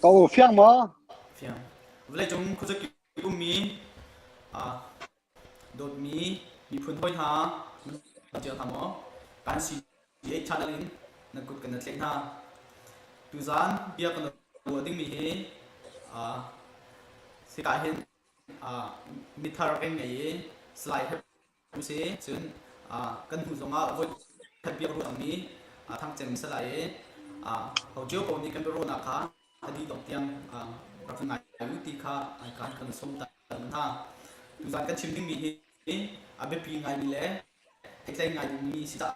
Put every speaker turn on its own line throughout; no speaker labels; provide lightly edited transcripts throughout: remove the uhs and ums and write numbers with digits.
cậu phiang mà
phiền với lại chúng có rất nhiều mi à đột mi phun thôi ha chưa thằng mỏ can si ấy chăn lên nó cũng cần lên ha tu gian bia cần đua tiếng mi à sẽ cái hiện mi thar cái này slide hết cũng sẽ chun cần thu dùng với thật bia rồi mi thằng chém sẽ lại hậu chiếu còn đi cần rồi nè khá đi đồng tiền các ngài ưu tiên khá ai cần cần sống tại ha tu gian cần chim tiếng mi abe pi ngai mi le exai ngai mi si ta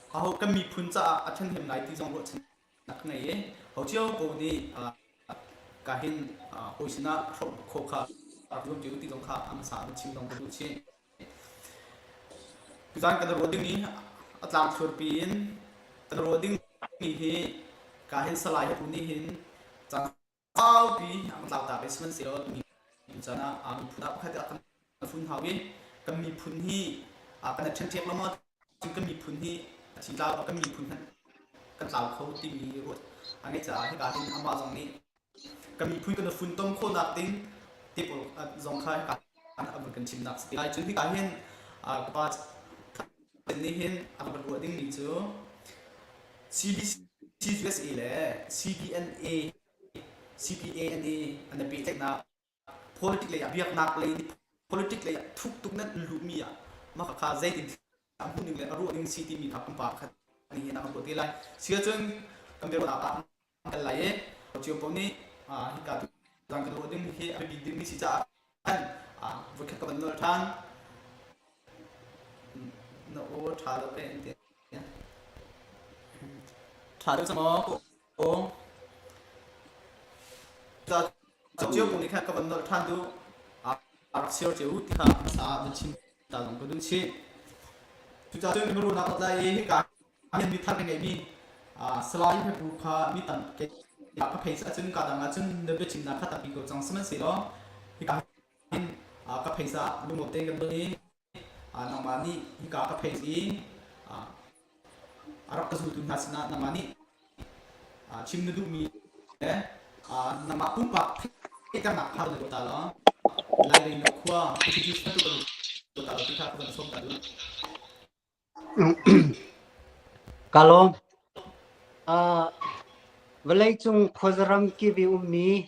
ho kan mi phun cha a then hem ngai ti jong ro chen nak ngai e ho chiao ko ni ka hin hoisina kho kha rum ju ti jong kha am sa chim dong du chi zan kan ro ding ni atlang thur pin kan ro ding ni hi ka hin salai pu ni hin chang au pi am tlaw ta basement si ro mi chana am phuna kha ta kan phun hawi kan mi phun hi kan chen tek lamaจึงก็มีพื้นที่ที่เราก็มีพื้นที่กันเราเขาที่มีรถอันนี้จะให้การที่อามาตรงนี้ก็มีพื้นกันฝุ่นต้มโคนักติ้งที่ปกจงค่ายการเอาเป็นกันชิมนักสติไอจึงที่การเห็นก็ว่าเป็นนี่เห็นเอาเป็นรถติ้งนี่จ้ะ CBC USA แหละ CBNA CPANA อันนี้เป็นเทคนิค politics เลยเบียกนักเลย politics เลยทุกนั้นรู้มีมาขาใจติดam puning le aru ing city mi thapum pa khat ni na ko ti lai sia chung kam be ba kan lai e chiu po ni hi ka dang ka ro ding hi a bi ding ni si cha an vo khat ka ban no than no o tha lo pe ti tha do samo ko o cha chiu po ni khat ka ban no than du a sia chiu ti kha sa ban chim ta dong ko du chi chúng ta chơi mưu nào tại cái hiện bị thằng này bị slide phải buộc bị tận cái page ở trên cả đằng trên nơi bên trên là khát bị của trong sân sĩ đó cái hiện cái page đúng một tên cái bên nằm mà đi cái page gì Arab cái tụi nó xin nằm mà đi chim nó đúng mi đấy nằm mà cũng bạc cái mặt thao được ta đó lại đến nó qua chỉ phải tụi ta thì khác vẫn sống cả được
Kalau velai chung khozaram ki bi ummi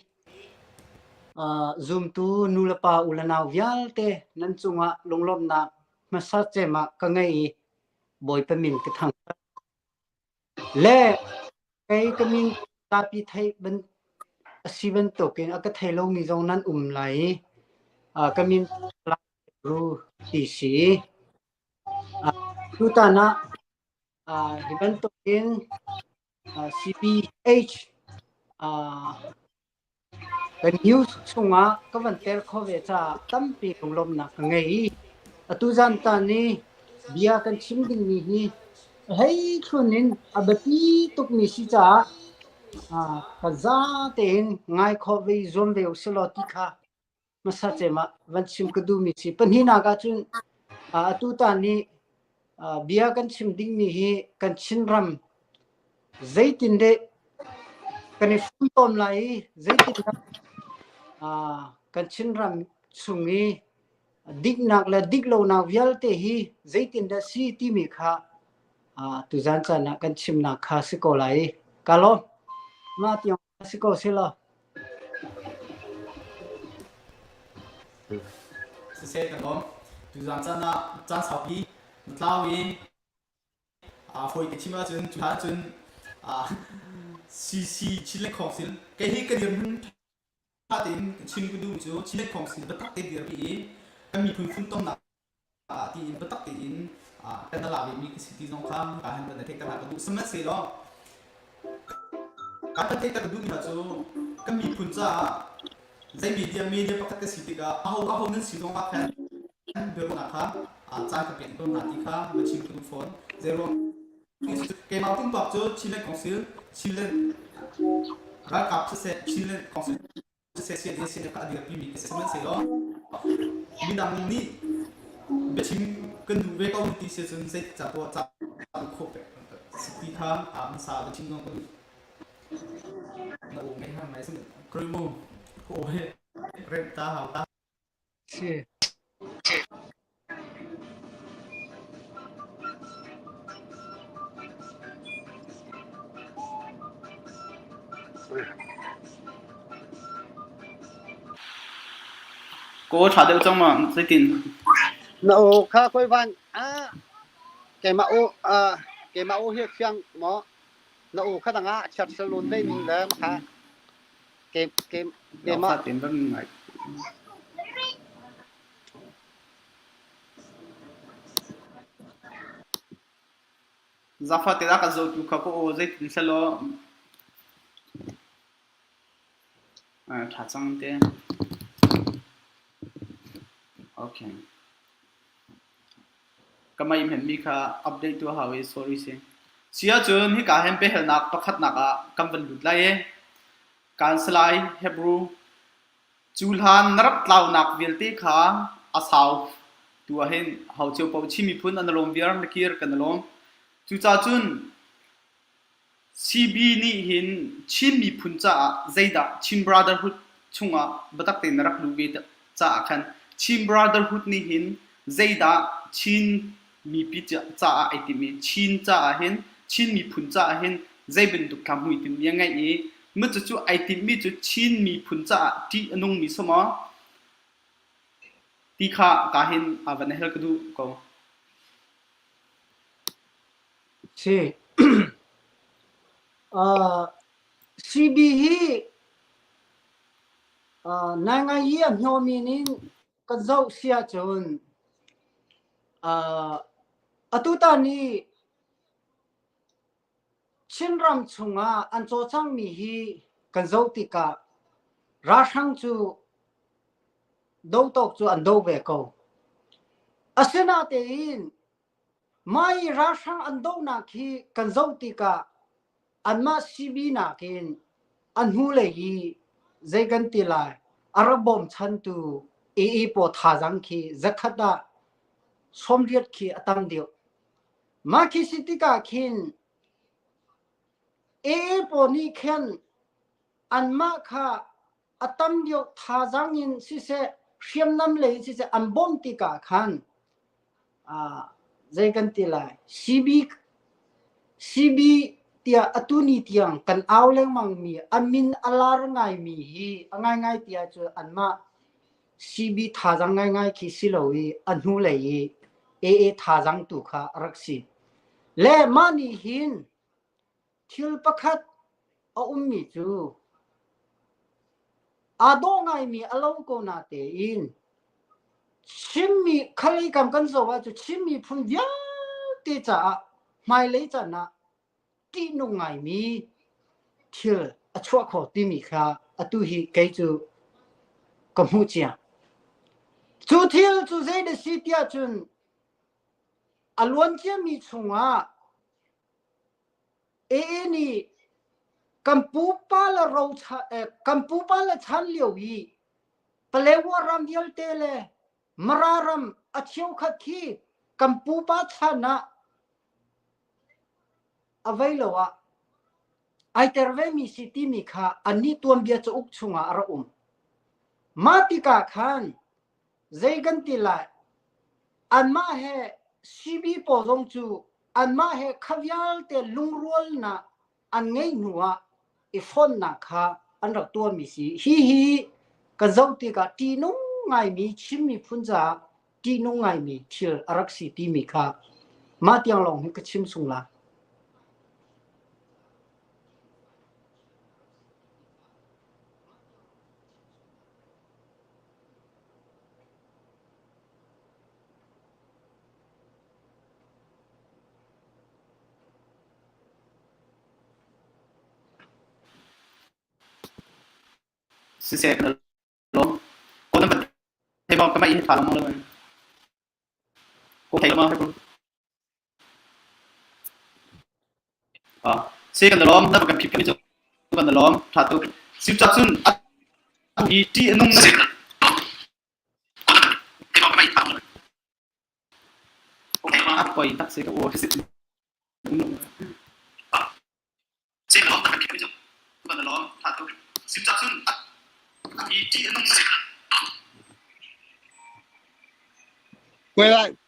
zoom tu nulapa ulana vial te nan chunga longlom na masa chema kangai boy pamin ke thang le kai kamin tapi thai ben siben token aka thailo mi jong nan lai kamin ru ti si tutana hiban token CPH cái news sunga các vấn đề khó về cha tâm pi cùng lom na ngai tu jan ta ni bia kan chim ding ni hi hei thunin abati tuk mi si cha ka za ten ngai kho ve zom ve usloti kha masa chema van chim ka du mi si pan hi na ga chun tu ta ni bia kan chim ding ni hi kan chin ram zaitin de kan fun tom lai zaitin kan chin ram sungi dik nak la dik lo na vial te hi zaitin da si ti mi kha tu jan cha na kan chim na kha si ko lai kalo ma ti si ko se lo
se kan om tu jan cha na cha sa pi tlawi foi ke chima chun chu ha chun CC chile council cái hi cái điểm ta tin chim cái du chu chile council bắt tắc cái điểm bi cái mi phun tông nặng thì bắt tắc cái in cái đó là vì mi cái city trong kham cả hàng bên cái cái du smart xe đó cái cái du mà chu cái mi phun cha dây media bắt tắc cái city ka aho nên sử dụng các cái biểu na kha cha cái biển tôn na ti kha mà chim cái phone zero cái màu tung bọc cho chile council chile ra cặp sẽ chile council sẽ sẽ cả điều pin sẽ sẽ đó mình đang đi về chim cần đủ về công ty sẽ sẽ chặt qua chặt khô về city tham sa về chim nó 那我没看买什么规模，我会认大好大。
是
我查到中嘛，最近
那我看会玩啊，给嘛我给嘛我去香么？那我看到啊，吃吃轮被你了嘛看，给
เรา
嘛
发展แบบไหน Zafa te da ka zo tu ka ko o zai tin salo tha chang te okay kamai hem mi kha update tu hawe sorry se sia chun hi ka hem pe hel nak pakhat nak a kam van lut lai e kan slai hebrew chulhan narap tlaw nak vilte kha asaw tu a hen hau cheu pau chi mi phun an lom viar na kir kan lom chu cha chun CB ni hin chin mi phun cha zaida chin brotherhood chunga batak te narak luwe cha khan chin brotherhood ni hin zaida chin mi pi cha itimi chin cha hin chin mi phun cha hin zaibin du kam hui tim yang ngai e mu chu itim mi chu chin mi phun cha ti anung mi soma ti kha ka hin avan hel kadu ko
是CBE နိုင်ငံရေးအမျှော်မြင်နေကဇောက်ဆရာကျွန်းအတူတနီချင်းရမ်ချုံအန်ချိုချောင်းမီဟီကဇောက်တိကရာရှန်ချူဒုတ်တော့ချူအန်ဒိုဘေကောအစနာတေင်မိုင်ရာရှန်အန်ဒိုနာခီကဇောက်တိကအန်မစီဘီနာကင်အန်ဟူလေဟီဇေကန်တီလာအရဘုံချန်တူအေပေါ်သာဇန်ခီဇခတ်ဒါsom riat khi atang dio ma khi sitika khin poni khen an ma kha atam dio thajang in si se hriam nam le si se an bom tika khan zaikan tilai cb tia atuni tiang kan auleng mang mi amin alar ngai mi hi angai ngai tia chu an ma cb thajang ngai ngai khi siloi anhu le yi thajang tu kha raksi le mani hin thil pakhat a ummi chu ado ngai mi alo ko na te in chimmi khali kam kan so wa chu chimmi phun vya te cha mai le cha na ti nu ngai mi thil a chwa kho ti mi kha atu hi kai chu kamu chia chu thil chu zai de si tia chun alwan chia mi chunga ni kampu pa la ro cha kampu pa la chan liu yi palewa ram yel tele mararam acheu khat khi kampu pa chana availowa aiterve mi city mi kha ani tuam bia chu uk chunga ara matika khan zaigan tila anma he sibi pozong chu anma he khavyal te lungrol na an ngei nuwa ifon na kha an rak tuam mi si hi ka zauti ka ti nung ngai mi chimmi phunja ti nung ngai mi thil arak si ti mi kha ma tiang long hi ka chim sungla
si se kan lom ko na te ba kamai hi tha mo lo ko thai ma hebrew se kan lom na kan phip chu kan lom tha tu sim cha chun hi ti anung na te ba kamai tha mo ko thai ma poi tak se ka o se se kan lom na kan phip chu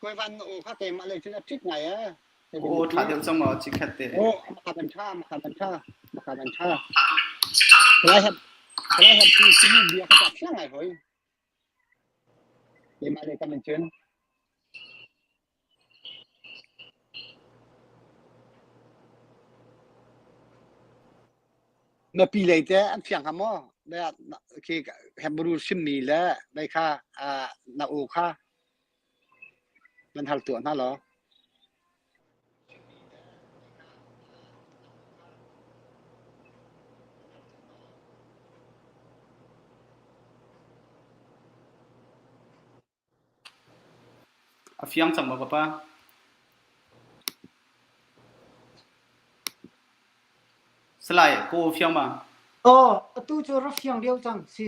quay van ô khác cái mà lấy chúng ta trích này á
ô thả điểm trong mà chỉ khát tệ
ô mà bàn cha cái hẹp thì bia cái chặt sáng này thôi cái mà lấy cái mình chuyên mà pi lấy thế anh phiền hả mò đây khi hẹp buru sim mì là đây kha na ô khaมันหัลตัวนั่นเหรอ
phiang chẳng mà papa slide cô phiang mà
tu cho rất phiền điều chẳng si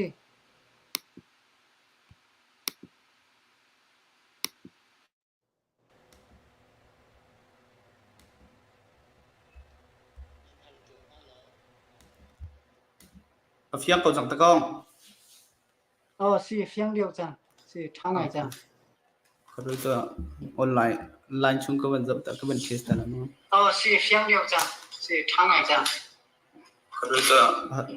phiang cầu chẳng ta con
si phiền điều chẳng si thang ngày chẳng
rồi tôi online line chung các bạn dập ta các bạn test ta nào
si phiền điều chẳng si thang ngày chẳng
rồi tôi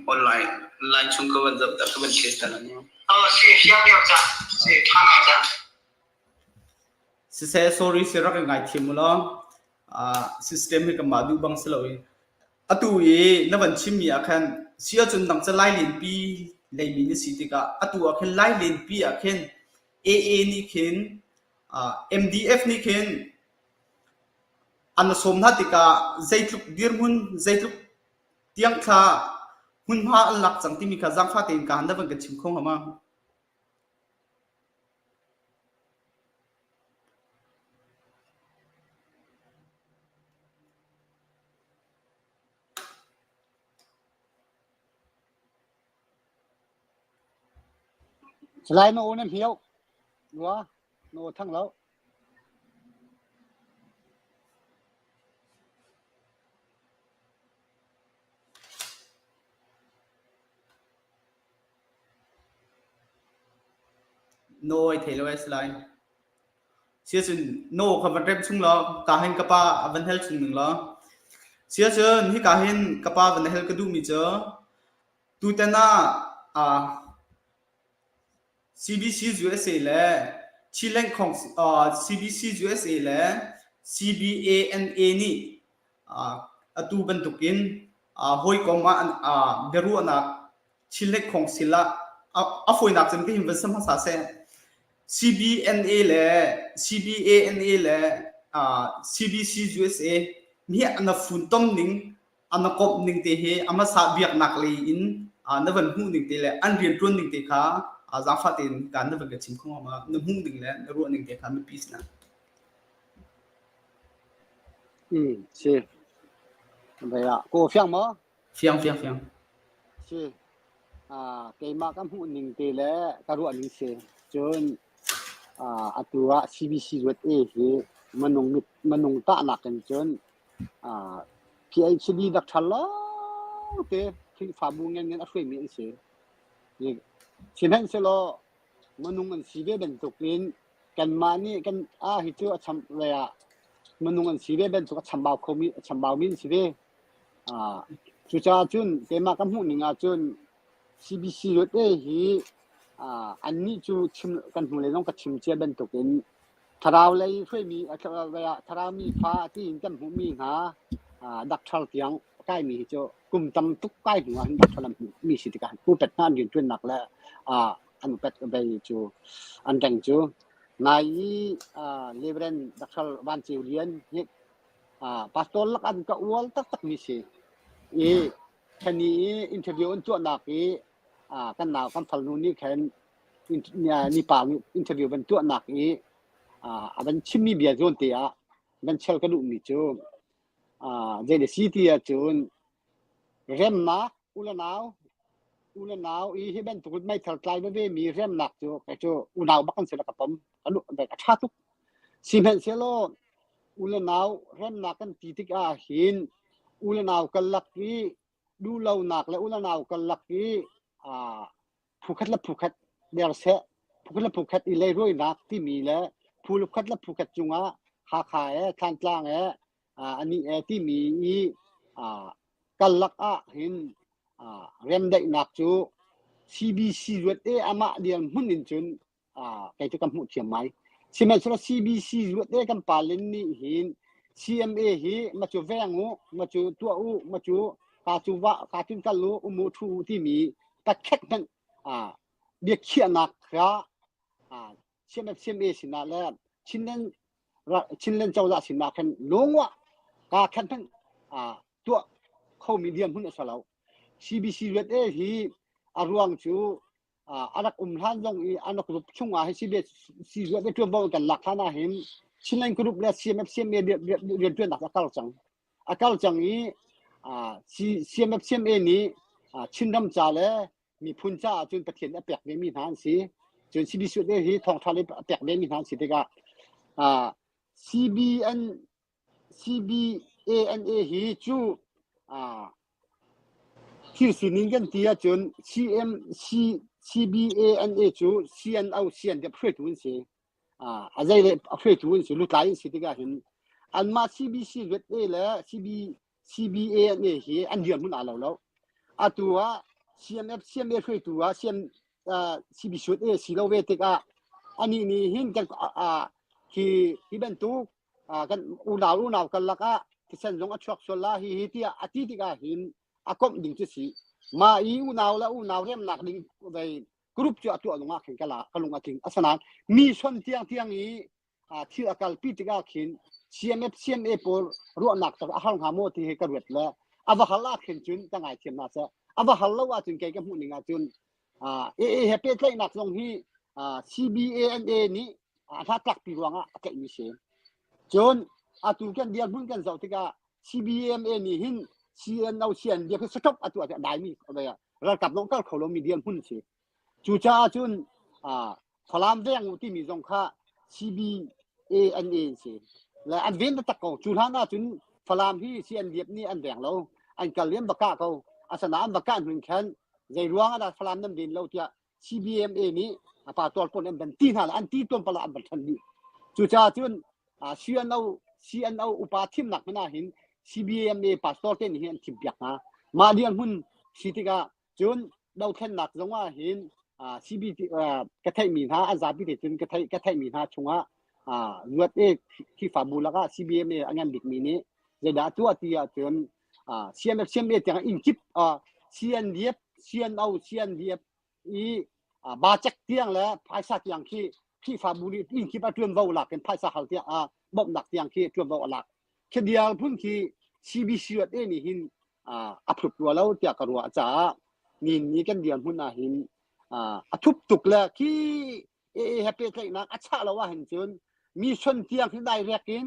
online line chung các bạn dập ta các bạn test ta nào
si phiền điều chẳng si thang ngày chẳng
sẽ sorry sẽ rất là ngại thiệt lo system hay cái madu bang sẽ lỗi atu ye na ban chim ya khan sia chun dang cha lai lin pi lei mi ni si ka atu a khan lai lin pi a khan aa ni khan mdf ni khan an som na tika zaitluk dirmun zaitluk tiang kha hun ma an lak chang ti mi kha jang fa ten ka han da ban ka chim khong hama
slide nó nem hiếu đúng nó thăng lâu
noi thelo slide sia chun no kha ban rem chung lo ka hen kapa van hel chung ning lo sia chun hi ka hen kapa van hel ka du mi cho tu ta na CBC USA le Chilen Kong CBC USA le CBANA ni atu bentukin hoi koma beru na Chilen Kong sila afoi nak chen ke him sam sa se CBNA le CBANA le CBC USA mi ana fun tom ning ana kop ning te he ama sa biak nak le in na van hu ning te le an rian tron ning te kha giang phát tiền cán được cái chim không mà nó hung đỉnh lên nó ruộng đỉnh cái khám piece nè
si vậy à cô phiang mò
phiang
si cái mà cam hu ning te le ka ruộng ning se chun atua CBC ruột hi manung ta nak kan chun PhD dak thala te khi fa bu ngen ngen a hrui mi se ni xin hẹn sẽ lo manung an sive ben tukin kan mani kan hi chu cham le manung an sive ben chu cham bao min sive chu cha chun ke ma kam hu ninga chun CBC lo te hi an ni chu chim kan hu le long ka chim che ben tukin tharau lei hrui mi tharau mi pha ti in kan hu mi ha dak thal tiang kai mi chu kum tam tuk kai hu an dak thalam mi si ti ka pu pet nan yin tun nak la an pet bay chu an tang chu nai lebren dakhal ban chiu lian hi pastor lak an ka wal tak mi se e khani interview an chu na ki kan naw kan phal nu ni khen ni pa interview ban chu na ki aban chimmi bia zon te ban chel ka du mi chu je de city chun rem na ulanau hi ben tukut mai thal tlai be mi rem nak chu ka chu unau bakan se la ka pom anu be ka tha tu simen se lo ulanau rem nak kan ti tik hin ulanau kal lak ki du lo nak le ulanau kal lak ki ผู้คัดและผู้คัดเดียร์เสผู้คัดและผู้คัดอีเลยรวยนักที่มีแล้วผู้คัดและผู้คัดจุงหาขายทานกลางอันนี้ที่มีกันลักเห็นเรียนได้นักจู CBC รถอามาเดียนหุ่นนินจุนไก่จะกำหุ่นเทียมไหมใช่ไหมสำหรับ CBC รถกันป่าเล่นนี่เห็น CMA ฮีมาจูแวงมาจูตัวมาจูกาจูวะกาจุนกันรู้มูทูที่มีตะแคกนั้นเดียกเขียนักครับเชื่อไหม CMA สินะแล้วชิ้นนั้นเจ้าละสินะกันลงวะกาแค่นั้นตัวเข้ามีเดียมหุ่นสลาว CBC รถฮีอารวงจูอันนักท่านตรงอันนักรุปช่วงให้ CBC รถตัวบอกกันหลักฐานเห็นชิ้นนั้นกรุ๊ปและ CMA เรียนตัวหนักอักลจังนี้CMA นี้ชิ้นดำจ่าเลยมีพุ่นจ่าจนประเทศแปลกมีทางสิจน CBC ได้ที่ทองทะเลแปลกมีทางสิเด็กCBANA ฮีจูที่สุนิกันที่จน CBANA จู CNO เดียบเพื่อทุนสิอะไรเลยเพื่อทุนสิลุตายสิเด็กเห็นอันมา CBC รถแล้ว CBANA ฮีอันเดียวมันอะไรแล้วตัว CMA เพื่อตัว CBC สิเราเวทีอันนี้เห็นกันที่เป็นตัวกันอุณาวกันละก็ที่เส้นลงอัชวักโซล่าที่อาทิตย์ก็เห็นก็ดิ่งจุดสิมาอุณาวเรียมหนักดิ่งไปกรุ๊ปจะตัวลงมาขึ้นกันละก็ลงมาถึงอัศนันมีส่วนเที่ยงนี้ที่อากาศพิจารณาขึ้น CMA ปอร์รู้หนักจากอาหารหาโมที่ให้กระเวทแล้วอาว่าฮัลล่าขึ้นจุนตั้งไงเทียมน่าจะอาว่าฮัลล่าว่าจุนแกก็พูดหนึ่งจุนเฮเปใกล้หนักลงที่CBANA นี้ถ้ากลักปีวังแกมีเสียจนตุกันเดียร์บุญกันเจ้าที่ก็ CBMA นี่หิน CNO เดียร์คือสต็อปตัวได้มีอะไรระดับน้องก็เขาลงมีเดียร์บุญเสียจู่จ้าจุนพลามเรื่องที่มีตรงค่า CBANA เสียและอันเว้นตะกงจุนหาหน้าจุนพลามที่ CN เดียร์นี่อันแดงเราอันการเลี้ยงบักกะเขาอาสนะบักกะหนึ่งแขนใจร้วงอะไรพลามน้ำดินเราที่ CBMA นี้ป่าตัวปนอันเป็นที่หาอันที่ตัวปลาอันเป็นทันดีจู่จ้าจุนCNO อุปาทิมหนักไม่น่าเห็น CBMA ป่าตัวเต้นเห็นทิมเปียกมาเรียนหุ่นสิติกาจุนเราแค่หนักตรงว่าเห็นCBT กระไทมีท่าอาซาบิเดจุนกระไทมีท่าชงรวดที่ฝ่าบุลก็ CBMA อันนั้นบิดมีนี้จะด่าตัวที่จุนCMA แต่อินคิปCNO บาจักเตียงแล้วภายสักอย่างที่ฟาบุรีอินคิดว่าเตรียมว่าหลักเป็นภายสักเขาเตียงบ่มหลักเตียงที่เตรียมว่าหลักแค่เดียวพุ่นที่ CBC นี่หินอัพตัวแล้วเตียกรัวจ้านี่กันเดียวพุ่นหินทุบตุกแล้วที่แฮปปี้ใจนักอัชชาแล้วว่าเห็นจนมีชนเตียงที่ได้เรียกกิน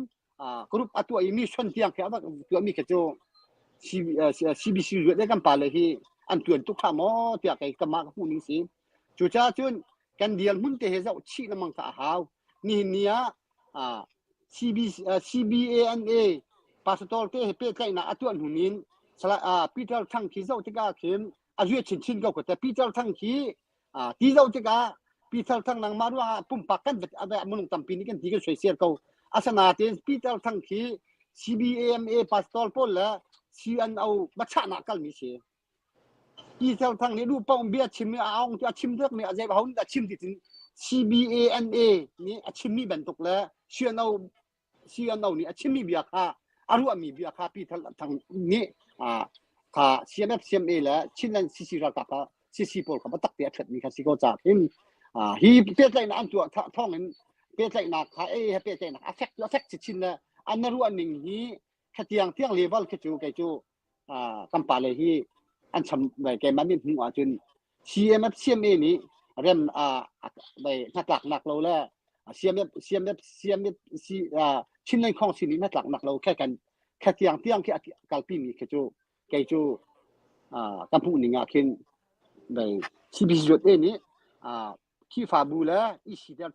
กรุ๊ปตัวมีชนเตียงแค่ว่าตัวมีกระโจ CBC ได้กันป่าเลยที่อันตัวทุกข้ามเตียกไอ้กำมากผู้นี้สิจู่จ้าจุนกันเดียร์หุ่นเตะเจ้าชี้น้ำมันกะหาวนี่CBANA พาสปอร์ตเตะเป้ใกล้น่ะตัวหุ่นนี้สละปีเตอร์ทั้งที่เจ้าที่กาเข็มอายุชินก็แต่ปีเตอร์ทั้งที่ที่เจ้าที่กาปีเตอร์ทั้งนางมาว่าปุ่มปากกันอะไรมันลงตำปีนี้กันที่ก็ช่วยเสียเขาอาสนะเต็นปีเตอร์ทั้งที่ CBAMA พาสปอร์ตพ่นแล้ว CNO บัชชานักกันมีเสียที่เจ้าทางนี้รูปป้องเบียชิมเนี่ยเอาจะชิมเรื่องเนี่ยอะไรบ้างแต่ชิมที่ถึง CBANA นี่ชิมมีบรรทุกแล้วCNO นี่ชิมมีเบียค่าอารุมีเบียค่าพี่ทางนี้ค่า CMA แล้วชิ้นนั้นซีรักกับซีโพลกับตักเตียเถิดนี่ครับสิก็จะเห็นฮีเปียใจนะอันตัวท้องนั้นเปียใจนะค่าเปียใจนะaffect ชิ้นละอันนั้นรู้อันหนึ่งฮีแค่เที่ยงเลเวลแค่จูกำปาเลยฮีอันชำไปแกมันมีหัวจน CMA นี้เริ่มไปหนักเราแล้ว CMA ชิ้นในของสิ่งนี้หนักเราแค่กันแค่เที่ยงแค่การปีนี้แค่จูกำพูหนึ่งขึ้นไป CBC นี้ที่ฝ่าบูแล้วอีสิเดียว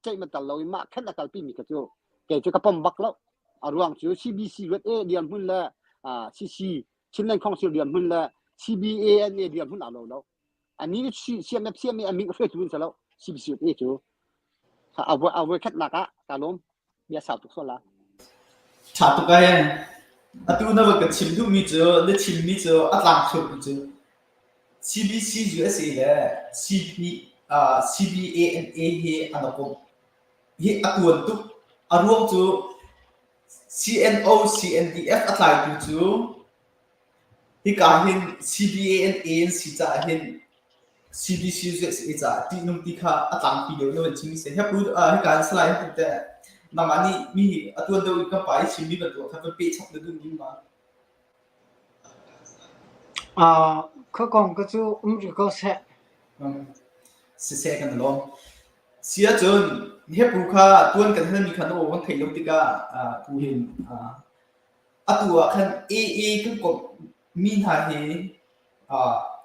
ใจมันตลอดมากแค่การปีนี้แค่จูกระป๋อมบักแล้วรวมจู CBC เดียนหุ่นแล้วCC ชิ้นในของสิ่งเดียนหุ่นแล้วCBANA เดียนหุ่นเอาแล้ว anhนี้เสียมมีอันมีก็เพื่อจูนซะแล้วสิบเอ็ดจูเอาไว้คัดหนักอะตาล้มเบียร์สาวทุกคนละ
chả tụi cái à tu nó vật cái chim thu mi chưa nó chim mi chưa à làm chụp chưa CBC USA là CBANA he anh có he à tuần tu à ruộng chú CNO CNDF à lại tu chú he cả hen CBANA si cha hen CBC USA cha ti nung ti kha à làm video nó vẫn chim mi sẽ help du he cả slide tu te nang ani mi à tuần đâu cái bài chim mi vật tu thằng bị chọc được đúng mà
khó còn cái chú rủi có sẽ
sẽ cái nào xia chun hiệp bu kha tuan kan han mi khan o wan thei lo tika tu hin atua khan a kan ko min ha he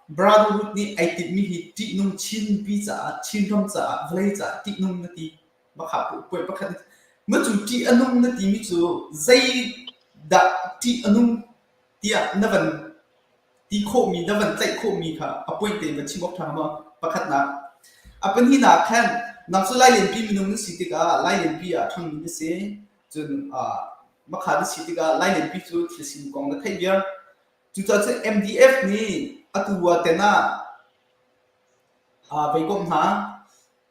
brotherhood ni ai ti mi hi ti nung chin pi cha chin ram cha vlei cha ti nung na ti ba kha pu poi ba khan ma chu ti anung na ti mi chu zai da ti anung tia na van ti kho mi na van zai kho mi kha apoi te ba chimok thang ma ba khat na apan hi na khan nang so lai len pi mi nung si ti ka lai len pi a thang mi se chun ma kha di si ti ka lai len pi chu thlisin kong na thai bia chu cha che MDF ni atua te na bei kom na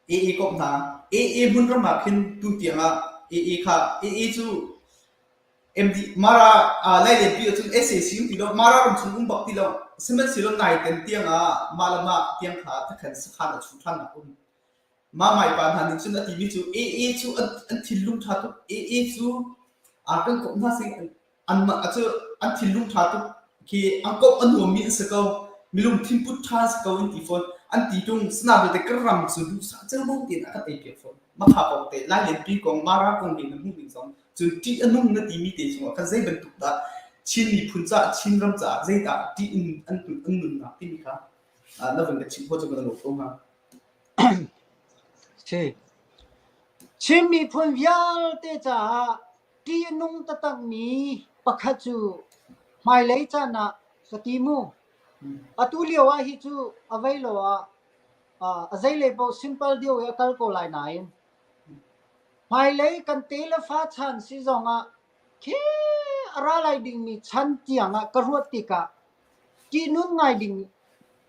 AA kom na AA bun ra ma khin tu tianga AA kha AA chu MD mara lai len pi chu SAC ti lo mara rum chung bak ti lo semen silo nai ten tianga malama tiang kha ta khan sa kha na chu than na ma mai pan han chu na ti mi chu AA chu an thilung tha tu AA chu kan kom na sing an ma chu an thilung tha tu ki an ko an nu mi sa ko milum thim put tha sa ko in ti phone an ti tung sna be ka ram chu du sa cha mo ti na ka te pe phone ma kha ko te lai len pi kong mara kong ni mu bi song chu ti anung na ti mi te chu ka zai ban tu da chin mi phun cha chin ram cha zai da ti in an tu an nun na ti mi kha na van ka chin ho chu ka lo ko ha
thì chim mi phun vial te cha ti nung ta tang mi pakha chu mai lấy cha na ka ti mu atu liao a hi chu avai lo a zai le bo simple dio ya kal ko lai nai mai lấy kan te la fa chan si zong a ke ara lai ding mi chan tiang a ka ruat ti ka ti nun ngai ding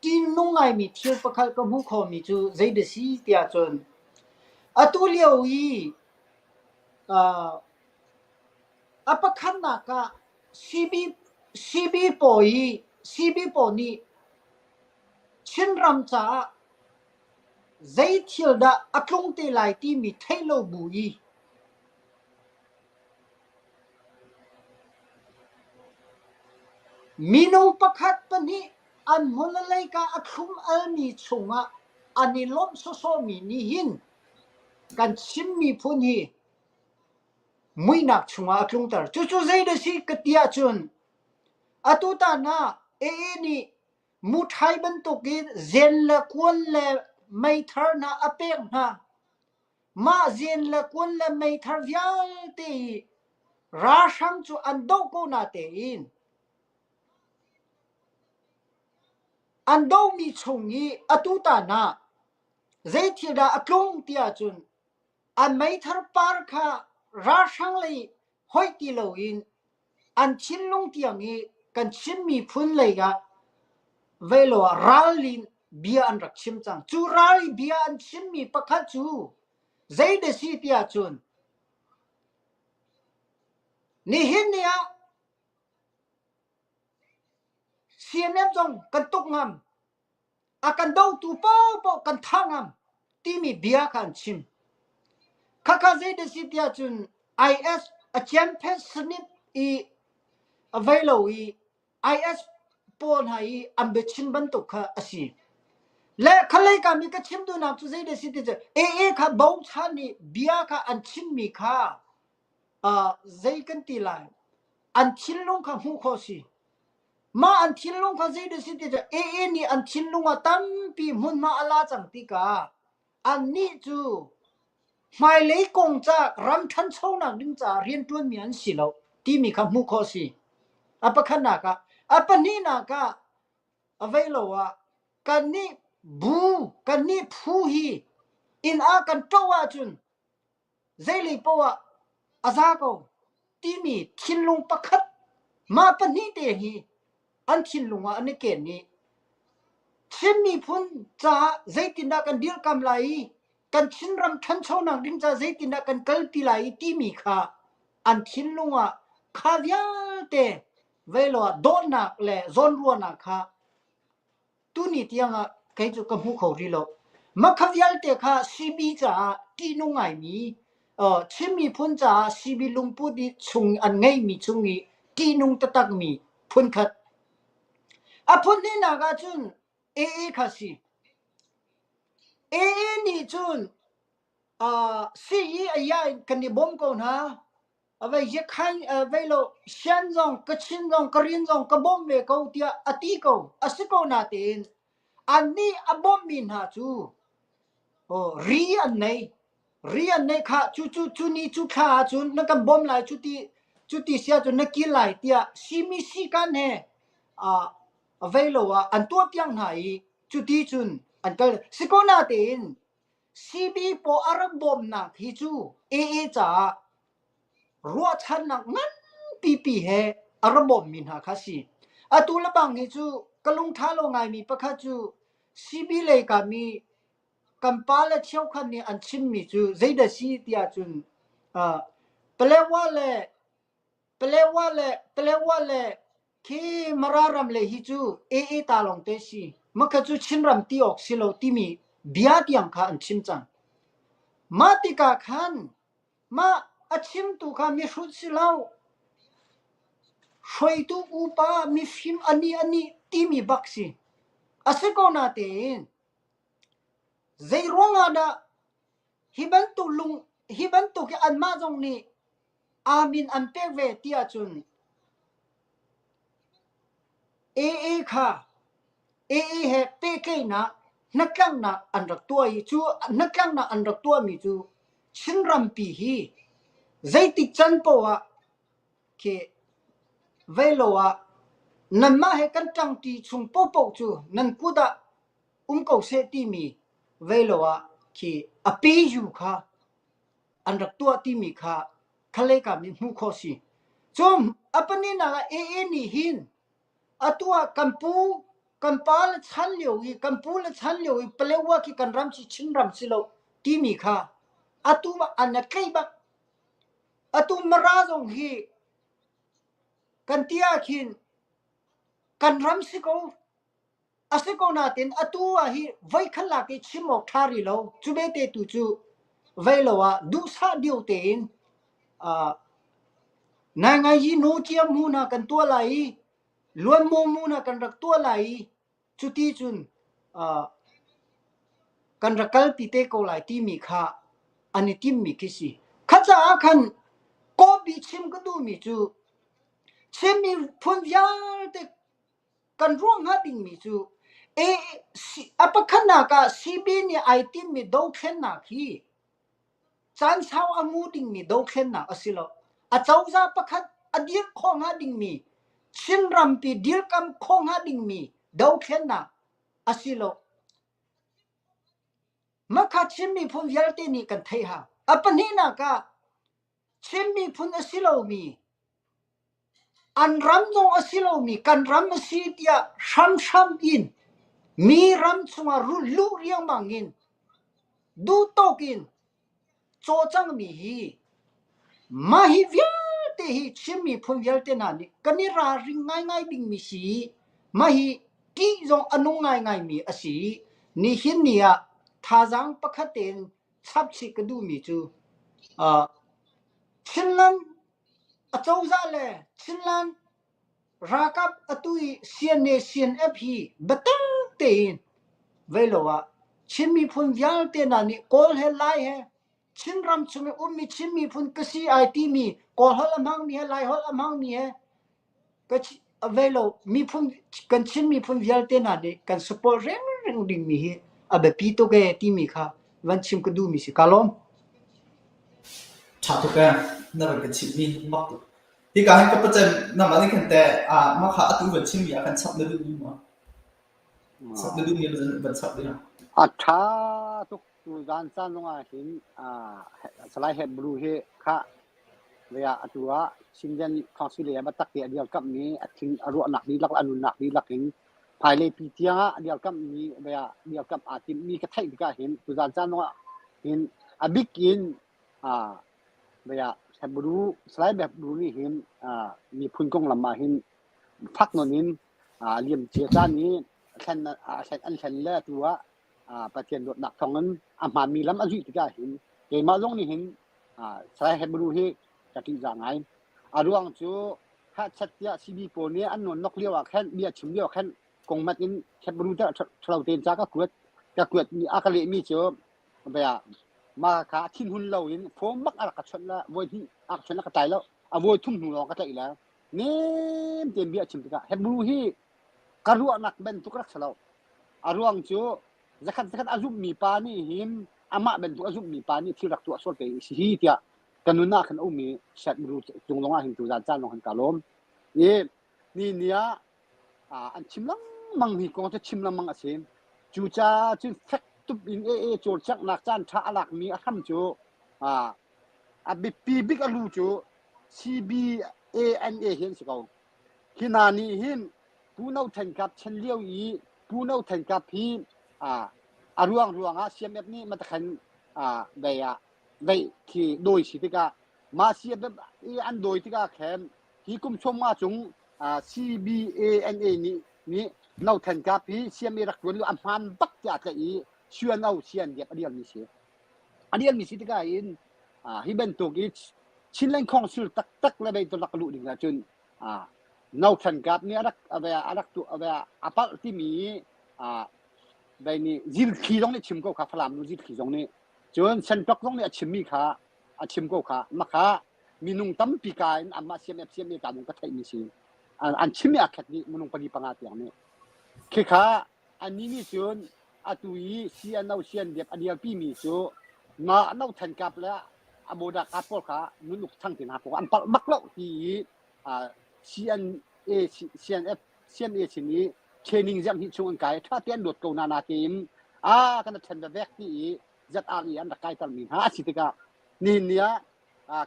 ti nung ngai mi thil pakha ka mu kho mi chu zai de si tia chon atu liao yi apakhan na ka CB po ni chin ram cha zai thil da aklong te lai ti mi thailo bu yi minong pakhat pani an mulalai ka aklum al mi chunga ani lom so mi ni hin kan chim mi phun hi mui nak chunga aklung tar chu zai da si katia chun atuta na ni mu thai ban to ki zen la kwon le mai thar na apek na ma zen la kwon le mai thar vyal ti ra shang chu an do ko na te in an do mi chungi atuta na zai thida aklung tia chun an mai thar par kha ra shang le hoi ti lo in an chin long tiang hi kan chin mi phun le ga velo ralin bia an rak chim chang chu rali bia an chin mi pakha chu zai de si tia chun ni hin nia cnm jong kan tuk ngam akan do tu po kan thangam ti mi bia kan chim kaka zai de si tia chun is a champion snip I availo is pon hai ambechin ban to kha asi le khalai ka mi ka chim du na chu zai de si de e kha bau chan ni bia kha an chin mi kha zai kan ti lai an chin long kha hu kho si ma an chin long kha zai de si de ni an chin long a tam pi mun ma ala chang ti ka an ni chu mai lấy công cha ram than chau na ding cha rian tuan mi an si lo ti mi kha mu kho si apa khana ka apa ni na ka availo wa kan ni บูกันนี่ผู้ฮีอินอากันตัวจุนเจลีปวะอาซาโกตีมีทินลุงประคัดมาปนีเตฮีอันทินลุงอันนี้เกณฑ์นี้ชิมมีพุนจ้าเจตินดากันเดียลกำไลกันชินรำทันเช้านักดินจ้าเจตินดากันกัลปิไลตีมีค่ะอันทินลุงอ่ะข้าวยาเตเวลาโดนนักเล่จนรัวนักค่ะตุนี่ที่ยังอ่ะใครจะกำหูเขาดีโลมาข้าวยาเตค่ะซีบีจ้าตีนุ่งไงมีชิมีพุนจ้าซีบีลุงพูดีชุงอันไงมีชุงนี้ตีนุ่งตะตักมีพุนขัดอ่ะพุนนี่นักจุนเอค่ะสิเอนี่จุนซีอายากันนี่บอมก่อนฮะเอาไว้ยักขันไว้โลเชียนซองกชินซองกรีนซองกบอมเวกเอาเตียอติกเอาอสิกเอานาเตนอันนี้อบอมมินฮะจูรีอันไหนค่ะจูนี่จูข้าจูนักบอมไลจุติเสียจูนักกินไลเตียซีมิซีกันเฮเวโลอันตัวเปียงไหนจุติจุนอันก็สิกเอานาเตนซีบีปออารบอมนักฮิจูเอจ้ารัวชันนักงั้นปีเฮอารบอมมินหาคาสิอะตุลบังฮิจูกะลุงทาโลไงมีปะคะจูซีบีเลยกามีกัมปาเลเชียวคันนี่อันชิมมีจูเจดซีเตียจุนเปลว่าเลคีมารารำเลยฮิจูเอตาลงเตซีมะคะจูชินรำตีออกสิโลติมีเบียดยังค่ะอันชิมจังมาติกาคันมาอัชิมตุค่ะมีชุดสิเลาช่วยตุอุปามีฟิมอันนี้ติมีบักซีอาศัยก่อนนาเตนใจร้องอาดาฮิบันตุกอันมาจงนี้อามินอันเปกเวตีอาจุนเอค่ะเฮเปกนะนักลังนะอันรักตัวอีจูนักลังนะอันรักตัวมีจูชินรัมปีฮีใจติดจันปวะเคเวโลวะนั่นมาให้กันจังตีชุงปปจูนั่นกูดะก็เสตีมีเวโลวะเคอปีอยู่ค่ะอันรักตัวตีมีค่ะทะเลกามีมุขสิจมอปนินาเอนี่หินอตัวกันปาลชันเหลียวกันปูลชันเหลียวเปลว่าkiกันรำสิชินรำสิโลตีมีค่ะอตัวอันนักไกบักอตัวมราจงฮีกันเตียขินกันรำสิโกอาศัยก่อนนาเต็นอตัวฮีไว้ขันลักชิมอกทาริโลจูเบเตตุจูไว้โลวะดูซาดิวเต็นนายไงยีโนเจียมูนากันตัวไหลล้วนมูนากันรักตัวไหลจุตีจุนกันรักกัลปิเตโกไหลที่มีค่าอันนี้ที่มีคิสิข้าจะอาคันก็บิชิมก็ดูมีจูชิมมีพุนยาเตกันร่วงหาดิ่งมีจูอปะขันนักซีบีนี่ไอติมมีดูเข็นนักฮีจันสาวอามูดิ่งมีดูเข็นนักอสิโลอาเจ้าจะปะขัดอดีตของหาดิ่งมีชินรำปีดีลคำของหาดิ่งมีดูเข็นนักอสิโลมาขัดชิมมีพุนยาเตนี่กันเทียฮะอปนี่นักชิมมีพุนอสิโลมีอันรำจงอสิโลมีกันรำสิเดียชัมอินมีรำจงอารุลูเรียงบังอินดูโตกินโจจังมีฮีมาฮิเวลเตฮิชิมีพุนเวลเตนานี่กันนี่ราริงง่ายดิ่งมีสีมาฮิกีจงอนุง่ายมีอสีนี่หินเนี่ยทาจังปะคัดเต็นชับชิกดูมีจูชินลันอเจ้าจะเลยชินลันรักกับอตุยเซียนเนเซียนเอพีบัตรเต็นเวลวะชิมีพุนเวลเตนานี่กอลเฮไลเฮชินรำชุมมีชิมีพุนกษีไอทีมีกอลฮอลมังมีเฮไลฮอลมังมีเฮก็เวลมีพุนกันชิมีพุนเวลเตนานี่กันสปอร์เร่งดิ่งมีเฮอเบปีโตเกทีมีค่ะวันชิมก็ดูมีสิกาลอม
ชาตุกะนั่นเป็นชิมมีมักที่การให้กับประเจนนั่นมันนี่คันแต่มาขาตุวันชิมมีอาการชับนั่นดูมั้ง สดดูมีมันบัดสดด้วยนะ
อัฐาทุกตัวจานจานลงอาหินสไลด์เฮบรูเฮค่ะเรียตัวชินเดนคอนซิเลียมาตักเดียวกับนี้ทิ้งอรุณหนักนี้ลักอนุหนักนี้ลักหินภายในปีเทียเดียวกับนี้เดียวกับอาทิตย์มีกระไทยก็เห็นตัวจานลงเห็นบิกินเรียเฮบรูสไลด์แบบรูนี่เห็นมีพุ่นกงลำมาเห็นพักนนินเลี่ยมเชียจานนี้ฉันอันฉันเล่ตัวประเทศรถหนักทองนั้นมามีลำอจุติกาเห็นเกมาลงนี่เห็นสไลด์เฮบรูเฮจะกินอย่างไรรวงจูถ้าชัดเจนซีบีโปเนี่ยอันนนนกเลี้ยวแค่เบียชิมเลี้ยวแค่กงมากินแค่บรูจะเราเต็นจาก็เกิดมีอากาศมีเจอแบบมาขาทิ้งหุ่นเราเห็นพวกมักอะไรกัดชนละวัยที่อักชนละกระจายแล้ววัยทุ่มหัวกระจายแล้วเนี่ยเต็มเบียชิมติกาเฮบรูฮีกระรัวนักเป็นตุกรักสลาวรวงจูzakat azup mi pani him ama ben tu azup mi pani thirak tu asol ke hi tia kanuna khan umi shat ru tunglonga hin tu jan long han kalom ye ni nia an chimlang mang hi ko ta chimlang mang asim chu cha chin fek tup in e chor chak nak chan tha alak mi atham chu a bi big alu chu CBANA hin sikau hinani hin punau than kap chen lieu yi punau than kap hi ruang CMF นี่มันจะขันได้ที่โดยสิทธิกามาเสียแบบอันโดยที่กาแขนที่กุมชมมาจงCBANA นี่เราแทนกับพี่เสียมีรักวนอันพันบักจากไอ้ชวนเอาเสียนเดียบอเดียนมีเสียอเดียนมีสิทธิกาอินฮิเป็นตัวกิชิ้นเล่นของสุดตักเลยไปตัวลักลุดิ่งละจนเราแทนกับนี่รักตัวอาปัตที่มีได้นี่จิลขี้ตรงนี้ชิมก็ขาพลามจิลขี้ตรงนี้จนเส้นตกตรงนี้ชิมมีขาชิมก็ขามาขามีนุ่งตั้มปีกายอันมาเสียมการนุ่งกระไทยมีสิอันชิมมีอาแค่นี้มันนุ่งปฏิปังอาเตียงนี้คือขาอันนี้มีส่วนตุยเสียนเอาเสียนเดียบอันเดียวพี่มีส่วนมาเอาแทนกับแล้วอโบดากาปอลขานุ่งทั้งที่นาปกอันปักบักเล่าที่CNA ชิ้นนี้เชนิงจำที่ชงกันถ้าเตียนโดดกูนาทีมกันทันแบบแรกที่จัดอันตะไคร้ตันมีสิทธิกานี่เนี่ย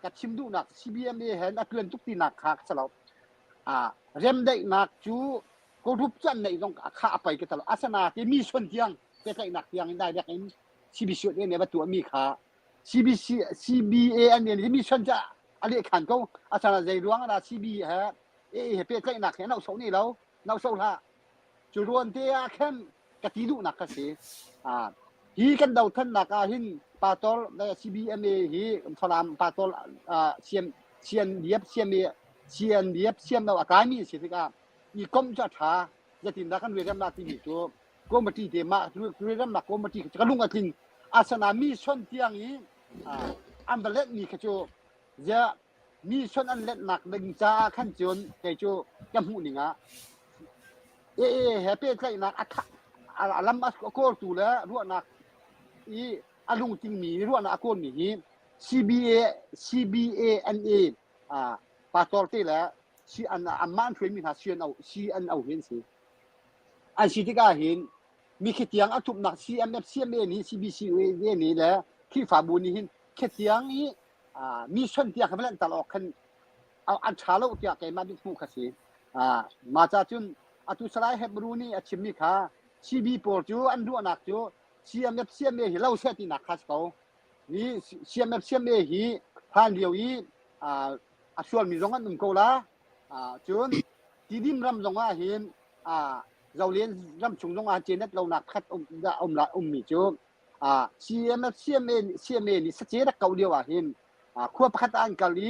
กัดชิมดูนัก CBMA เห็นนักเรียนทุกทีนักขาสลับเริ่มได้นักจูก็รูปจันในตรงขาไปกันตลอดอาสนะที่มีส่วนเทียงเป็นไงนักเทียงได้เด็กเห็น CBC เนี่ยประตูมีขา CBA อันนี้ที่มีส่วนจะอะไรขันก็อาสนะใจร้วงนะ CB ฮะเป็นไงนักเห็นเราโซนี่แล้วเราโซล่าจุรวนเทียเข้มกติดูนักสิฮีกันดาวท่านนักหินปาตอลใน CBMA ฮีพลามปาตอลเชียนเดียบเชียมเราอากาศมีสิทธิกาอีกมจะท้าจะติดนักกันเวรำนักที่มีตัวกรมที่เดมาเวรำนักกรมที่จะลุงกันทิ้งอาสนามีส่วนเทียงนี้อันเล็กนี่คือจะมีส่วนอันเล็กหนักดึงจ้าขั้นจนแต่จูจำหูหนึ่งเฮเป้ใช่นักลำอักโกตูแล้วรู้นักอารมณ์จริงมีรู้นักอโกมี CBANA ปาตอลที่แล้วชีอันมันช่วยมีหาเชียนเอาเห็นสิอันสิที่ก็เห็นมีแค่เตียงอัตุบนัก CMA นี่ CBCA นี่แหละที่ฝาบุญนี่เห็นแค่เตียงนี้มีส่วนเตียงเขาไม่เล่นตลอดคันเอาอันชาโลเตียงแกมาดูคู่กันสิมาจากจุนตุสลายเฮบรูนี่ชิมมีขาCB ปอร์จูอันดูนักจู CMA เล่าเสียที่นักข้าเขานี่ CMA ฮีผ่านเดียวอีส่วนมีตรงนั้นนุ่งโกลาจนที่ดิมรำตรงว่าเห็นเราเรียนรำชงตรงว่าเจนัดเราหนักคัดมีจูCMA นี่สัจเจนเกาเดียวเห็นขั้วพัฒนาเกาหลี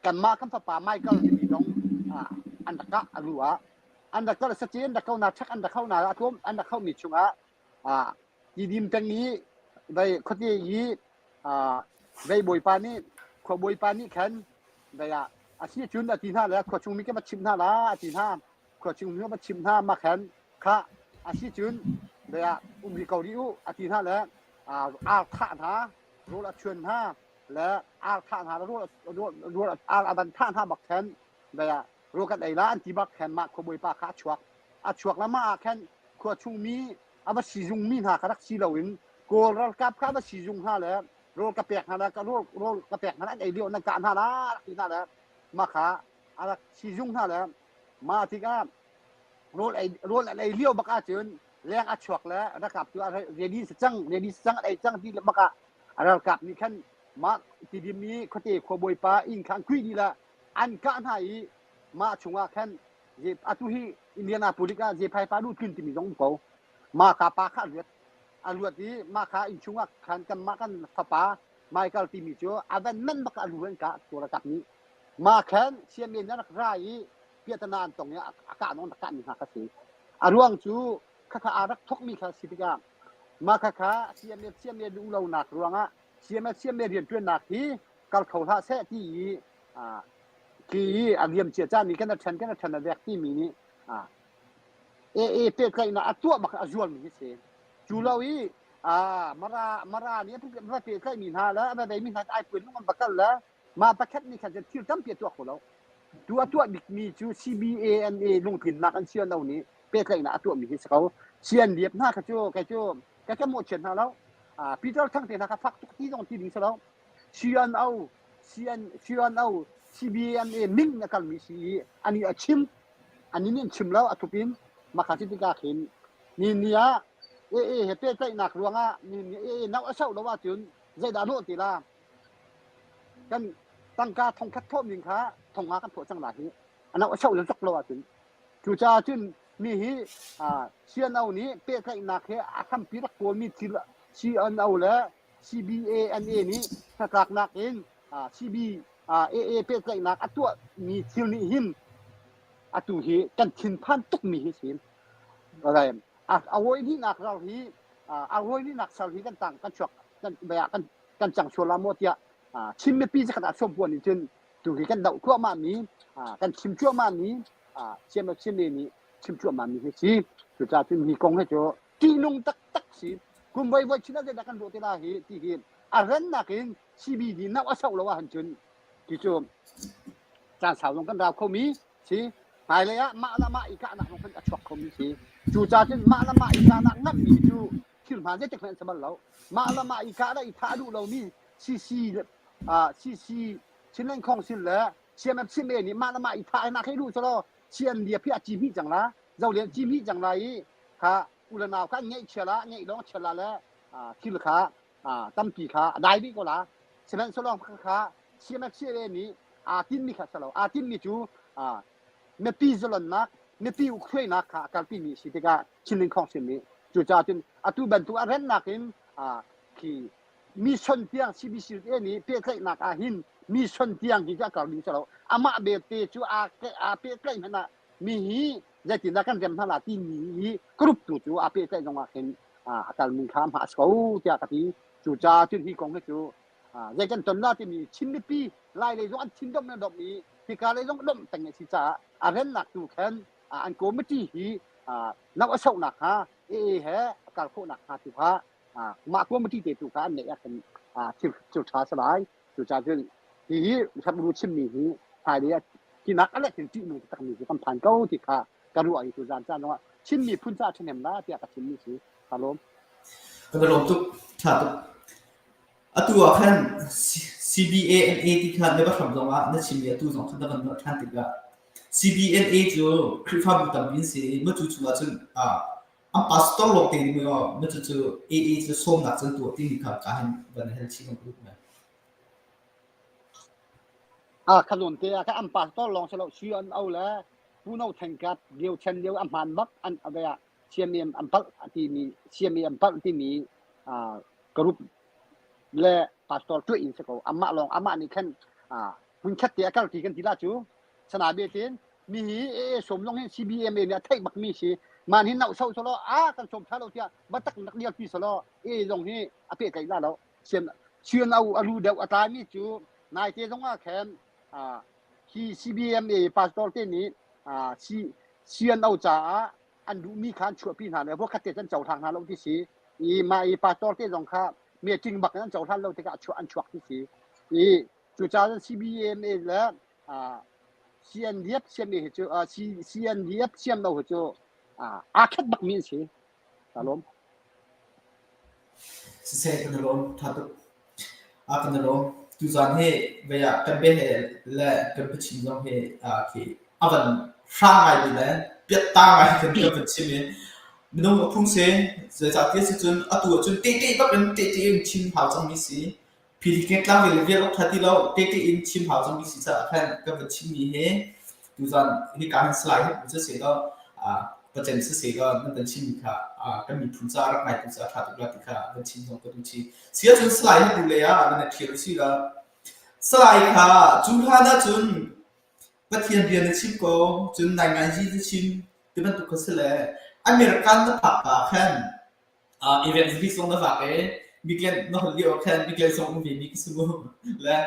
กันมาคำฟ้าไม่ก็มีตรงอันตะกะรัวอันดักก็สัจเจนดักเข้านาชักอันดักเข้านาทุ่มอันดักเข้ามีชุงยีดิมตังนี้ได้คนที่ได้บอยปานี่ขบอยปานี่แขนได้อาชีพจุนอาทิตย์ห้าแล้วขชุงมีก็มาชิมห้าละอาทิตย์ห้าขชุงมีก็มาชิมห้ามาแขนข้าอาชีพจุนได้มีเกาหลีอาทิตย์ห้าแล้วท่าท่ารู้ละชวนห้าและท่าท่ารู้บันท่าบักแขนได้รู้กันไอ้ละอันที่บักแขนมาขบวยปลาขาชวกแล้วมาแขนข ขัวชุงมีอาบสีจุงมีหาคารักสีเหลวินโกลรัลกับข้าบสีจุงหาแล้วโรลกระเปียกหาแล้วก็โรลกระเปียกหาแล้วไอเดียวนักการหาแล้วที่นั่นแล้วมาขาอะไรสีจุงหาแล้วมาที่ก็โรลไอเลี้ยวบักอาเจินแรงอัดฉวกแล้วนะครับตัวเรดี้จังไอจังที่บักอะไรกับนี่ขั้นมาที่ดิมีเขาเตะขบวยปลาอินข้างคุยนี่ละอันการหายมาชงว่าขั้นเจ็บอัตุฮีอินเดียนาโพลิกาเจ็บไฟฟ้าดูขึ้นที่มีตรงเขามาขาปลาข้าเลือดอันเลือดที่มาขาอินชงว่าขันกันมากันฟ้าปลาไม่กัลติมิโจอาวันมันบักอันเลือดกับตัวระดับนี้มาขันเชียงเมียนนักไรเพียรนานตรงนี้อากาศน้องตะการมีหากสิอาร่วงจูข้าอารักทกมีข้าสิบกามาข้าเชียงเมียนดูเราหนักร่วงอ่ะเชียงเมียนเรียนเพื่อนหนักที่กัลเขาท่าเสที่คืออันเรียมเชียร์จ้านี่กันฉันเด็กที่มีนี่เป็ดไก่น่ะตัวบักอาจวนมีเสียจูเลาวีมาราเนี่ยทุกมาเป็ดไก่มีหาแล้วอะไรมีหาไอ้ปืนมันบักกันแล้วมาประคัดนี่ขันจะทิ้งตั้มเปียตัวเขาแล้วตัวมีจู CBANA ลงถิ่นนักอันเชียนเอานี้เป็ดไก่น่ะตัวมีที่เขาเชียนเดียบหน้าเขาโจ้แกหมดเชียนหาแล้วปีเตอร์ทั้งเทนะครับฟักทุกที่ตรงที่ดีซะแล้วเชียนเอา CBNA มิ่งนะครับมีสีอันนี้ชิมอันนี้ชิมแล้วอัตุปินมาขาดที่กาเข็นนี่เนี่ยเฮเป้ใจหนักหลวงอ่ะนี่นักเช่าแล้วว่าจุนใจดาโนตีละกันตั้งกาทองคัดทอมยิงขาทองมากันผัวจังหลักนี้อันนักเช่ายังสักแล้วว่าจุนจูจ่าจุนมีฮีเชียนเอานี้เป้ใจหนักเฮอาคัมปีรักโกมีทีละชีอันเอาแล้ว CBANA นี้ถ้ากากหนักเองCBเป็ดไก่หนักตัวมีทิลนี่หิมตัวฮีกันทิ้งพันตุกมีหิมอะไรเอาไว้นี่หนักเราฮีเอาไว้นี่หนักเราฮีกันต่างกันชกกันแบบกันจังชัวลามดยะชิมไม่ปีจะขนาดชมพวนนี่จนตัวฮีกันเดาขั้วมามีกันชิมชั่วมามีเชื่อนี่ชิมชั่วมามีฮีจุดจ่าจุดมีกงให้โจจีนุ่งตักสิกุมไว้ชินาจะดักันโรติลาฮีที่ฮีเรื่องนักเองCBD นักว่าเศร้าแล้วว่าหันจนที่จูจานสาวลงกันเราเขามีสิหายเลยอะมาอีกอันนั้นลงกันกระชอกเขามีสิจูจ่าจนมาอีกอันนั้นนั่นมีจูขึ้นมาจะจะเป็นสมบัติเรามาอีกอันนั้นอีกท่าดูเรามีซีชิ้นเล่นของชิ้นเลยเชียร์เมนี่มาอีกท่านักให้ดูซะแล้วเชียร์เดียพี่จีมีจังละเราเรียนจีมีจังไรค่ะอุลนาวกันเนี่ยเชื่อละเนี่ยร้องเชื่อละแล้วที่ลูกค้าตั้มปีค้าได้ดีก็ละฉะนั้นสลองค้าเชื่อเลยนี่ทินมีข้าสลาวทินมีจูไม่ปีจลันนักไม่ปีอุคุยนักค่ะการปีมีสิทธิ์กาชิ้นหนึ่งของสิ่งนี้จู่จ้าจนตัวบรรทุกอะไรนักเองคือมีชนเตียงชีวิตนี้เพื่อใครนักหินมีชนเตียงที่จะกล่าวดีสลาวมาเบเตจูเพื่อใครมันน่ะมีหีจะติดนักการเงินท่าละที่มีกรุ๊ปจู่เพื่อใครจงว่าเห็นการมีข้ามหาสกาวที่อาทิตย์จู่จ้าจนที่กองให้จู่ใจกันจนน่าจะมีชิ้นนิปีไล่เลยต้องอันชิ้นดมเนี่ยดมมีที่การเลยต้องดมแต่งสิจ้าเรื่องหนักตู่แขนอันโกไม่จีหีนักว่าเช่าหนักฮะแฮการโคหนักฮะถูกฮะมาโกไม่จีเตตู่กันเนี่ยกันจุดชาสลายจู่จ้าจนหีทำรู้ชิมมีหีหายเลยที่นักอะไรถึงจีนู่นตั้งมีที่คำผ่านเก้าที่ค่ะการรู้อะไรตู่จานจ้าว่าชิมมีพุ่นจ้าชนเห็นได้ที่อาจชิมมีสิฮัลโหล
ก็ลงทุกชาตุตัวขั้น CBANA ที่ขั้นไม่ว่าทำตรงว่านั่นชิมตัวสองขั้นตอนขั้นติดละ CBNA จู่คลิปภาพตัดบินสิเมื่อจู่จนอันปัสตอลลงเต็มเลยว่าเมื่อจู่ AA จะส่งหนักจนตัวที่มีข่าวการวันนี้ชิมกันไหม
ขนมเตี้ยก็อันปัสตอลลองสลับเชื่อเอาแล้วผู้น้องแทงกับเดียวเช่นเดียวอันมันบักอันอะไรเชียมีอันปักที่มีเชียมีอันปักที่มีกรุ๊ปและปัสตอลช่วยอินสกออามาลองอามานี่ขั้นคุณคัดเตียกันที่กันที่ละจูสนาเบตินมีสมลงให้ CBMA เนี่ยไทยบักมีสิมานี่เอาเช่าสโลกันสมชาเราเตียบัตักนักเรียนพี่สโลลงให้อเปกันละแล้วเชื่อเอารูเดวอัตรามีจูนายเตจงว่าแขนที่ CBMA ปัสตอลเตนี้เชื่อเอาจ่าอันดูมีการช่วยพี่หาเลยเพราะคัดเตจันเจ้าทางหาเราที่สีมาปัสตอลเตจงค่ะเมียจริงบักนั้นเจ้าท่านเราที่กะชัวอันชัวที่สีจู่จ้า CBMA แล้วCNDF เชื่อมเหตุCNDF เชื่อมเราเหตุอาคัดบักมีสิ kalom
se kan rom thatu a kan rom tu zan he veya kan be he le kan pe chin jong he a ki avan sha ngai bi le pet ta ngai kan kan pe chin me minung apung se ze za ti se chun atu chun te ba kan te in chin hao chang mi si phili ke tlang le ve lo thati lo te in chin hao chang mi si cha kan kan pe chin mi he tu zan ni kan slide he je se lo aประเด็นสิ่งสิ่งก็นั่นเป็นชิ้นค่ะก็มีผู้จ้ารักใหม่ผู้จ้าขาดตัวติค่ะเป็นชิ้นของตัวชิ้นเสียจนสลายให้ดูเลยอ่ะมันเทียบสิละสลายค่ะจุดห้านะจุดประเทศเดียนชิ้นก็จุดในงานยี่ชิ้นที่มันถูกสลายอเมริกันนักผักแค่อีเวนต์ที่ส่งนักผักมีเกณฑ์นอกเดียวแค่มีเกณฑ์ส่งมีมีกี่สูงและ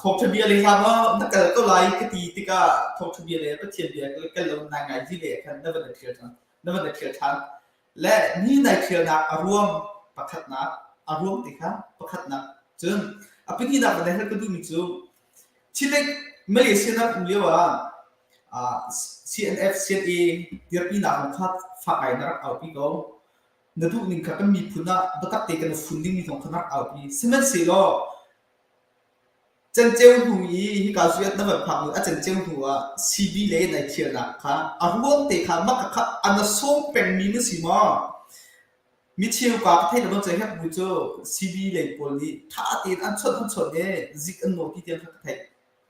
ทบทะเบียนเลยครับว่านักการก็ไล่ก็ตีติกาทบทะเบียนเลยก็เทียนเบียนก็ลงนางไงที่เลยครับนั่นเป็นเทียนนั่นเป็นเทียนทันและนี่ในเทียนนักอารมณ์ประคัดนักอารมณ์ติครับประคัดนักจึงอภิธีนักในก็ดูมิจูชิเล็กไม่ได้เสียนักเรียกว่าCNF CNA เดี๋ยวพี่นักมันคัดฝากไอ้นักเอาพี่เขาในทุกหนึ่งครับก็มีพุ่นนะประทับใจกันฝุ่นดิ้งมีของคณะเอาพี่ซึ่งมันเสียก็จันเจ้าหูยีที่การช่วยนั่นแบบพังอาจันเจ้าหัวซีบีเล่ในเทียนนะคะอารมณ์เตะขามักค่ะอันนั้นส่งเป็นมีนึกสิมามิเชลกับไทยเราจะให้บุญโจซีบีเล่ปอลีถ้าตีนอันชนเนี่ยจิกอันโนที่เทียนค่ะไทย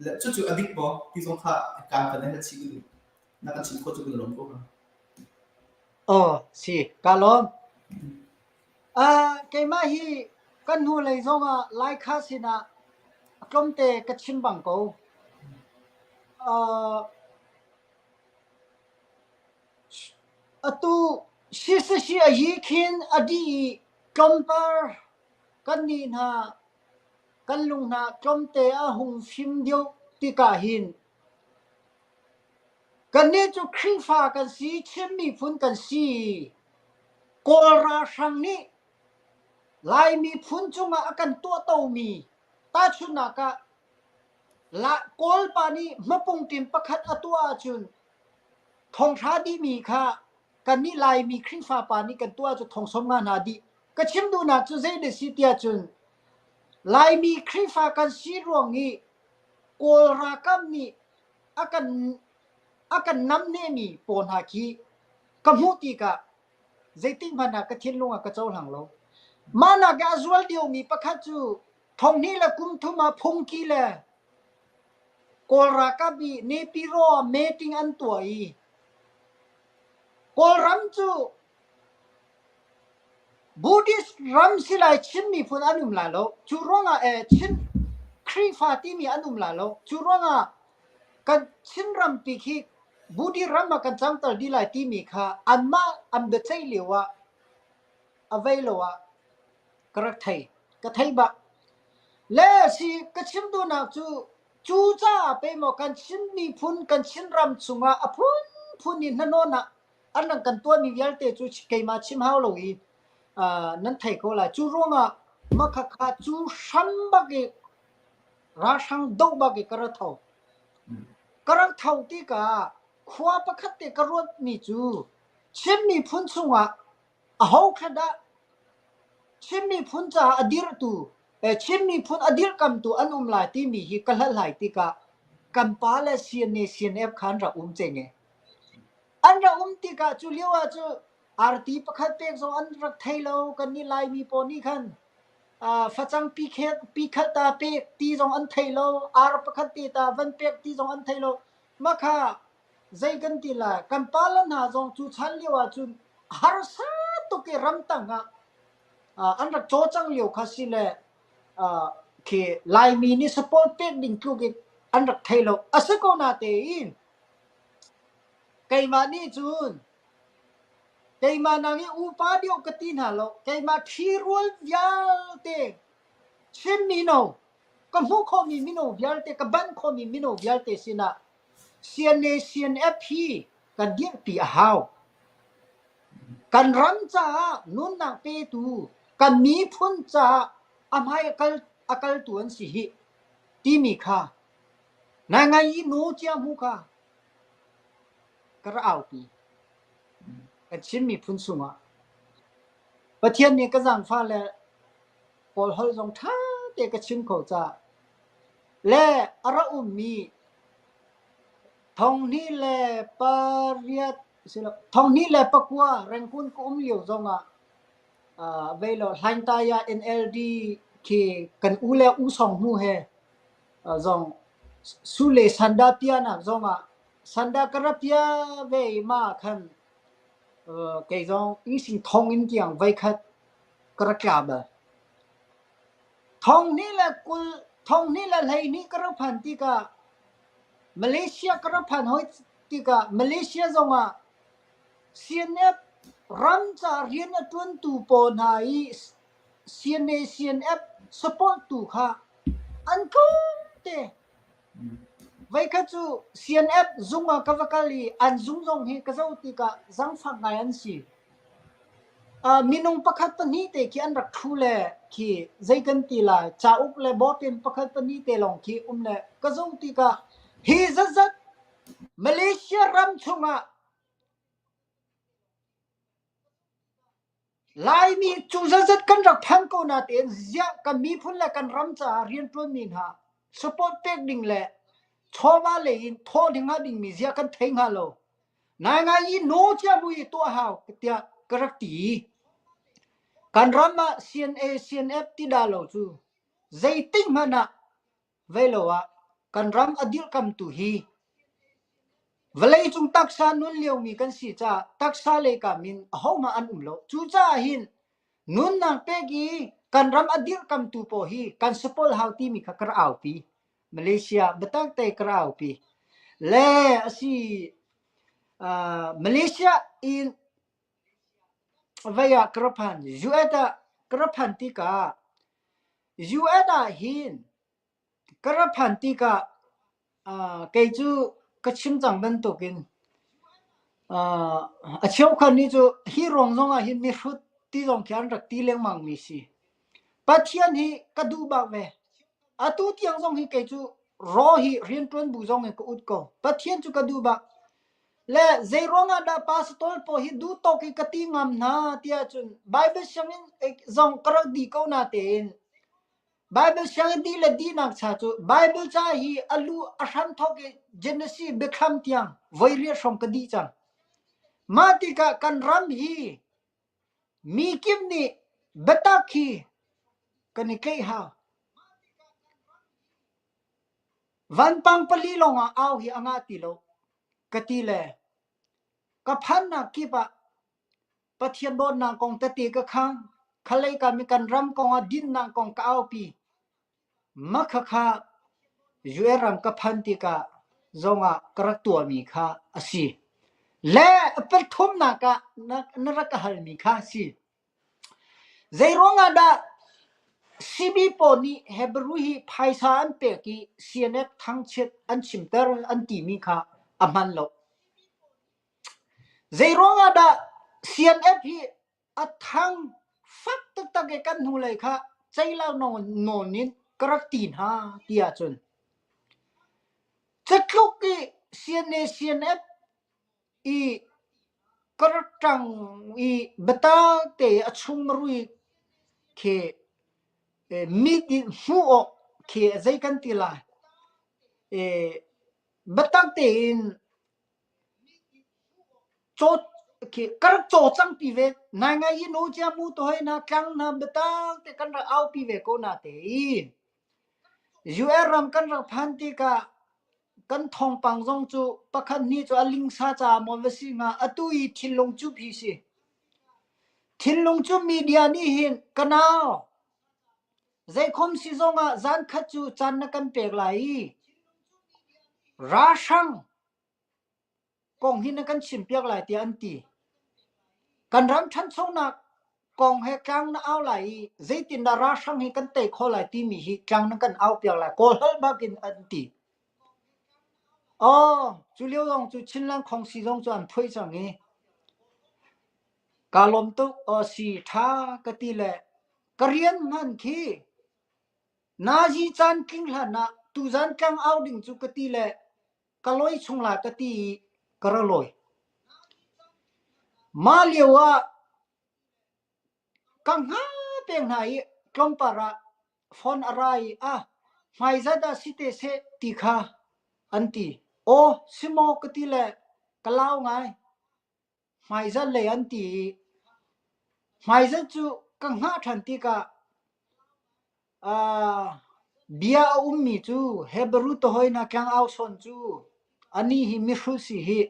และจู่ๆอดีตบ่ที่สงค่ะการกันให้ชิกุลนักการชิมโคจุกุลลงก็ค่ะ
สิกาลมเกมาฮีกันหูเลยจงไลค์คาสินะกลมเตกชิมบังโกตูชิสชีอายีคินอดีกลมปาร์กันนี่นะกันลุงนะกลมเตอาหงฟิมเดียวติกาหินกันนี่จุครีฟ้ากันสีชิมมีฝุ่นกันสีกอราชังนี้ลายมีฝุ่นจุงอากันตัวโตมีตาชุนากะละกอลปานีมะปุงติมประคัดอตัวจุนทองชาดีมีค่ะกันนี่ลายมีครีฟ้าปานีกันตัวจุทองสมงานาดีก็ชิมดูนักจุเจเดสิเตียจุนลายมีครีฟ้ากันสีรวงนี้กอลรากัมนี้อากันน้ำเนมีปนหาคีกำหูตีกะเจติงพันนักกะทินลงกะเจ้าหลังโลมานักอาจวลเดียวมีประคัดจูทองนี้ละกุมทุมาพงกีละกอลรากับีเนปิโรเมติงอันตัวอีกอลรัมจูบูดิสรัมสิไลชิมมีพุนอนุมลาโลจูร้องชินครีฟาติมีอนุมลาโลจูร้องกันชินรัมปีคีบูดีรัมมากันจังตัลดีไลติมีค่ะอันมาอันเดชัยเลวะอเวลวะกระไทยกระไทยบะเลสิกระชิมดูนักจูจ้าไปหมอกันชินมีพุนกันชินรัมสุงะอพุนนี่นั่นโน่นนะอันนั้นกันตัวมีเวลเตจูเกยมาชิมฮาวโลอีนั่นไทยก็ละจูร้องมาค่ะจูชัมบักราชังดกบักกระเทากระเทาที่กะขวาประคัตเตกระรวดมีจูชิมมีพุนสุงะเอาขดาชิมมีพุนจ่าอดีรตูชิมมีพุนอดีรกำตูอันลายที่มีฮิกละลายที่กะกัมปาเลเซียนเนเซียนเอฟขันระเจงอันระที่กะจูเลียวจูอาร์ตีประคัตเตกโซอันรักไทยเรากันนี่ลายมีปอนี่ขันฟัจังปีขัตตาเปกตีจงอันไทยเราอาร์ประคัตเตตาวันเปกตีจงอันไทยเรามาค่ะใจกันตีละกัมปาลนาจงจูชันเลียวจูฮาร์ซาตุเกรัมตังอันรักโจจังเลียวคาสิเลเคลายมีนี่สปอร์ตเป็ดดิ่งทุกอันรักไทยเราอาศัยก็นาเตอินไกมานี่จูนไกมานังอุปาเดียวกตินฮาโลไกมาทีรัววิาลเตชิมมิโนก็มุขมีมิโนวิาลเตก็บันขมีมิโนวิาลเตสินะเซียนเนเซียนเอพีกันเดียปีอาหาวกันรัมจ้านุนนักเปตูกันมีพุนจ้าอภัยอากาศตัวนี้สิที่มีค่านางไงโนเจียมุค่ะกระเอาปีกันชิมมีพุนสุงะ ประเทศนี้ก็จังฟ้าแลปอลฮอลจงท่าเตก็ชิงเขาจะและอระอุมมีทองนี้แลปาเรียดสิละทองนี้แลปะกัวแรงกุนกุมเหลียวจงเวลาหันตายา NLD ที่กันอูเลอูสองหูเฮจงสุเลสันดาเปียนะจงสันดากระเปียเวมาคันเกยจงอีสิงทองอินเกียงไว้คัดกระกาบทองนี้แหละกุลทองนี้แหละเลยนี่กระพันที่กะมาเลเซียกระพันหอยที่กะมาเลเซียจงเซียนเอฟรันจะเรียนจนตูปนายเซียนเอฟสปอร์ตตูค่ะอันกูเตไว้คัดจูเซียนเอฟจงกะวกะลีอันจงเฮกะเจ้าที่กะจังฟังไงอันสิมีนงประคัตปนีเตคีอันรักทูเลคีใจกันตีลาจ้าอุกเลบอเป็นประคัตปนีเตลองคีเลก็จงตีกะฮีซัดมาเลเซียรัมชุงลายมีจูซัดกันรักพันก็นาเตนเสียกันมีพุ่นและกันรัมจ้าเรียนตัวมีนฮะสปอร์ตเป็กดิ่งเลชอบว่าเลยอินทอดิ่งหาดิ่งมีเสียกันเทงฮาโลนายงายีโนเจ้าบุยตัวหาวเตียกระตีกันรัมมา CNF ที่ดาโลจูใจติ้งมันนะเวลว่ากันรัมอดีลคำตุฮีเวลาจุงตักษานุนเลี้ยวมีกันสิจ้าตักษาเลยกามินเอามาอันโลจูจ้าหินนุนนางเปกีกันรัมอดีลคำตุโพฮีกันสปอลฮาวตีมีขกระเอาปีมาเลเซียเบตักเตกระเอาปีเล่สิมาเลเซียอินvaya keraphan jueda keraphan tika jueda hin keraphan tika keju kachim jang ban tokin acheu khan ni jo hi rong zong hin mi phut ti jong kyan rak ti leng mang mi si pathian hi kadu ba ve atu tiang zong hi keju ro hi rian tun bu zong ko ut ko pathian chu kadu ba le zeironga da pastor po hi du to ki kati ngam na tia chun bible shangin zong krak di ko na ten bible shang di le di nak cha chu bible cha hi alu ashan tho ki genesis bekham tiang voiria shom kadi chang matika kan ram hi mi kim ni betaki kani kai ha van pang pali longa au hi anga ti lo kati le ka phan na ki ba pathian bon na kong tati ka khang khalai ka mi kan ram kong din na kong ka au pi makha kha yueram ka phan ti ka zonga karak tua mi kha asi le per thum na ka na ka hal mi kha si zeironga da sibi poni hebru hi phaisa an pe ki cnf thang chet an chimter an ti mi kha aman lo zeironga da CNF hi athang fak tak tak kan hu lai kha chailao non nin karak tin ha tia chun chatluk ki CNF i karatang i bata te achung marui ke mi di hu o ke zai kan tila batak te in chot ki karak cho chang pi ve na nga yi no cha mu to hai na kang na beta te kan ra au pi ve ko na te URM kan ra phan ti ka kan thong pang jong chu pakhan ni chu aling sa cha mon ve si nga atui thilong chu phi si thilong chu media ni hin kanao zai khom si zonga zan khat chu chan na kan pek lai ra shang kong hin na kan chim pek lai ti an ti kan ram than chong na kong he kang na au lai zai tin da ra shang hi kan te kho lai ti mi hi kang na kan au pek lai kol hal ba kin an ti chu liu dong chu chin lang khong si dong chu an phui chang nge kalom tu si tha ka ti le karian man khi na ji chan king hla na tu zan kang au ding chu ka ti le kaloi chung la ka ti karaloi ma liwa กังหาเปียงไหนกลมปาระฟอนอะไรไม่จะได้สิเตเสติคาอันตีโอสิโมกติเลกะลาวไงไม่จะเลยอันตีไม่จะจูกังหาทันติกาเบียมีจูเฮบรูตหอยนักยังเอาสนจูอันนี้ฮิมิรุสิฮิ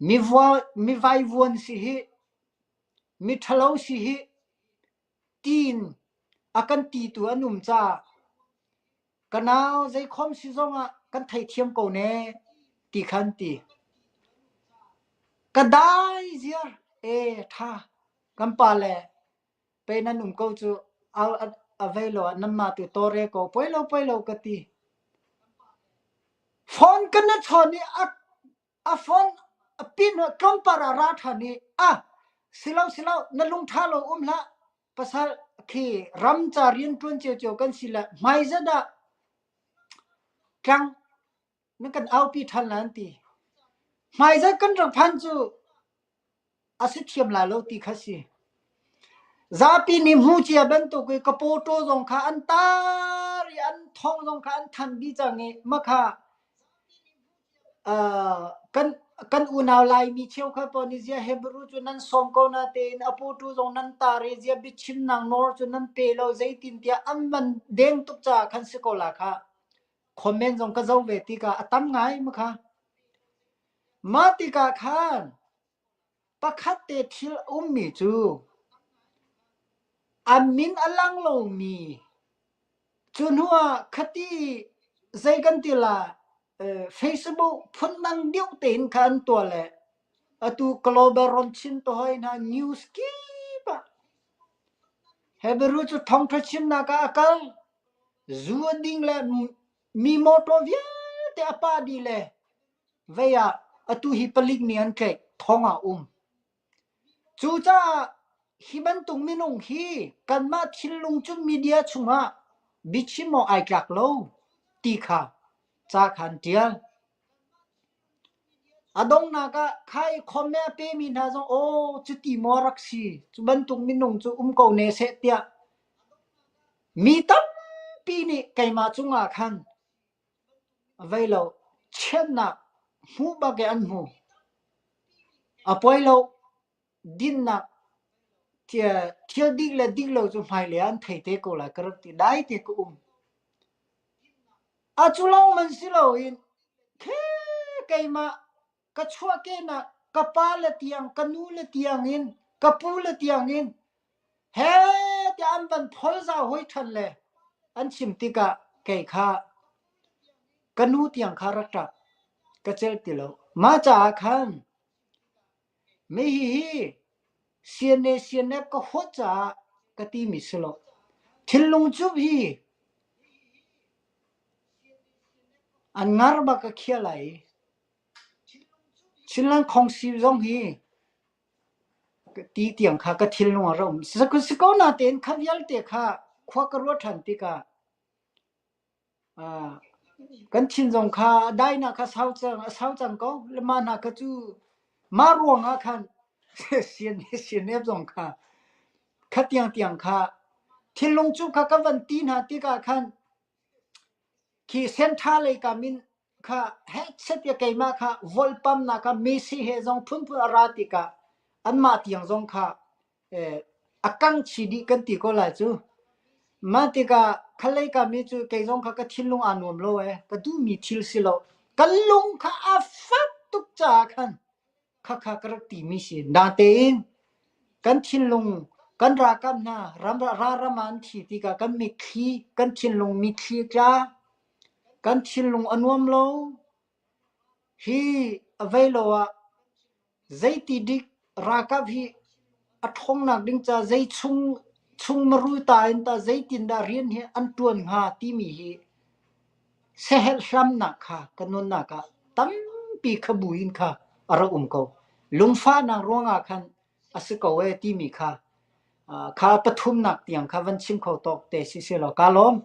มีไววนสิฮิมีทะเลาสิฮิตีนakan ti tu anum cha kanao zai khom si zonga kan thai thiam ko ne ti khan ti kadai zia tha kan pa le pe nanum ko chu availo namma tu tore ko poilo ka ti phone kan na choni a phone a pin kam para ra thani silau na lung tha lo la pasal khi ram cha rian tun cheu kan sila mai zada kang na kan au pi than lan ti mai za kan rak phan chu ase thiam la lo ti khasi za pi ni mu chia ban to ko kapo to jong kha an ta ri an thong jong kha an than bi change ma kha kan unaw lai mi cheu kha ponizia hebru chu nan som ko na te apu tu jong nan ta re zia bi chim nang nor chu nan pe lo zaitin tia amman deng tuk cha khan se ko la kha comment jong ka zo ve ti ka atam ngai ma kha ma ti ka khan pakhat te thil mi chu amin alang lo mi chun huwa khati zai kan ti la Facebook phun nang diu ten khan to le atu global ron chin to hoi na news ki ba hebru chu thong tha chin na ka akal zu ding le mi moto via te apa di le veya atu hi palik ni an ke thonga chu cha hi ban tung minung hi kan ma thilung chu media chunga bichimo ai klak lo ti kha cha khan tia adong na ka khai khome pe mi na zo chu ti mo raksi chu ban tung minung chu ko ne se tia mi tam pi ni kai ma chunga khan availo chen na hu ba ge an hu apoilo din na tia dig lo chu mai le an thei te ko la karak ti dai te ko chulong man si lo in khe kai ma ka chua ke na ka pa le tiang ka nu le tiang in ka pu le tiang in he ti an ban phol za hoi than le an chim ti ka kai kha ka nu tiang kha rak ta ka chel ti lo ma cha khan me hi siane ka ho cha ka ti mi selo thilung chu hi an ngar ba ka khialai chilang khong si zong hi ti tiang kha ka thil no rom siko na ten khavial te kha khwa ka ro than ti ka kan chin zong kha dai na kha sau chang ko le ma na ka chu ma ro nga khan sien ne zong kha kha tiang kha thil long chu kha ka van ti na ti ka khan ki sen tha le ka min kha headset ya kai ma kha vol pam na ka messi he zong phun ara ti ka an ma tiang zong kha akang chi di kan ti ko la chu ma ti ka khalai ka mi chu kai zong kha ka thilung anom lo ka du mi thil si lo kalung kha a fat tuk cha khan kha karak ti mi si na te in kan thilung kan ra kam na ram an thi ti ka kan mi khi kan thilung mi khi cha kan thilung anom lo hi availo a zaiti dik raka bhi athong nak ding cha zai chung maru ta in ta zaitin da rian he an tuan ha ti mi hi sehel sham na kha kanun na ka tam pi khabuin kha ara ko lungfa na ronga khan asiko we ti mi kha kha pathum nak tiang kha van chim kho tok te si se lo kalom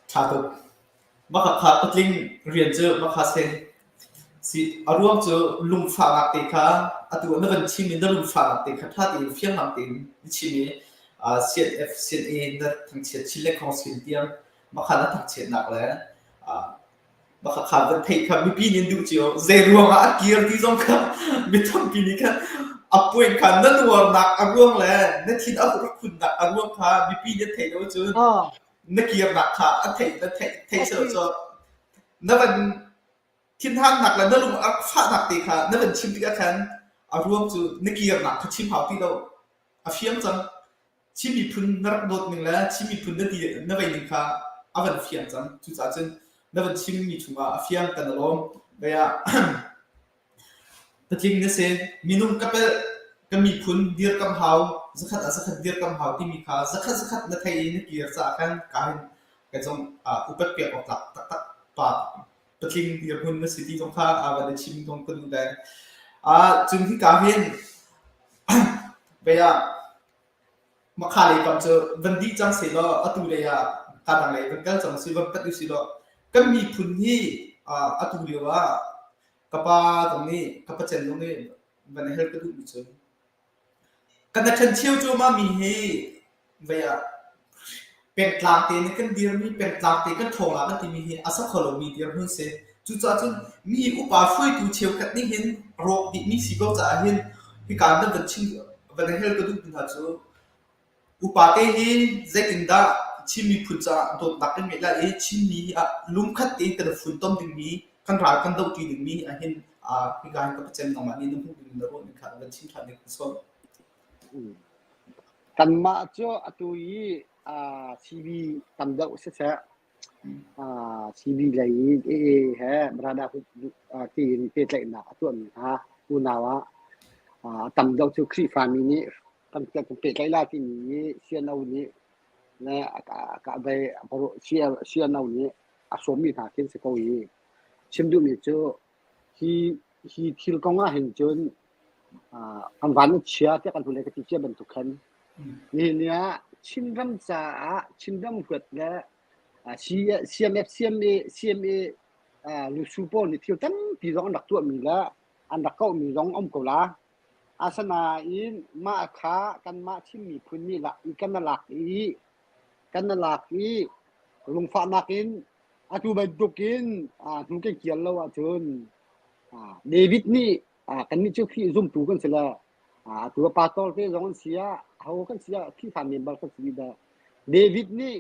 cha ko ma kha patling rian chu ma kha se สิอารวมจะลุงฝากเตะค่ะอัตัวนั้นเป็นชิมินได้ลุงฝากเตะค่ะถ้าตีเฟี้ยงหางเต็มชิมิCNF CNA นั่นทั้งเชียร์ชิลเล่ของสินเดียมมาขันทั้งเชียร์หนักเลยมาขันเป็นเทค่ะมีปีนี้ดูเจียวเซรวงเกียร์ที่สองค่ะมีทั้งปีนี้ค่ะป่วยขันนั่นตัวหนักอารวมเลยนั่นทีนั้นรักคุณหนักอารวมค่ะมีปีนี้เทแล้วจูนั่นเกียร์หนักค่ะเทเสร็จแล้วนั่นเป็นทีมท่านหนักแล้วนั่นลุงฝากหนักเตะค่ะนั่นเป็นชิมที่กันอารวมจูนั่นเกียร์หนักค่ะชิมหาที่เราเฟี้ยงจังชิมีพุนนักโดดหนึ่งแล้วชิมีพุนนั่นดีนั่นเป็นหนึ่งค่ะอาวันเฟียงจังจุดจ้าจังนั่นเป็นชิมีถุงอ่ะเฟียงกันล้อมเบียแต่ทิ้งนี่เสียมีนุ่มกับก็มีพุนเดียร์กำเฮาสักขัดเดียร์กำเฮาที่มีค่าสักขัดนั่นไทยนี่เกียร์สักกันการจงอุปเปียกออกตักปากแต่ทิ้งเดียร์พุนนั่นสิที่ตรงข้าวันชิมตรงกันดูได้จึงที่การเห็นเบียมาขายกับเจอวันดีจังสิละอัตุเลียการอะไรเป็นการจังสิวันตัดอยู่สิละก็มีพื้นที่อัตุเลียว่ากับป้าตรงนี้กับป้าเจนตรงนี้วันนี้เฮลก็ดูดิฉันการนัดเชิญเชี่ยวจูมามีให้เวียเป็นกลางเตียนกันเดียร์มีเป็นกลางเตียนกันทองละกันที่มีให้อาศัยขลุ่มมีเดียร์หุ่นเสจู่ๆจนมีอุปาช่วยดูเชี่ยวกันนี่เห็นโรคดิมีสิบจะเห็นที่การนั้นเป็นชิ้นวันนี้เฮลก็ดูดิฉันอุปาเตหินเจกินดาชิมีพุทธะโดดนักเป็นเมล่าชิมีลุมขัดเองแต่ละฝุ่นต้มดึงมีกันรายกันดาวจีดึงมีเห็นพิการกับเจนนอมานี่น้ำพุดึงดาวนี่ค่ะแล้วชิมทันนี่คือส่วน
กันมาเจ้าตุยซีบีกันดาวเสียซีบีเลยเฮ้บราดาที่เป็นอะไรนะตัวนี้อุณาวะกันดาวเจ้าครีฟามินี่กันจะเป็นไรล่ะที่นี่เชียนเอานี้เนี่ยก็ไปพอเชียนเอานี้สมมีหากินสักวีชิมดูมีเจ้าที่ลกงเห็นจนอันวันเชียที่กันทุเรศที่เชียบรรทุกขันนี่เนี่ยชิมรำจ่าชิมรำหัวแล้วCMA ลูกซูโปนี่ที่ตั้งปีร้องดักตัวมีแล้วอันดักก็มีร้องอมกุลาอาสนาอินมาขากันมาชิมีพุนนี่ละอีกันนลักลุงฟ้านักอินตูไปดูกินลุงแกเขียนแล้วจนเดวิดนี่กันนี่ชื่อพี่ซุ่มตูกันเสียละตัวปาตอลที่ร้องเสียเขากันเสียที่ทำเนียนบัลกันสีดาเดวิดนี่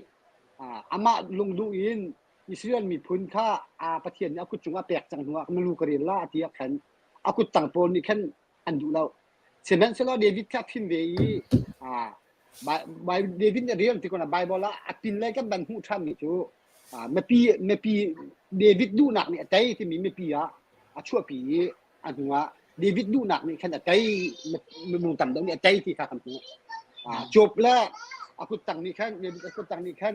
อามาลุงดูอินอิสราเอลมีพุนค่าประเทศนี้อากุจุงอาแปลกจังหัวไม่รู้กระเรียนละที่อยากเห็นอากุตังโปนนี่แค่อันดูแล้วเช่นนั้นเสร็จแล้วเดวิดแค่พิมพ์ไว้เดวิดเนี่ยเรียนที่คนละไบเบิลละพิมพ์เลยกันบันหูท่านนี่จูไม่ปีเดวิดดูหนักเนี่ยใจที่มีไม่ปีชั่วปีอันหัวเดวิดดูหนักนี่ขนาดใจมันมุงต่ำตรงนี้ใจที่ข้าทำหัวจบแล้วอากุตังนี่แค่เดวิดอากุตังนี่แค่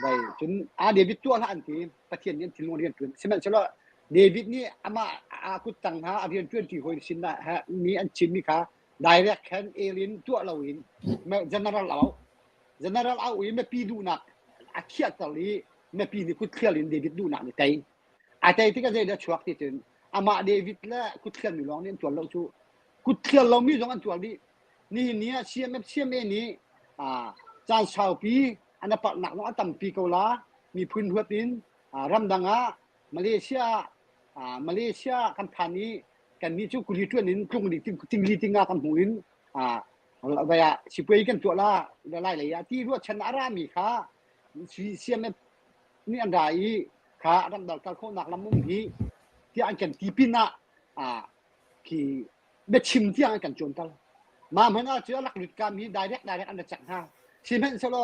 ได้จนเดวิดตัวละอันที่ประเทศนี้ถึงโรงเรียนเช่นนั้นเสร็จแล้วเดวิดนี่มากุตังเรียนช่วยที่หัวสินนะมีอันชินมีค่ะdirect แค่เอลินตัวเราอินไม่ general เอาอินไม่ปีดูหนักเขียนตอรี่ไม่ปีนี่กุดเขียนลินเดวิดดูหนักนี่แต่ที่ก็จะได้ช่วยที่จนมาเดวิดและกุดเขียนมีร้องเนี่ยตัวเราชูกุดเขียนเรามีร้องอันตัวนี้เนี่ยเชียร์นี่จานชาวปีอันนั้นปักหนักน้องอันต่ำปีเกาหลีมีพื้นหัวดินรำดังมาเลเซียกันทานี้กันนี่จุกุลิตัวนี้กรุงนี้ติงลีติงากันหูอินเวลาสิบปีกันตัวละไล่เลยที่รวดชนะรามีค่ะเสียไม่นี่อันใดค่ะรำดับการโคนักลำมุมที่อันกันที่พินะที่เบ็ดชิมที่อันกันโจนกันมาเหมือนเจอหลักหลุดการมีได้เด็กอันดับจังห้าชิมเห็นสโล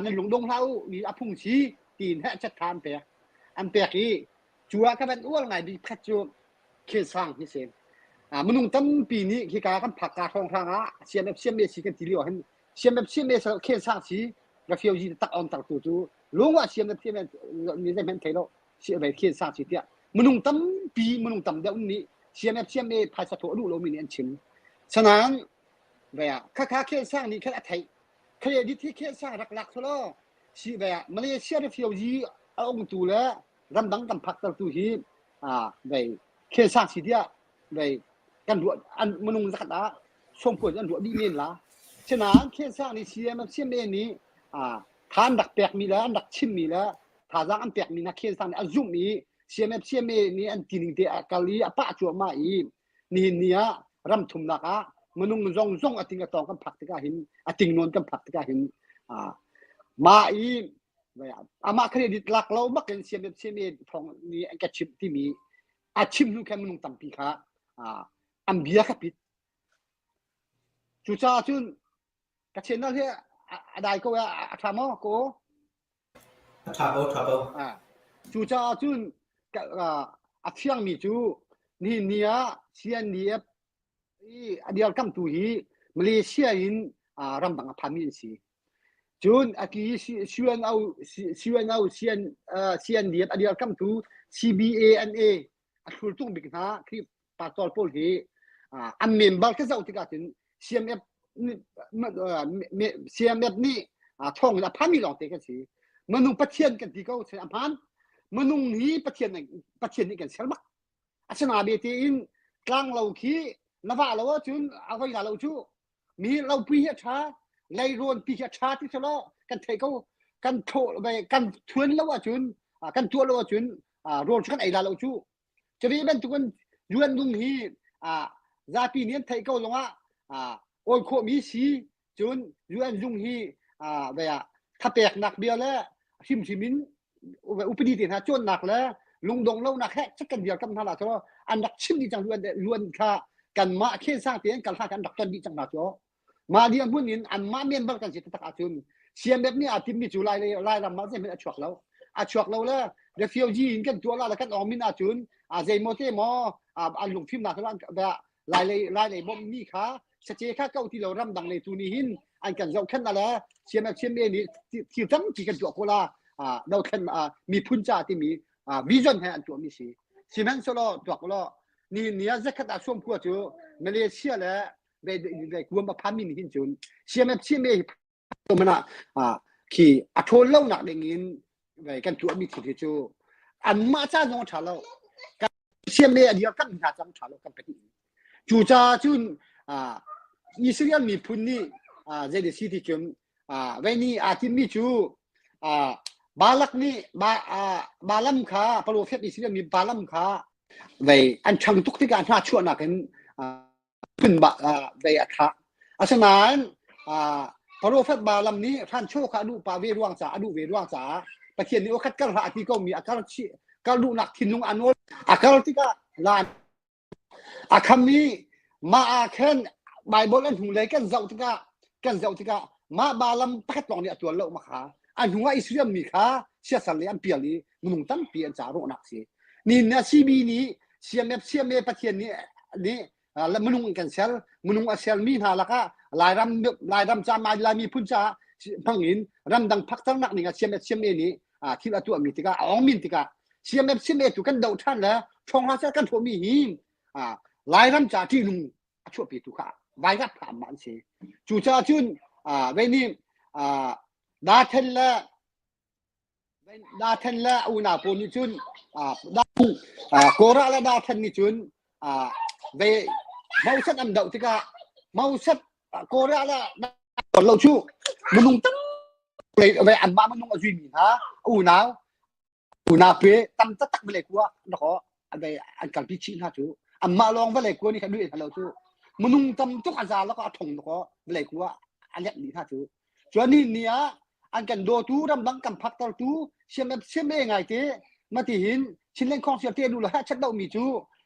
ในหลงดงเท้ามีอพุ่งชีตีนแห่จัดทานเปียอันเปียกี้จัวก็เป็นอ้วนไงดีพัดจัวเคสร้างที่เสียมนุษย์ตั้งปีนี้ที่การกันผักกาทองทางเสียแบบเสียเมสีกันทีเดียวเห็นเสียแบบเสียเมสเคสร้างสีกระเฟียวจีตักอ่อนตักตัวจูรู้ว่าเสียแบบเสียแบบมีได้เป็นไทยแล้วเสียแบบเคสร้างสีเดียมนุษย์ตั้งปีมนุษย์ตั้งเดี๋ยวนี้เสียแบบเสียเมภายสะทกรู้เรามีเนี่ยชิมฉะนั้นเวียค่าเคสร้างนี่แค่ไทยเครดิตที่เคสร้างหลักๆเท่านั้นสิเวียมาเลเซียกระเฟียวจีเอาองค์ตัวแล้วรำดังกันผักตักตัวที่ ไปเคสร้างสิเดียไปกันดัวอันมนุษย์สักดาส่งผลกันดัวดีเมนละฉะนั้นเคสร้างในเสียมันเสียเมนี้ทานดักแปลกมีแล้วดักชิมมีแล้วถ้าจะอันแปลกมีนักเคสร้างอันจุ่มมีเสียเมนี้อันตีนิงเตะกาลีป้าจัวมาอีนี่เนี่ยรำทุ่มนักมนุษย์จงอติงกตองกันผักตะกาหินอติงนวลกันผักตะกาหินมาอีมาเครดิตหลักเรามักเป็นเสียเมทองนี่อันกระชิมที่มีชิมนู่นแค่มนุษย์ตั้มปีค่ะอันเบียร์ครับจุจ้าจุนกระเชนนั่นเฮียได้ก็ว่าทำมั้งก็
trouble
จุจ้าจุนเที่ยงมีจูนี่เนี่ยเชียนเนี่ยเดียวกันตัวฮีมาเลเซียอินรำบังพามินซีจุนกี้ชวนเอาเชียนเดียบเดียวกันตัว CBANA ชุดตุ้งบิ๊กนะคือปัตตอลโพลีอันเมมเบอร์ก็จะอุติกาถึง CMF นี่ท่องแล้วพามิลองเตกันสิมนุษย์ประเทศกันที่เขาเสียอันพันมนุษย์นี้ประเทศนี้กันเสียมากอาชนาเบตีอินกลางเราขี้นว่าเราจุนเอาไว้เราจูมีเราปีเหชาไล่รวนปีเหชาที่ทะเลาะกันเทเขากันโถไปกันทวนแล้วว่าจุนกันทัวแล้วว่าจุนรวนกันไอ้เราจูจะมีเป็นทุกคนยวนดุงฮีซาปีนี้เทเขาลงว่าโอ้ยโคมีสีจุนยวนดุงฮีแบบถ้าแปลกหนักเบียร์แล้วชิมินอุปนิตินะจนหนักแล้วลุงดงเล่าหนักแค่สักกันเดียวกันท่าละทว่าอันดักชิมดีจังล้วนค่ะกันมาเข่สร้างเตียงกันหากันดักตันดีจังหนักจ้ะมาเดียงบุญนินอันมาเมียนบังกันจิตตะการจุนเสียงแบบนี้อาทิตย์มีจุไลรำมาจะเป็นอัชวกแล้วแล้วเดี๋ยวเฟียวจีนกันตัวละแล้วกันออกมินาจุนเจโมเตมอันลุงฟิล์มหนักแล้วแบบไล่บ่มีค่ะเสียค่าเก้าที่เรารำดังในตูนี้หินอันกันเราขึ้นนั่นแหละเสียงแบบนี้ที่ทั้งกี่กันตัวโคลาเราขึ้นมีพุ่นจ่าที่มีวิชั่นให้อันตัวมีสิมันสโลตัวโคลานี่เนี่ยจะขัดช่วงพวกจูมาเลเซียแล้วไปกวนมาพามินหินจุนเสียงตัวมันขี่อัฐโลเล่าหนักอย่างนี้ไปกันตัวมีที่จูอันมาจ้าน้องชาเราเสียงเดียวกันหาจังชาเรากันไปจูจ้าจุนอิสราเอลมีพุ่นนี่เจดีซีที่จุนวันนี้ที่มีจูบาลักนี่บาลัมขาปโลเฟตอิสราเอลมีบาลัมขาไปอันช่างทุกที่การท่าชั่วนักกันขึ้นไปท่าอาชนานปโลเฟตบาลัมนี้ท่านโชคอดูปาเวรวงจ่าอดูเวรวงจ่าประเทศนี้โอคัดกันหาที่ก็มีอาการชีการดูหนักทินนุงอันนู้นอาการที่ก็ลานคำนี้มาแค่ไบเบิลอันหุ่นเลยกันเจ้าที่ก็มาบาลัมพัดตองเนี่ยตัวเล่ามาขาอันหัวอิสราเอลมีค่าเสียสันเลยอันเปลี่ยนเลยมึงตั้งเปลี่ยนจ่าโรนักสินี่เนี่ยซีบีนี้เสียเมประเทศนี้แล้วมึงกันเซลมีหาละก็ลายรำจามาลายมีพุ่นจ่าพังหินรำดังพักตั้งนักนี่ก็เสียเมนี้ที่ละตัวมีติกาอ๋อมินติกาเสียเมถูกกันเดาท่านแล้วช่องหาเสียกันถั่วมีหินลายรำจ่าที่ลุงชั่วปีตุกะใบรับผ่านมันสิจู่จ้าจุนเวนี่ดาเทนละอุณาปูนิจุนโกระละดาเทนนิจุนเวมาสัตอันเดาติกะมาสัตโกระละเราชูมนุงตั้งเลยเวอันบ้ามนุงอจุยมีนะอุณาเปตั้มตักไปเลยกัวนะขออันเวอันกันพิชิตนะชูอันมาลองไปเลยกัวนี่แค่ด้วยเราชูมนุงตั้มทุกอาจารย์แล้วก็ถงนะขอไปเลยกัวอันเล็กนี่นะชูส่วนนี้เนี่ยอันกันโดตูรำบังกันพักตอตูเชื่อไม่ไงเตมาที่หินชิ้นเล่นของเสียเตดูแลชัดเดามีจู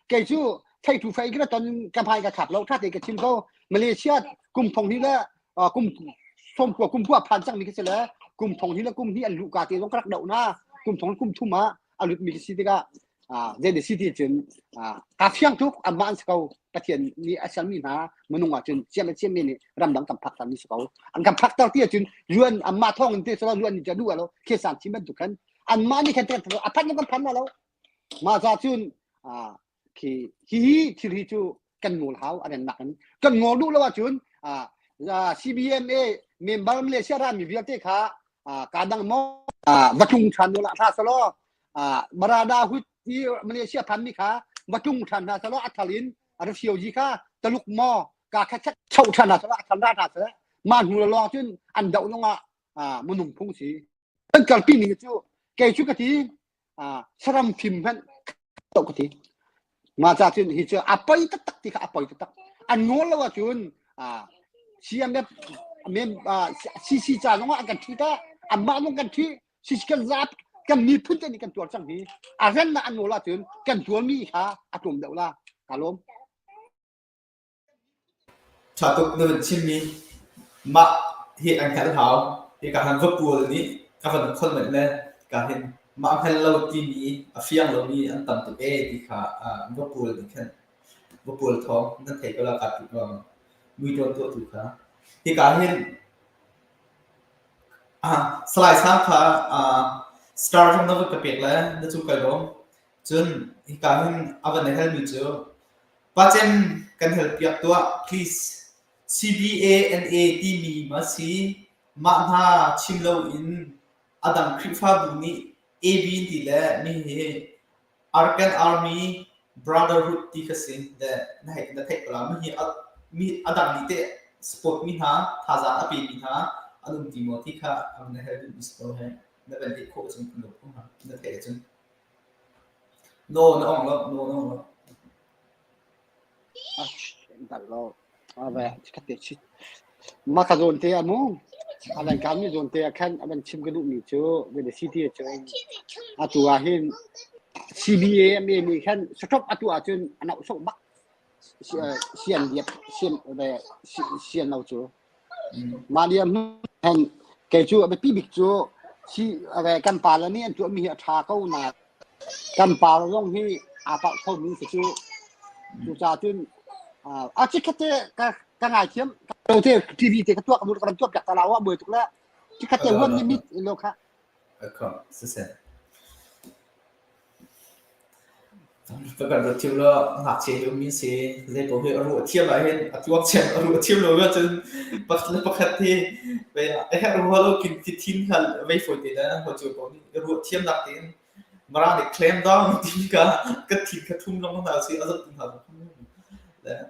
เกจูไทยถูไฟก็ตอนกำพายกระขับเราถ้าเตะกับชิ้นเขามาเลเซียกลุ่มทงนี้ละกลุ่มส้มกว่ากลุ่มพวกพันจังมีกันเสียแล้วกลุ่มทงนี้ละกลุ่มนี้อันลูกาเตต้องกระเดาหน้ากลุ่มทงกลุ่มทุ่มมาอันลุมีสิทธิ์ก็เจดีสิทธิ์จนกาเฟียงทุกอันบ้านเขาประเทศนี้อาศัยมีนะมนุษย์ว่าจนเชื่อไม่นี่รำดังกันพักตามนี้เขาอันกันพักตอนที่จนยวนอันมาท่องที่สระยวนจะดูแล้วเคสที่มันถูกกันอันมานี่แค่แต่อภัยยังกันพันมาแล้วมาจากจุนที่จูกันงูเขาอันนั้นหนักกันงูดูแล้วว่าจุนCBMA เมมเบอร์มาเลเซียรามีวิธีค่ะการดังมอวัตถุชันดูละท่าสโลบราดาหุด ที่มาเลเซียพันนี่ค่ะวัตุงทันนะสละอัฐลินอาร์เซียวจีค่ะตลุกมอกาแค่เช่าทันนะสละทันได้ทันสละมาหูละลอจนอันเดาลงมนุงพงสีตั้งแต่ปีนี้จู่แกชุกทีสรัมพิมพันตกทีมาจากจนฮิจapa itu tak tika apa itu tak an ngol wa jun siam be mem sisi cha no akan thita amma no kan thi sisi kan zap kan mi phun ni kan tuar chang ni aren na an ngola jun kan tuar mi kha atum deu la kalom
cha tuk no chim mi ma hi an kha thao hi ka han vapul ni ka van khol men le ka hin ma an lo ti mi a fiang lo mi an tam tu e ti kha vapul ni khan vapul thong nan thei ko la ka tu mi ton to tu kha hi ka hin slide sang kha start from the kapit la na chu kai rom chun hi ka hin avan hel mi chu pachen kan help yak to please CBANATB masi ma ha chimlo in adam krifa buni AB ti le mi he Arkan Army Brotherhood ti kasin the na thek la mi adam ni te sport mi ha thaza api mi ha alum ti mo ti kha amna help is to hai na ben ti ko chung lo ko ha na thek chung no ong lo
dar lo ave chikate chi ma ka zon te anu alan kam ni zon te khan aban chim gadu mi chu we the city chu atu a hin CBA me khan stop atu a chun ana sok bak sian diep sian ve sian nau chu ma diam han ke chu abe pi bik chu si ave kan pa la ni an chu mi tha ko na kan pa long hi apa ko mi chu cha chun chikate ka ngai chiamโอเคทีวีเตะตัวกับมันกำลังจบจากตลาดว่าเบื่อทุกแล้วที่คัดเตะวันนี้มิดโลค่ะ
ครับเสร็จประกันรถเที่ยวแล้วหลักเชียร์มีเสียเลยผมให้รถเที่ยวอะไรเห็นตัวเชียร์รถเที่ยวเลยว่าจนปกติไปไอ้แค่รู้ว่าเรากินทิ้งกันไม่ฝนตีนะพอจบผมรถเที่ยวหลักเต็มมาร้านเด็กเคลมดาวทิ้งก็ทิ้งกระทุ่มลงมาสิอาจจะตุ้งหันแล้ว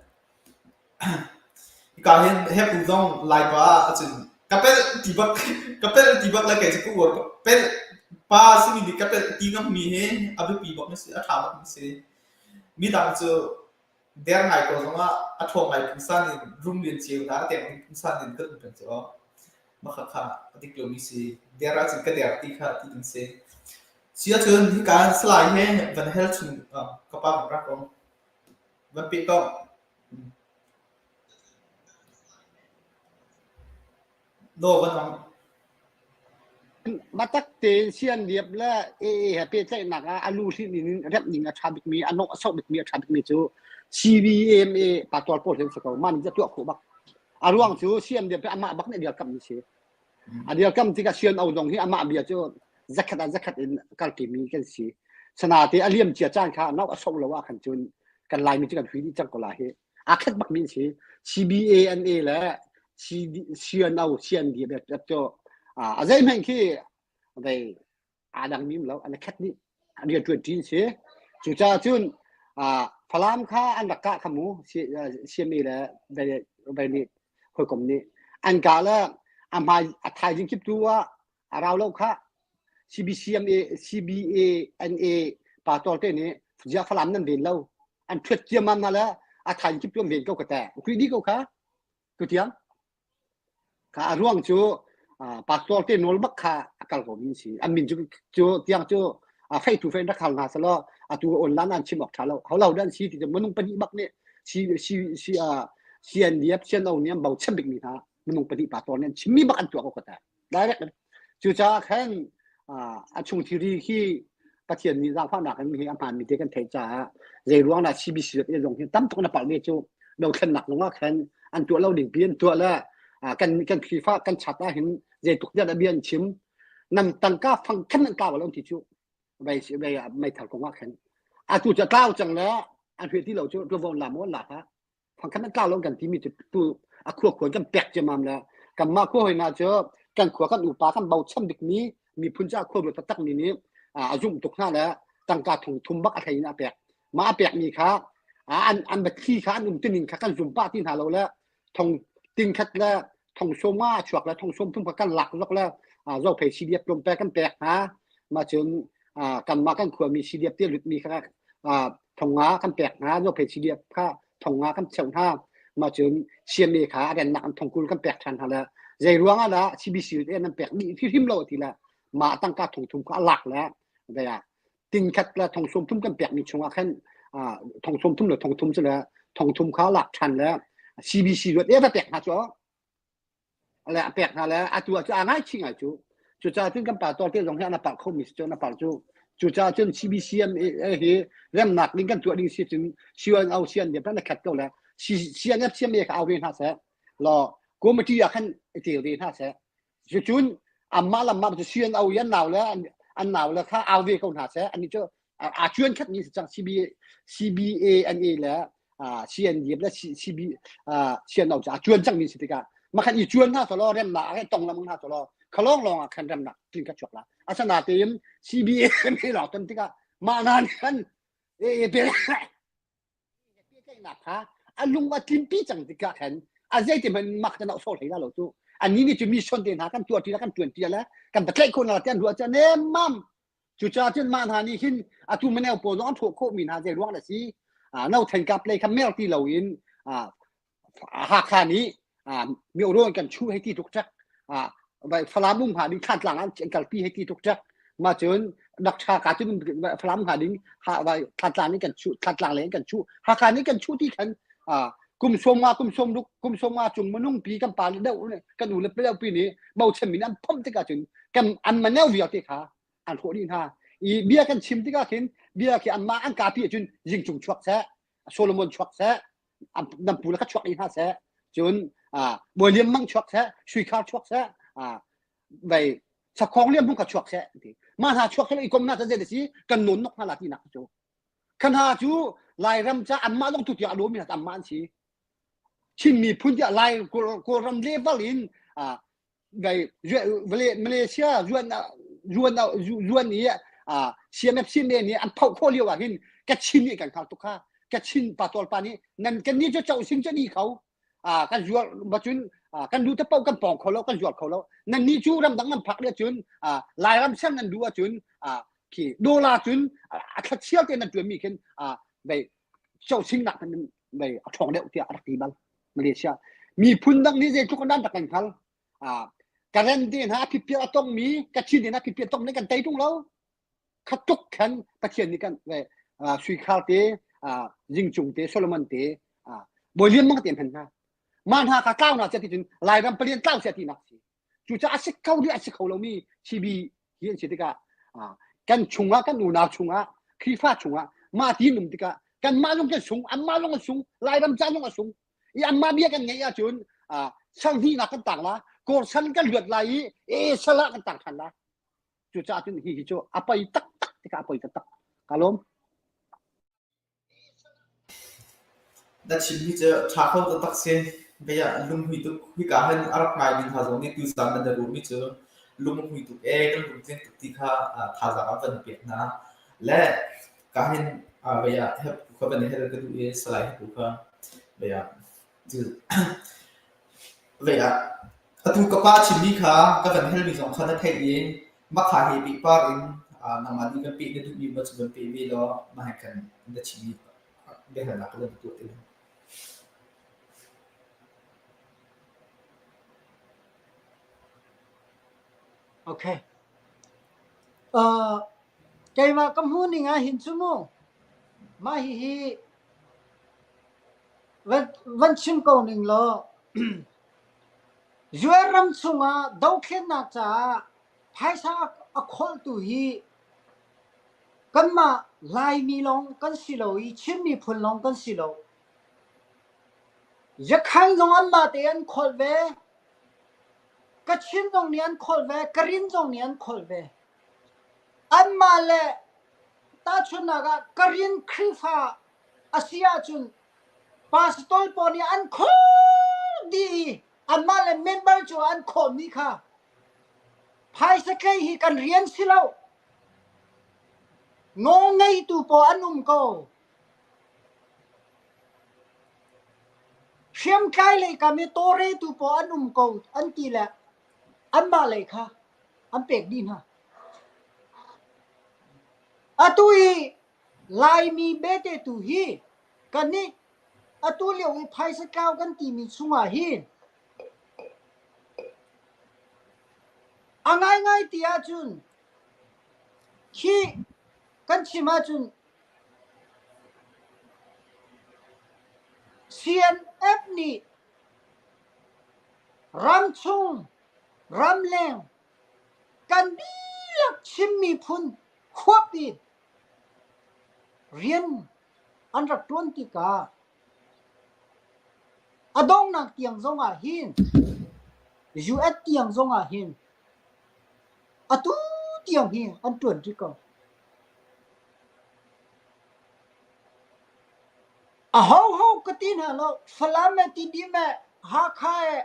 การเห็นผู้ต้องไล่ป้าจนกับเป็นตีบักแล้วแกจะกู้ว่าเป็นป้าซึ่งมีกับเป็นตีน้ำมีเห็นอาไปปีบักไม่เสียถามบักไม่เสียมีต่างจะเดี๋ยวไงก็ต้องว่าอัฐไงผู้สร้างเนี่ยรุ่งเรืองเชียวนะแต่ผู้สร้างเนี่ยก็เป็นเจ้ามาค่ะที่กลุ่มมีเสียเดี๋ยวเราจะก็เดี๋ยวที่ค่ะที่ถึงเสียเชื่อชนที่การสไลด์ให้วันเฮลชุนกับป้าของรักของวันปีก็โลกันทั้ง
มาตักเตเชียนเดียบและแฮปปี้ใจหนักอาลูที่นี่เรียบหนิงชาบิกมีอนกอสบิกมีชาบิกมีจู CVMA ปาตอลโปรเทนสกอมันจะตัวขู่บักอาร่วงจูเชียนเดียบอามาบักเนี่ยเดียวกับนี่เชียเดียวกับที่ก็เชียนเอาตรงที่อามาเบียจูzakat in kalkimi kan si sanati aliam chia chan kha nau asok lawa khan chun kan lai mi kan hui chang ko la he akhat bak min si CBANA la CNO CND be cho azai men ki dai adang mim lo an khat ni dia 20 si chu cha chun phalam kha an dakka khamu CMA la dai ni hoi kom ni an ka la amai athai jing kip tu wa arau lo kha CBANA ปาตอลเตนี่จะฝรั่งนั่นเดินเราอันเพื่อเจียมันมาแล้วอาถ่ายคลิปตัวเดินก็กระแตคุยดีก็ค่ะกูเทียงค่ะร่วงจูปาตอลเตนอลบักค่ะอากาศของมินสีอันมินจูเทียงจูเฟซทูเฟซนักข่าวนาสละตัวออนไลน์อันชิมออกท่าเราเขาเราด้านชีที่จะมันนุ่งปฏิบัติเนี่ยชีอันเดียบเชียนเอาเนี่ยเบาเชื่อมบิกมีท่ามันนุ่งปฏิบัติตอนนี้ชิมีบักอันตัวก็กระแตได้แล้วจูจ้าแค่ช่วงที่ประเทศนี้ร่างฟ้าหนักกันมีอาหารมีเด็กกันเทจ่าเรื่องว่าชีบิสิเรื่องที่ตั้มตรงนั้นปากเบี้ยจูเราแค่หนักลงว่าแค่อันตัวเราเด็กเบี้ยตัวละกันฟีฟ้ากันชัดได้เห็นเรื่องตุกยาดเบี้ยชิมนั่นตั้งก้าฟังแค่นั้นก้าวเราที่จูไม่ถัดของว่าแค่ตัวจะก้าวจังแล้วอันเพื่อที่เราจะตัววงหลามว่าหลับฮะฟังแค่นั้นก้าวเรากันที่มีตัวขั้วขวดกันแปลกจะมาแล้วกันมาขั้วให้น่าเจอกันขวดกันอุปากันเบาช่ำดิกนี้มีพุ่นจ้าขั้วรถตักนี้อายุตกหน้าแล้ว ตั้งกาถงทุมบักอะไรนะแปลกมาแปลกมีค่ะอันบัดขี้ค่ะอันตินินค่ะกันซุมป้าที่หาเราแล้วทงติงคัดแล้วทงโซมาชวกแล้วทงส้มทุ่มกันหลักลอกแล้วเราเพชีเดียบลมแปลกันแปลกฮะมาจนกันมากันขวมีชีเดียบเตี้ยหลุดมีค่ะทงงากันแปลกนะเราเพชีเดียบค่ะทงงากันเฉียวห้ามาจนเชียนเมขาเด่นหนักทงกุลกันแปลกทันฮะแล้วใจร้วงอ่ะนะชีบีซีเอ็นนั่นแปลกนี่ที่ทิมเราทีละมาตั้งกาถงทุมก็หลักแล้วแต่ติงคัดแล้วทงส้มทุ่มกันแปลกมีชงว่าแค่ทงส้มทุ่มหรือทงทุ่มซะแล้วทงทุ่มเขาหลักทันแล้วCBC รถแปลกหาจ้ออะไรแปลกหาแล้วตัวจะง่ายชิงอ่ะจู่จ้าถึงกันป่าตัวที่ตรงนี้นับป่าเขามิสจ้านับป่าจู่จ้าจน CBC เริ่มหนักลิงกันตัวลิงสิจึงเชียนเอาเชียนเดี๋ยวนั่นขัดก็แล้วเชียนเนี่ยเชียนเมฆเอาเรียนหาเสร็จรอกูไม่ที่อยากให้เที่ยวเรียนหาเสร็จจุนลำมาจะเชียนเอายันหนาวแล้วอันหนาวแล้วข้าเอาเรียนเขาหาเสร็จอันนี้จะชวนขัดนี้จัง CBA แล้วเชียนเย็บและCBเชียนเอาจากชวนจังมีสิทธิ์กันมาขันอีชวนท่าสโลเริ่มหนาให้ตรงละมึงท่าสโลเขาลองขันเริ่มหนักกินกระจกละอาสนะเต็ม CBA ไม่หลอกจนที่กันมานานกันเป็นหนักฮะลุงว่าทีมปีจังที่กันเห็นใจที่มันมักจะเอาโซ่ให้เราจู่อันนี้นี่จะมีชนเดินหากันตัวที่ละกันตัวที่ละกันตะเกียบคนละเตียนรัวจะเนมมั่มจู่จ้าจนมาหานี่ขึ้นตัวมันเอาปวดร้อนถูกโคมีนาใจร้อนละสิเราถึงกับเลยคำแมวที่เราอินหากขานี้มีอารมณ์กันช่วยให้ที่ทุกจักไปฟลามุงหาดิ้งขาดหลังอันเจงกัลปีให้ที่ทุกจักมาจนนักชาการจนฟลามุงหาดิ้งหาไปขาดหลังนี้กันชูขาดหลังเลยกันชูหากขานี้กันชูที่ขันกุมสมมาจุงมนุ่งปีกันปาเด้อเนี่ยกันดูเลยเปรี้ยวปีนี้เบาเฉมินอันพุ่มที่กันจนกันอันมันแนวเวียที่ขาอันโหดินฮะอีเบียกันชิมที่กันเห็นเบียคืออันมาอันกาปีจนยิงจุงชวกแซะโซโลมอนชวกแซะนำปูแล้วก็ชวกอีกฮะแซะจนบวยเลี้ยมมั่งชวกแซะชุยข้าวชวกแซะไปสักของเลี้ยมพุ่งกับชวกแซะมาหาชวกแซะอีกคนน่าจะเด็ดสิกันหนุนนกฮาลาที่นักจูขันหาจูลายรำจ้าอันมาต้องทุกอย่างรู้มีอันมาอันชีชินมีพุ่นจะลายกูรำเลี้ยบลินไปมาเลเซียยวนนี้เชียร์แมปชินเนี่ยอันเผาโคเรียวหินแกชินนี่กันเขาตุกข้าแกชินปาตอลปานี้นั่นกันนี่จะเจ้าสิ่งจะนี่เขากันจวดบัจุนกันดูตะเป้ากันปองเขาแล้วกันจวดเขาแล้วนั่นนี่จูรำดังมันพักเนี่ยจุนลายรำเช่นนั้นดูว่าจุนขี่โดลาจุนขัดเชี่ยวเต็มนั่นจุนมีขึ้นไปเจ้าสิ่งหนักมันไปทองเดียวที่อารักตีบัลมาเลเซียมีพุ่นดังนี้จะทุกคนด้านตะกันเขาการันตีนะพิเศษต้องมีกระชินนะพิเศษต้องในกันใจตรงเราขัดทุกขันประเทศนี้กันเลยสุยข้าวเตะยิงจุงเตะโซโลมอนเตะบริเวณมังเตียนเห็นนะมันหากก้าวหน้าจะที่จริงลายรำเปลี่ยนก้าวเสียทีนักสิจู่จะอาศัยก้าวดีอาศัยเขาเรามีชีบีเห็นสิที่กันชงกันอุณาชงครีฟ้าชงมาที่นุ่มที่กันมาลงกันชงอันมาลงกันชงลายรำจ้าลงกันชงอันมาเบี้ยกันไงจุนช่างที่นักกันต่างละโกรธฉันกันเลือดไหลสละกันต่างทันละจู่จะจุนฮิโจapa itakที่apa itak kalom
ดัชนีจะชาเข้าตักเสียไปอ่ะลุงหุยตุกหุยกาหันอารักไงดินท่าตรงนี้ตัวสามนันเดอร์รูมิเจอลุงหุยตุกกันลุงเจนตุกที่ข้าท่าจากอันเป็นเปียกนะและกาหันไปอ่ะให้เขาเป็นให้เราดูสไลด์ดูค่ะไปอ่ะจืดไปอ่ะตุกกป้าชิมีค่ะก็เป็นให้เรามีสองคนนั่นเองมักหาเหตุปีป้าเองนำมาดีกันปีกันทุกปีมาจนปีวีแล้วมาให้กันดัชนีเดี๋ยวหนักเรื่องตัวเอง
โอเคใจมาก็มูนี่ไงหินซุโมมาฮีวันชิมก็หนึ่งล้อยัวรำซุงดาวเข็นน่าจะภายซาอคอลตุฮีกันมาลายมีลงกันสิโลอีชิมมีพุ่นลงกันสิโลจะขันลงอันมาเตียนคอลเวกระชินตรงนี้อันคอลเวกรินตรงนี้อันคอลเวอันมาเลตาชุนนากกรินคริฟาอาเซียจุนพาสตอลปอนี่อันคอลดีอันมาเลเมมเบอร์จูอันคอลนี่ค่ะภายสเกยฮีกันเรียนสิเรา ngô ngay tu po anum ko xem cái lấy cả mấy tore tu po anum ko an ti là an ba lấy kha an pek din ha atui lai mi bete tu hi kan ni atu liu i phai sa cao kan ti mi chunga hi angai ngai tia chun khi kan chima chun CNF ni ram chung ram leng kan bilak chimmi phun khwapi rian under 20 ka adong nak tiang zonga hin US tiang zonga hin atu tiang hi an 20 ka a ho katin ha lo falame ti di me ha khae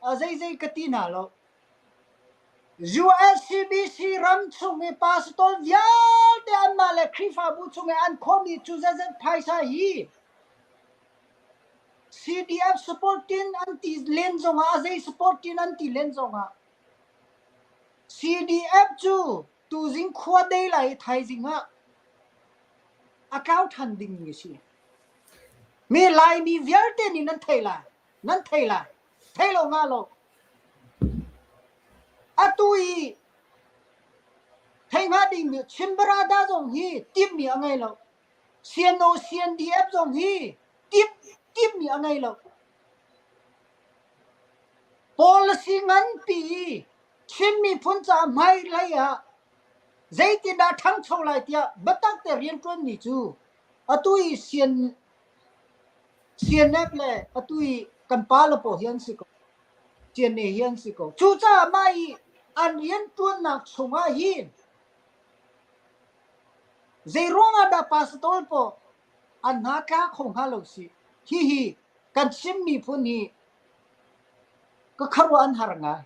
a zai katin ha lo USCBC ram chung e pastor vyal te an male khifa bu chung e an khomi chu za phaisa hi CDF supportin anti lenzonga azai supportin anti lenzonga CDF chu tu jing khwa dei lai thai jinga account handing ni si mi lai mi vierte ni nan thai lo nga lo atui thai nga ding mi chimbara da jong hi tim mi angai lo CNO CNDF jong hi tim mi angai lo policy ngan pi chimmi phun cha mai lai ya zai ti da thang chou lai tia batak te rian tron ni chu atui CNF le atui kan pa lo po hian si ko chien ne hian si ko chu cha mai an rian tron na chunga hin zai ronga da pastor po an na ka khong ha lo si hi kan chimmi phun hi ka kharwa an haranga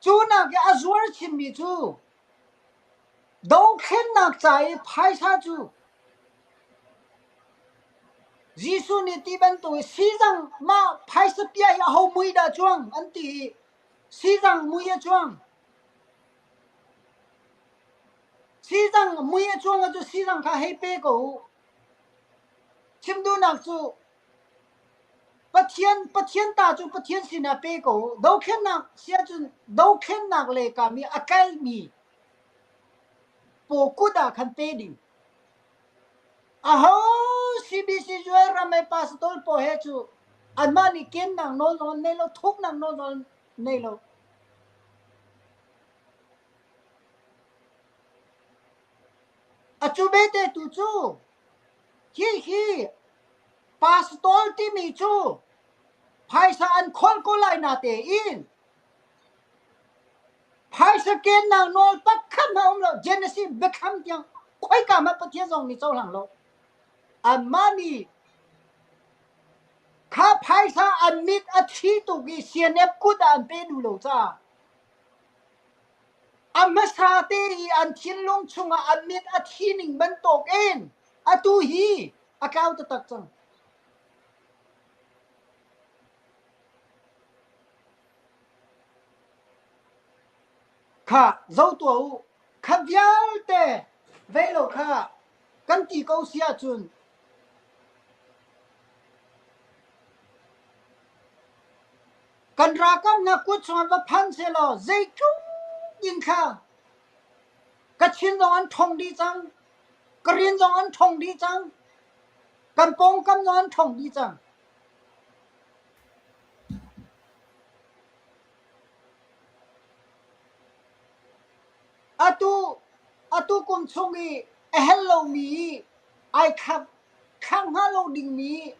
chu na ke azwar chimmi chu đâu khen nak chai phai sa chu Jisu ni ti ban tu si jang ma phai sa pia ya ho mui da chuang an ti si jang mui ya chuang si jang mui ya chuang a chu si jang kha hei pe ko chim du nak chu pathian ta chu pathian sina pe ko đâu khen nak sia chu đâu khen nak le ka mi akai mi po ku da khan pe ding aho CBC juara me pastor po he chu amani ken nang no nei lo thuk nang no nei lo achu bete tu chu hi pastor ti mi chu phaisa an khol ko lai na te in phaisa ken nang no tak kham na lo genesis bekham tiang khoi ka ma pathian jong ni chau lang lo amani kha phaisa admit athi tu gi CNF ku da an pe du lo cha amasa te ri an thin long chunga admit athi ning ban tok en atu hi account tak chang kha zo tu kha vyal te velo kha kan ti ko sia chun kan ra kam na ku chwa va phan se lo zai chu yin kha ka chin dong an thong di chang ka rin dong an thong di chang kan pong kam dong an thong di chang atu kum chungi hello mi ai khap khang hello ding mi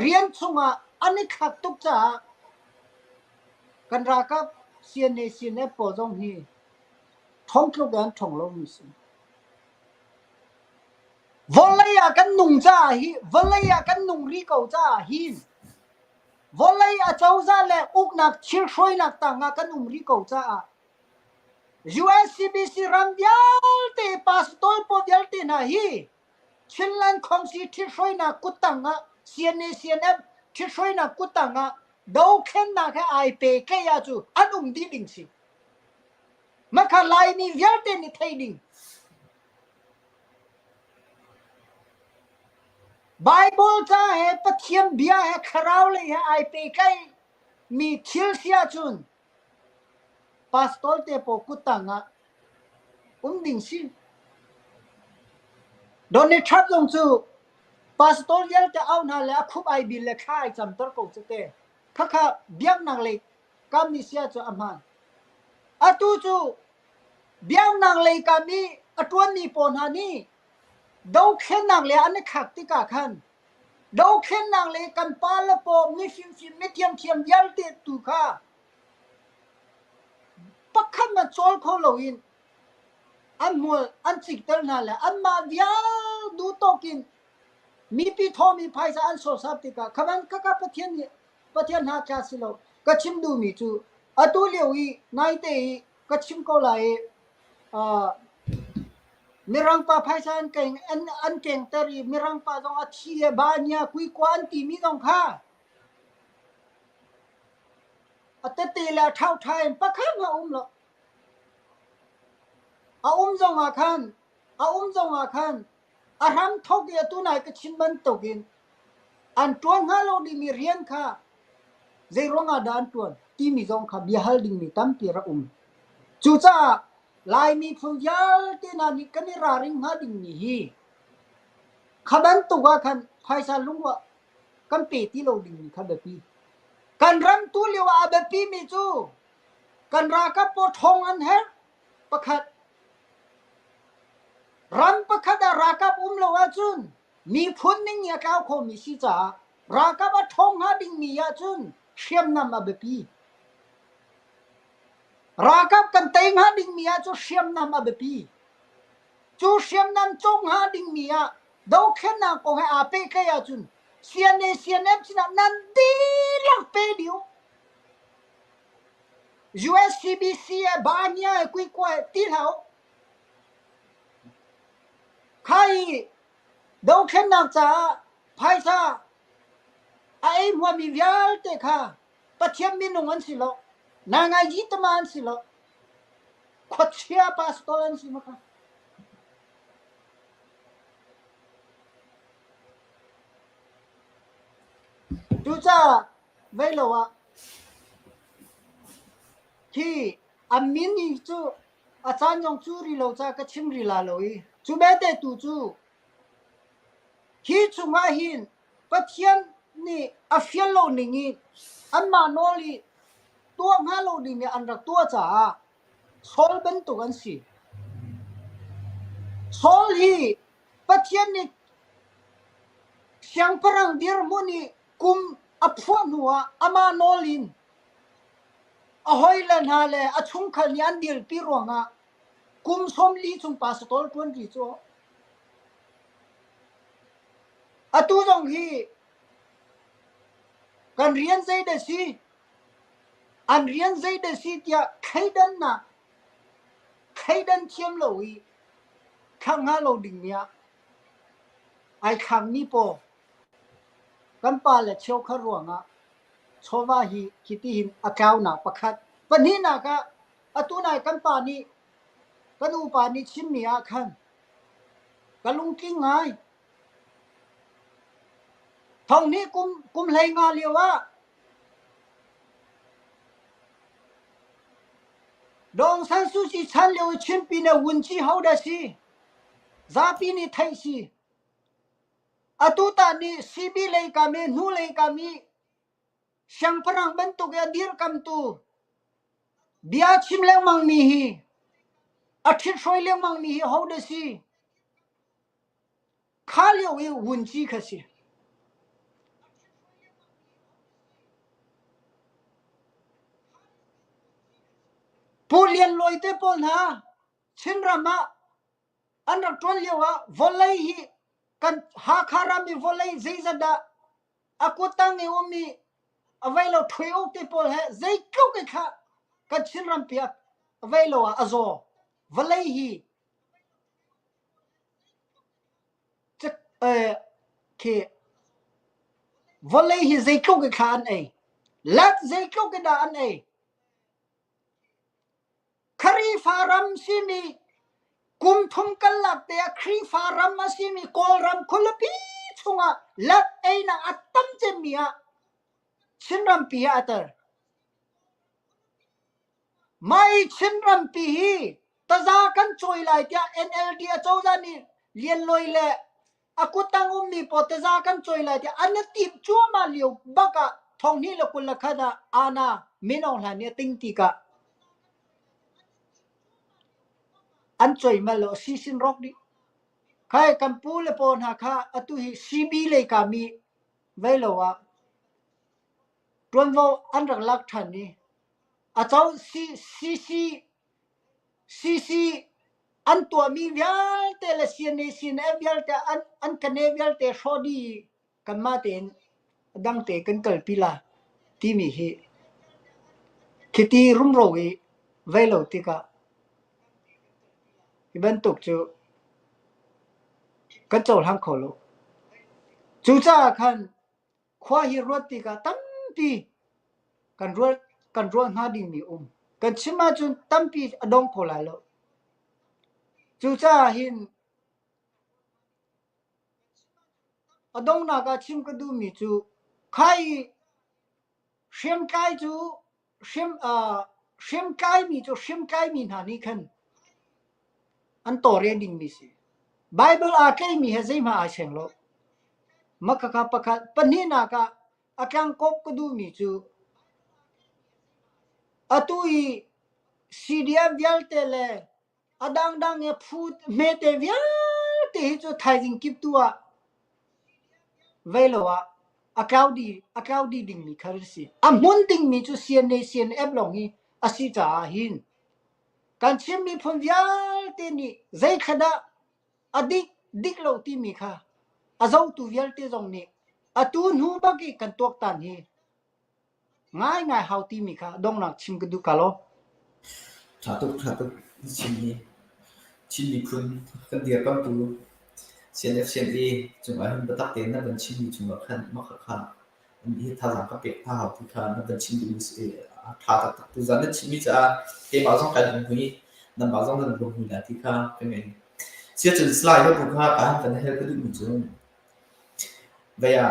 rian chunga ani khap tuk cha kan ra ka CNA po jong hi thong tlu gan thong lo mi si volaya kan nung cha hi volaya kan nung ri ko cha hi volay a chau za le uk nak thil throi nak ta nga kan ri ko cha USCBC ramyalte pastol povialte na hi chinlan khomsi thishoina kutanga CNF thishoina kutanga do khen na ka ai pe ke ya chu anum di ding si makha lai ni vialte ni thaiding Bible cha he pathiam bia he kharau le he ai pe kai mi thil sia chun pastol te po kutanga ding si doni thap jong chu pastol yel te au na le khub ai bil le khai cham tor ko chute kha biak nang le kam ni sia chu aman atu chu biak nang le kam ni atwan ni pon ha ni do khen nang le an khak ti ka khan do khen nang le kan pa la po mi fim fim mi thiam thiam yal te tu kha pakhan ma chol kho lo in an mul an chik tel na le an ma vial du tokin mi pi tho mi phaisa an so sap ti ka khaban ka pathian ha cha silo ka chim du mi chu atu lewi nai te ka chim ko lai a mirang pa phaisa an keng tari mirang pa dong a thi ba nya kui kwan ti mi dong kha ate te la thau thai pakha ma lo a jong a khan jong a khan a ram thok ya tu nai ka chim ban tokin an tuan ha lo di mi rian kha zai ronga dan tuan ti mi jong kha bi hal ding mi tam pi ra chu cha lai mi phun yal ti na ni kan ra ring ha ding ni hi khaban tu ga khan phaisa lungwa kan pe ti lo ding ni kha be pi kan ram tu lewa be pi mi chu kan ra ka po thong an he pakhat ram pakhat da ra ka lo wa chun mi phun ning ya ka kho mi si cha ra ka ba thong ha ding mi ya chun shem nam a be pi rakap kan teng ha ding mia chu siam nam a bepi chu siam nam chong ha ding mia do khen na ko ha ape ke ya chun sian china nan di lak pe diu USCBC ba nya kui kwa ti hao khai do khen na cha phaisa ai mo mi vyal te kha pathiam mi nong an si lo na nga yi ta man si lo khochia pastolan si ma kha chú cha vây lâu à khi anh min đi chú à chan dòng chú ri lâu cha cái chim ri la lâu ý chú bé tê tu chú khi chú ngã hin bắt thiên ni à phiền lâu nị nghi anh mà nói li tua ngã lâu đi mi anh ra tua cha sol bên tu anh si sol hi bắt thiên ni siang parang dir muni kum aphuan huwa ama nolin ahoy lan hale achung khal yan dil pi ronga kum som li chung pastor tun ri cho atu jong hi kan rian zai de si an rian zai de si tia khaidan chiam lo hi khang ha lo ding mia ai khang ni po kan pa le cheu kha ronga chowa hi kiti hin akaw na pakhat pani na ka atu nai kan pa ni kanu pa ni chim mi a khan kalung ki ngai thong ni kum lei nga liwa dong san su chi chan liu chim pi ne wun chi ho da si za pi ni thai si atu ta ni cb lei ka me nu lei ka mi sang parang ban tu ga dir kam tu bia chim le mang mi hi athit soi le mang mi hi ho da si kha liu wi wun chi kha si pulian loi te pol na chin rama an ra ton lewa volai hi kan ha khara mi volai zeizada akutang e omi availo thweo te pol he zei kau ke kha kan chin ram pia vây lo azo valley hi chắc ke valley hi dây câu cái khan ấy lát dây câu cái đàn ấy khari faram simi kum thum kalak te khri faram asimi kolram khulapi chunga lat ei na atam chemia chinram pi atar mai chinram pi hi taza kan choi lai tia NLD a chawza ni lian loi le akutang mi po taza kan choi lai tia anatip chuma liu baka thong ni la kul khada ana minong la ne ting ti ka an choi ma lo si sin rock di khai kan pu le pon ha kha atu hi CB le ka mi vei lo wa tuan vo an rak lak than ni a chau CC an tua mi vyal te le sien ne sin e vyal te an kan e vyal te shodi kan ma ten dang te kan kal pila ti mi hi khiti rum ro wi vei lo ti ka iban tuk chu kan chol hang kholo chu cha khan khwa hi rot ti ka tam pi kan ruat nga ding mi kan chima chun tam pi adong ko lai lo chu cha hin adong na ka chim ka du mi chu khai shem kai chu shem kai mi chu shem kai mi na ni khan an to re ding mi si bible a kai mi he zai ma a cheng lo makka ka pakha pani na ka akyang kop ka du mi chu atui CDF vyal tele adang dang e food me te vyal te hi chu thai jing kip tua veilowa akaudi ding mi kharsi amon ding mi chu cn ep long hi asi cha hin kan chim mi phun vyal te ni zai khada adik dik lo ti mi kha azau tu vyal te jong ni atu nu ba ki kan tok tan hi ngai hau ti mi kha dong nak chim ku du kalo
thatu chim mi phun kan dia kam tu CNF CNA chung ai hin batak te na ban chim mi chung khan ma kha ni tha lang ka pe tha ha ti kha na ban chim mi se tha ta tu zan na chim mi cha ke ma jong ka ding hui na ma jong dan bu hui la ti kha ke me sia chun slide ho bu kha ka kan hel ka du mi chung ve ya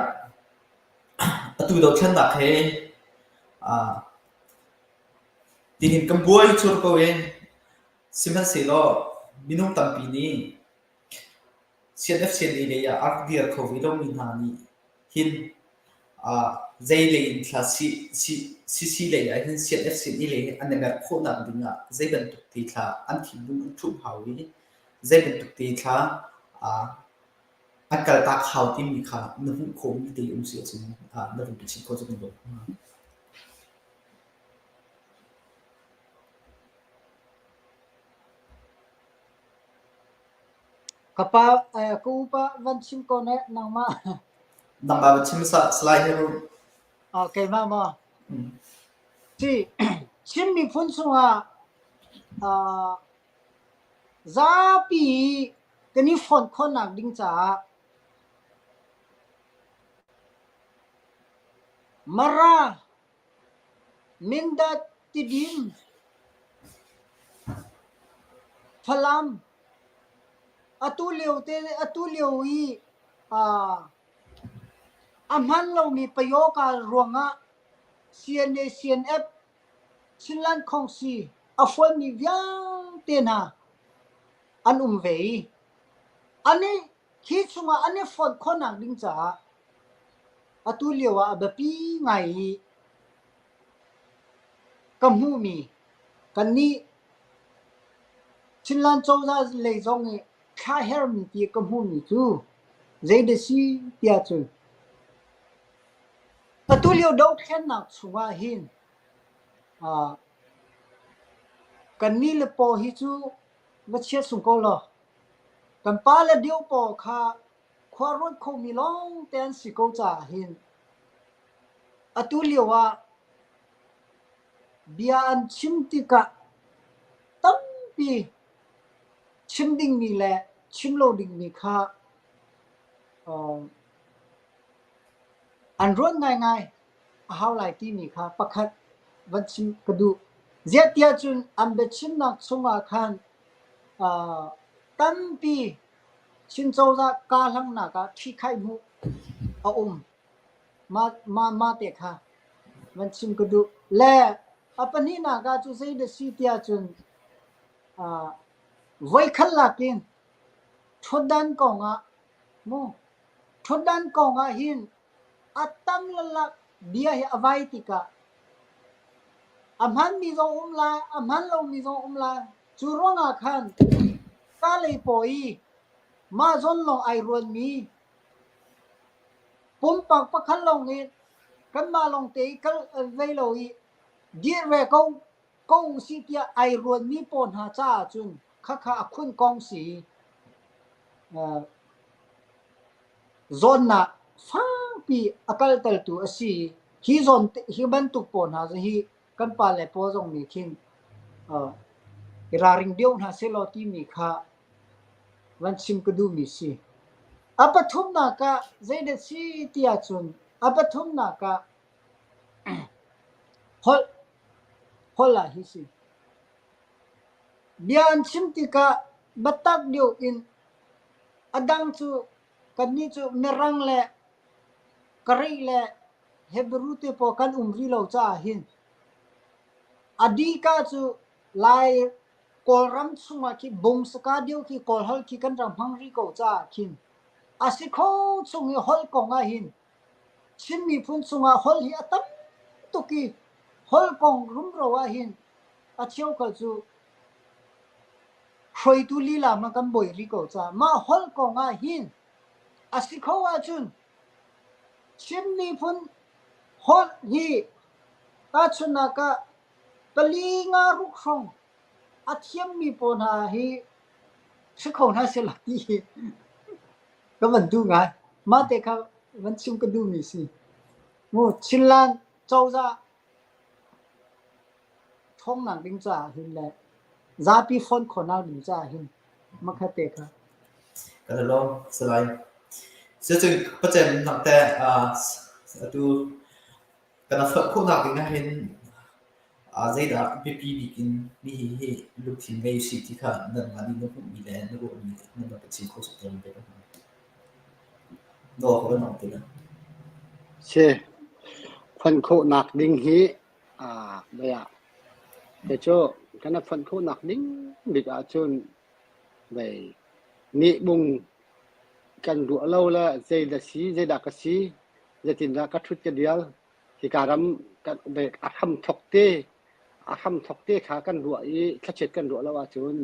atu do khan da the tin hin kam buai chur ko wen siman se lo minung tam pi ni CNF CNA le ya ardier covid mi na ni hin zai le in class CC le ya hin CNF CNA le an ne mer kho na dinga zai ban tuk ti tha an thi bu thu hawi zai ban tuk ti tha akal tak haw ti mi kha na hu kho mi te si chu na hu ti ko chu do
kapa ku pa van chim ko ne nang ma
nang ba chim sa slide hero
okay ma si chim mi phun sunga za pi kani phone khon nak ding cha mara minda tidim phalam atu liu yi amhan lo mi payo ka ruanga CNA CNF chinlan khongsi afoi mi vyang te na an vei ani khi chunga ani phone khonang ding cha atu liwa abapi ngai kamu mi kanni chinlan chawza le zong e kha her mi ti kamu mi chu zaide si tia chu atu liu do khen na chunga hin kanni le po hi chu ma che sung ko lo kan pa le dio po kha khwa rot kho mi long ten si ko cha hin atu liwa bia an chim ti ka ปีชิมดิ่งมีแหละชิมโลดิ่งมีค่ะอันร้อนง่ายๆhow like ที่มีค่ะประคัดวันชิมกระดูเจียเตียจุนอันเบชิมนักสงอาคันตั้มปีชินโจจะกาลังนักที่ไข่มุเอามาเตะค่ะวันชิมกระดูและปนี้นักจุเซเดสิเตียจุนไว้ขันลักินทุดันกองมูทุดันกองหินอัตตัมลักเบียเฮอวัยติกะอมันมีจงลาอมันลงมีจงลาจูรองคันกาเลยปอยมาจนลงไอรอนมีปุ่มปักปักขันลงนี่กันมาลงเตะกันเวลอยดีเรก็สิเตียไอรอนมีปนหาจ้าจุนข้าคุณกองสีzona fangpi akal tal tu asi hi zon hi ban tu pon ha hi kan pa le po jong mi khin raring deu na seloti mi kha wan sim ku du mi si apathum na ka zaide si tia chun apathum na ka hola hi si bian sim ti ka batak deu in adang chu kan ni chu merang le kari le hebru te po kan umri lo cha hin adi ka chu lai kolram chunga ki bom saka deu ki kolhal ki kan ram hangri ko cha khin asikho chungi hol ko nga hin chimmi phun chunga hol hi atam to ki hol kong rum ro wa hin acheu ka chu khoi tu li la ma kan boi ri ko cha ma hol ko nga hin asikho wa chun chimni phun hol hi ta chuna ka palinga rukhong athiam mi pona hi sikho na se la ti ka man du nga ma te kha wan sim ka du mi si mo chinlan chawza thong nang ding cha hin le za pi phone khona ding cha hin ma kha te kha
kan lo slideซึ่งประเด็นหนักแต่ดูกันนะฝึกคู่หนักอีกนะเห็นใจด่าบีบีบิกินมีลูกทีมเมย์สิที่ข้านั่นมาดีนู้นมีแลนด์นู้นมีนั่นมาเป็นสิ่งของสุดยอดเลยนะโน้เขาเป็นหนักตัวนั้น
เช่ฟันโคหนักดิ้งฮีเบียแต่โจกันนะฟันโคหนักดิ้งบิดอาจนเบยนี่บุงกันดูเราละใจละสีใจดักสีใจตินดักชุดกันเดียวที่การรำกันเบยอาทำทกเตขากันดูอีขัดเช็ดกันดูแล้วว่าจน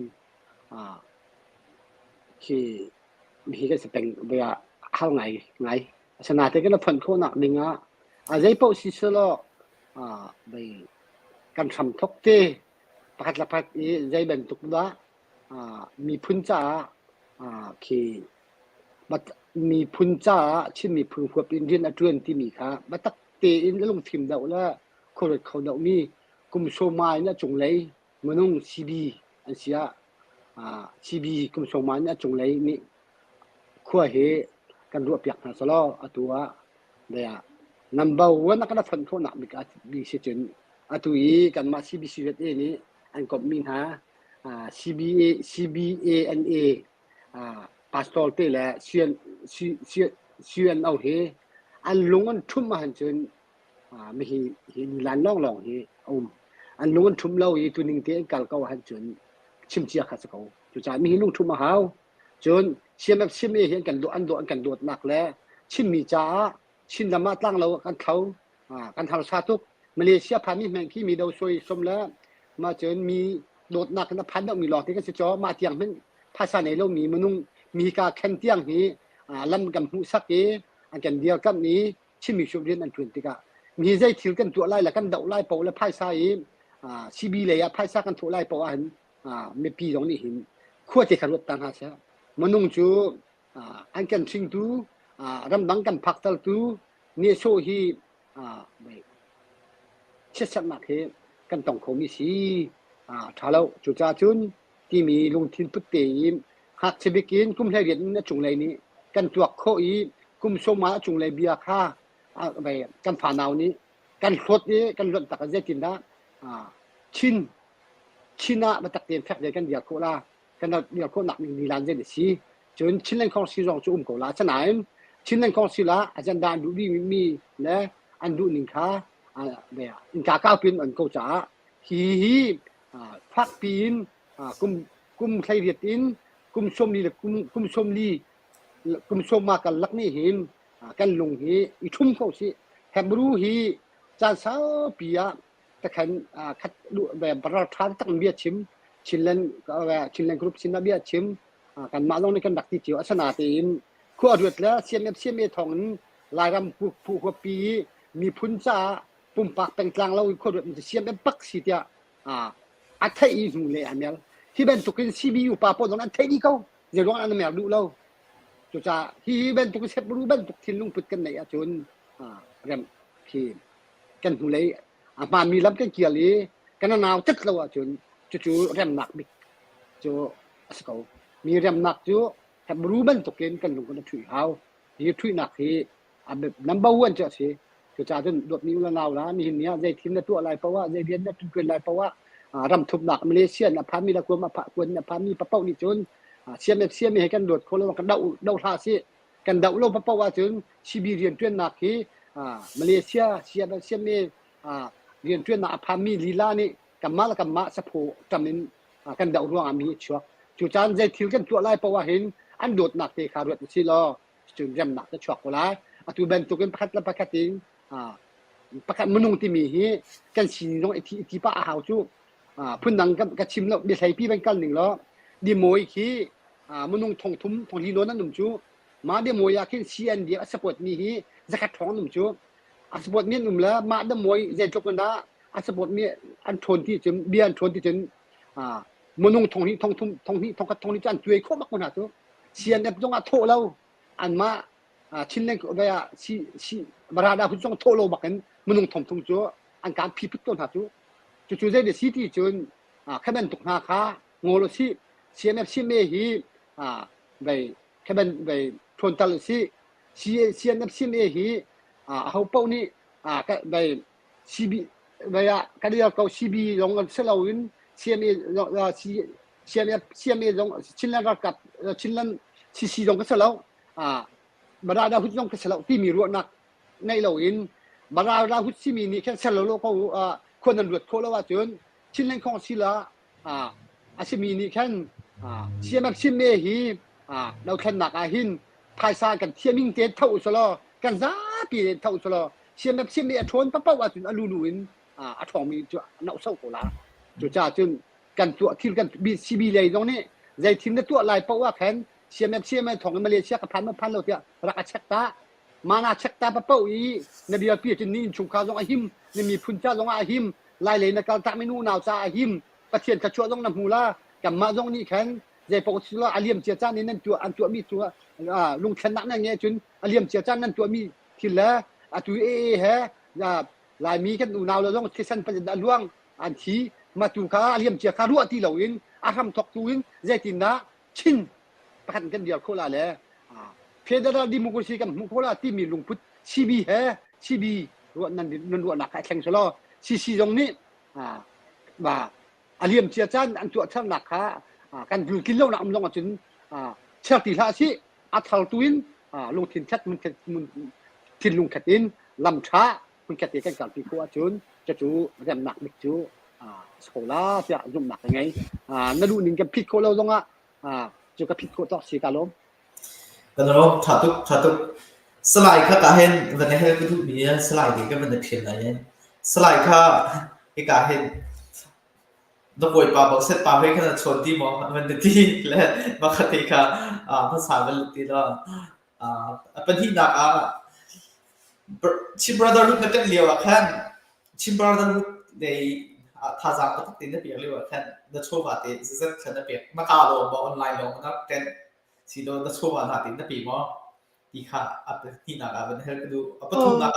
ที่มีกันสเปงเบียเข้าไงชนะแต่ก็ฟันโคหนักดิ้งใจพอสิสละเบยกันทำทกเตประคัดละพัดใจแบ่งตุกละมีพุ่นจ่าที่บัดมีพุ่นจ่าที่มีพึ่งหัวเป็นเรียนอัจฉริยะที่มีค่ะบัดตักเตอินแล้วลงทีมเดาละคนเขาเดามีกลุ่มโซมาเนี่ยจงเลยมนุษย์ซีบีอันเสียซีบีกลุ่มโซมาเนี่ยจงเลยนี่ขั้วเหกันรัวเปียกนะสโลตัวเดียnumber 1นักนักฟันโคหนักมีเสียจนตัวอีกันมาซีบีซีเอนี่อันก็มีหาCBANA pastor เตแหละเชียนเอาเฮอันลงอันทุ่มมาหันจนไม่เห็นลานน้องหลงเฮอันลงอันทุ่มเล่าตัวนึงเตะกัลก็หันจนชิมเจียขัดสกาวจุจ่ามีลุงทุ่มมาหาวจนเชียมเห็นกันโดดกันโดดหนักแล้วชิมมีจ้าชิมดำมาตั้งเรากันเขาชาตุกมาเลเซียพามีแมงที่มีดาวซวยสมแล้วมาจนมีโดดหนักนะพันดอกมีหลอกที่กันสิจอมาเตียงมันภาษาในโลกมีมนุษย์มีการแข่งเตียงนี้ลำกับหูสักอันกันเดียวกันนี้ชิมีชุบเรียนอันทุนติกะมีใจถือกันตัวไล่ละกันเดาไล่เป่าและภาษาซีบีเลยภาษากันตัวไล่เป่าอันไม่ปีตรงนี้เห็นขั้วเจขันรถต่างหากใช่มนุษย์จูอันกันชิงตูรำดังกันพักตลตูเนี่ยโชฮีเช็ดสักหนักเฮกันต้องเขามีสีถ้าเราจุจ่าจุน ที่มีลงทินพุตเตยหักเชบิกินกุมให้เรียนนะจุงเลยนี้กันตัวโคอีกุมสมาจุงเลยเบียค่าไปกันฝานาวนี้กันรถนี้กันรถตักเจตินนะชินะมาตักเตียนแฟกเดียกันเดียโคลากันเดียโคหนักมีลานเจนสีจนชินเล่นของซีรองจุ่มโคลาฉะนั้นชินเล่นของซีลาอาจารย์ดานดูดีมีและอันดูนิงคาเบียอินกาก้าวปีนอันโกจ่าฮีพักปีนกุมใครเรียดินกุมชมลีกุมชมลีกุมชมมากันลักนี่หิมกันลงฮีอีชุ่มเขาสิแฮบรูฮีจานสาวปียตะขันคัดดูแบบประธานตั้งเบียชิมชิลเลนก็แบบชิลเลนกรุ๊ปชินนาเบียชิมกันมาลงในกันดักที่เจียวอัศนาตีมขั้วด้วยแล้วเสียมทองลายรำผู้หัวปีมีพุนจ่าปุ่มปากเป็นกลางเราขั้วด้วยมันจะเสียมปักสิเดียอัฐอีสูงเลยอันนี้ที่เป็นตุกินซีบีอยู่ป่าปนตรงนั้นเทดีเขาเดี๋ยวร้องอันนั้นแมวดูเราจุจ่าที่เป็นตุกินเซบรูเป็นตุกินลุงพุดกันไหนจนเริ่มที่กันหูเลยมามีลำกันเกี่ยวเลยกันหนาวจัดเราจนจู่เริ่มหนักบิ๊กจู่สกาวมีเริ่มหนักจู่เซบรูเป็นตุกินกันลุงกันถุยเขาที่ถุยหนักที่แบบนัมเบอร์วันจะสิจุจ่าจนดวงนี้ละนาวละมีเนี้ยใจทีมในตัวอะไรเพราะว่าใจเรียนในตัวอะไรเพราะว่ารำทุบหนักมาเลเซียนะพามีละกวนมาพะกวนนะพามีปะเป้านี่จนเสียมีให้กันโดดคนละกันเดาท่าสิกันเดาโลปะเป้าว่าจนซีบีเรียนเตือนหนักที่มาเลเซียเสียมีเรียนเตือนหนักพามีลีลานี่กัมมาสะโพจำเป็นกันเดาร่วงอามีชัวจู่จานใจทิลกันตัวไรเพราะว่าเห็นอันโดดหนักเตะขาดสิล้อจนเริ่มหนักจะชัวก็แล้วตัวเป็นตัวกันพัดละพัดทิ้งประกันมนุษย์ที่มีฮีกันสีน้องที่ป้าหาวจู่พุ่นนังกับชิมแล้วเดี๋ยวใส่พี่เป็นกันหนึ่งแล้วดีโมยขี้มนุษย์ทองทุ่มทองลีโนนั่นหนุ่มจู่มาดีโมยอยากเห็นซีเอ็นเดียสปอร์ตมีฮีจะกัดท้องหนุ่มจู่สปอร์ตมีหนุ่มแล้วมาดีโมยเจจกันได้สปอร์ตมีอันทนที่จนเบียนทนที่จนมนุษย์ทองนี้ทองทุ่มทองนี้ทองกัดทองนี้จันช่วยข้อมักคนหาจู่ซีเอ็นเดียต้องอัดโถเราอันมาชิ้นเล็กก็ได้ซีบาราดาพุ่งต้องโถเราบักกันมนุษย์ทองทุ่มจู่อันการพิพิธต้นหาจู่จู่ใจเด็ดสิที่จนแค่เป็นตุกนาคางอลสิเสียมซีเมฮีไปแค่เป็นไปทนตลสิเสียมซีเมฮีเขาเป้านี่ก็ไปซีบีไปกันเดียวเขาซีบีลงกันเสลาวินเสียมเสียมลงชิ้นละรักกับชิ้นละซีลงกันเสลาบรรดาหุ่นลงกันเสลาที่มีรั้วนักในเหล่าอินบรรดาหุ่นซีมีนี่แค่เสลาโลกเขาคนนั้นรวดโคแล้วว่าจนชิ้นเล่นของศิลาอาชีมีนี่แค่เสียแบบชิมเมฮีเราแค่หนักหินภายซากันเทียมิงเตเท่าอุสลอกันซาปีเท่าอุสลอเสียแบบชิมเมชนป้าป้าว่าจนอลูลูอินทองมีจุดน่าเศร้าโกลาจุดจ้าจนกันตัวที่กันบีซีบีเลยตรงนี้ใจทีมในตัวลายเพราะว่าแค่เสียแบบทองมาเลเซียกับพันเราเถอะรักเช็คตามานาเช็คตาป้าป้าอีในเบียร์ปีจนนี่ชุมคาลงหิมนี่มีพุนจ้าลงหิมลายเลยในการตักเมนูนาวจ้าหิมกระเทียนกระชัวลงน้ำหูละกับมาลงนี่แค่ใจปกติแล้วอาเลียมเจียจ้านี่นั่นตัวอันตัวมีตัวลุงแค่นักนั่นไงจนอาเลียมเจียจ้านั่นตัวมีทีละตัวฮะลายมีแค่นาวเราต้องที่สั้นเป็นล่วงอันที่มาตัวข้าอาเลียมเจียข้ารั่วที่เราอินอาทำตกตัวอินใจตินนะชินประกันกันเดียวโคลาเลยเฟเดอรัลดิโมคราซีกันโคลาที่มีลุงพุทธซีบีฮะซีบีรั่วนั่นรั่วหนักแข่งชะลอซีตรงนี้ว่าอาเลียมเจียจันอันตัวช่างหนักค่ะกันดูกินเหล้าหนักมันลงจนเชื่อตีละสิอัฐลตุนลงถิ่นชัดมันถิ่นลุงขัดอินลำช้ามันขัดตีกันกับปีกัวจนจะจูเรียมหนักบิ๊กจูสโคล่าจะยุ่งหนักยังไงนั่นดูหนึ่งกับพิษโคเราตรงจูกับพิษโคต่อสีกาลม
กันรบถ้าตุกสไลด์ข้ากาเห็นวันนี้ให้ก็ทุกมีสไลด์ที่ก็มันเพียงอะไรสไลด์ข้าที่กาเห็นดอกบัวปลาบอกเสร็จปลาไว้ขนาดชนที่มองมันที่และบางทีค่ะภาษามันที่เราเป็นที่หนักชิมบราดารุนักเรียนว่าแค่ชิมบราดารุในท่าจางก็ต้องติดนักเรียนเรียกว่าแค่นักโชว์ว่าติดจะแค่นักเรียนมาข่าวลงบอกออนไลน์ลงนักเต้นสีโดนนักโชว์ว่าติดนักเรียนมั้งที่ค่ะเป็นที่หนักเป็นเฮลก็ดูปฐุมหนัก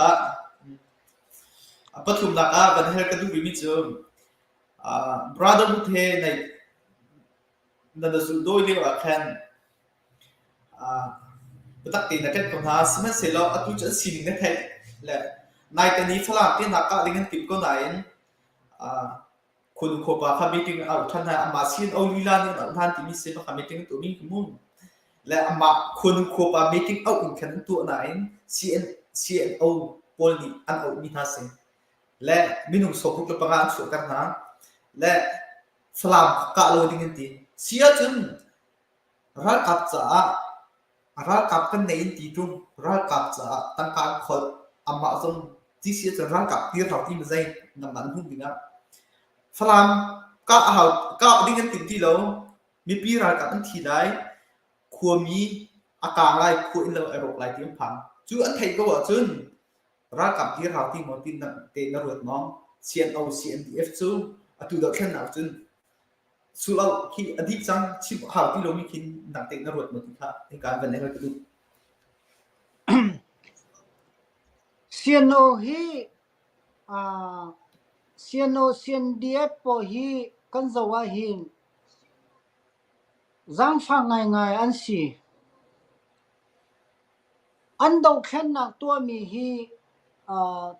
เป็นเฮลก็ดูวิมิจฉาbrotherhood ใน na da su doi le wa khan tak ti na ket ko na sma se lo atu cha sin ne thai le nai ta ni phala ti na ka ling tin ko nai kun ko pa kha meeting out than ha ama sin o lila ni na than ti mi se pa meeting to mi mun le ama kun ko pa meeting out in khan tu nai CNO pol ni an au mi ha se le minung so ku pa ga so kar na le salam ka lo ding ti sia chun ra kap cha ra kap kan nei ti tu ra kap cha tan ka khol ama zong ti sia cha ra kap ti thau ti ma zai nam nan hu bi nga salam ka hau ka ding an tin ti lo mi pi ra ka an thi dai khua mi aka lai khu in lo ero lai ti phang chu an thei ko wa chun ra kap ti thau ti mo tin na te na ruat mong CNO CNDF chu atu da khan na chun su lo khi adik sang chip hau ti lo mi kin na te na ruat mo ti kha ai kan ban ne ka tu
siano hi a siano CNDF po hi kan zawa hin zang fa ngai an si an do khen na to mi hi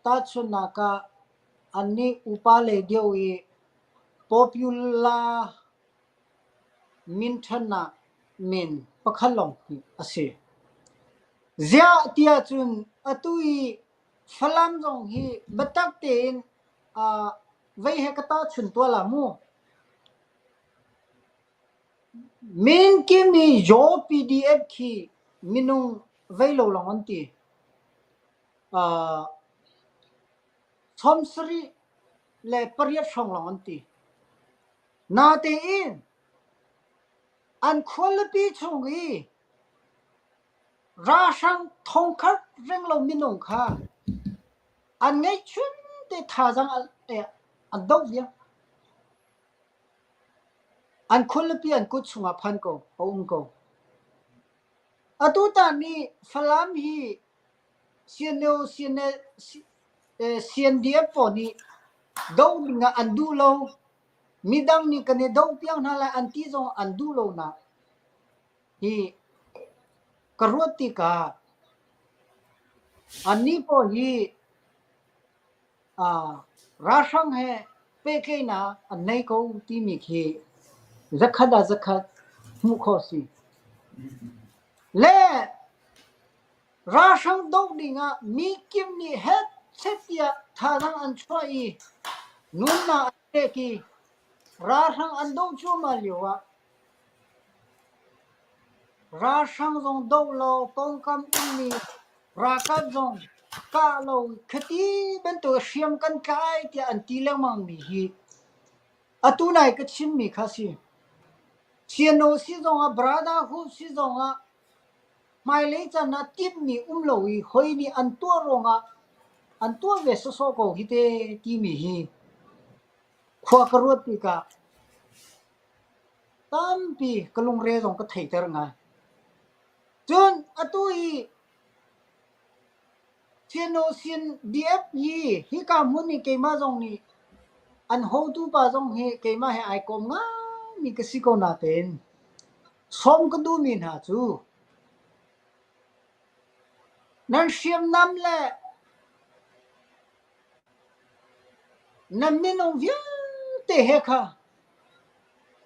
ta chun na ka anni upa le deu i popular min thana min pakhalong hi ase zia tia chun atui phalam jong hi batak ten vei he kata chun to la mu min ki mi jo PDF ki minung vei lo long an ti thomsri le pariat song long an ti na te in an quality chung hi ra sang thong khat reng lo minung kha an ngay chun te tha jang an dau via an quality an kut chunga phan ko ong ko atu ta ni phalam hi CNDF po ni dau nga an du lo midang ni kane dau piang na la an ti jong an du lo na hi karoti ka ani po hi rashang he pe ke na an nei ko ti mi khi zakhat mu kho si le rashang dau ni nga mi kim ni het setia tha dang an choi nun na te ki rashang an dau chu ma liwa rashang jong dau lo tong kam ni rakat jong ka lo khati ben to siam kan kai ti an ti le mang mi hi atu nai ka chim mi khasi chiano si jong a brada hu si jong a mai le cha na tip mi lo hi hoi ni an to ronga an to ve so ko hi te ti mi hi khwa karot pi ka tam pi kalung re jong ka thei ter nga chun atu hi chiano sin DF hi ka muni ke ma jong ni an ho tu pa jong he ke ma he ai kom nga mi ka si ko na ten som ka du min ha chu nan siam nam le nan min ong via te he kha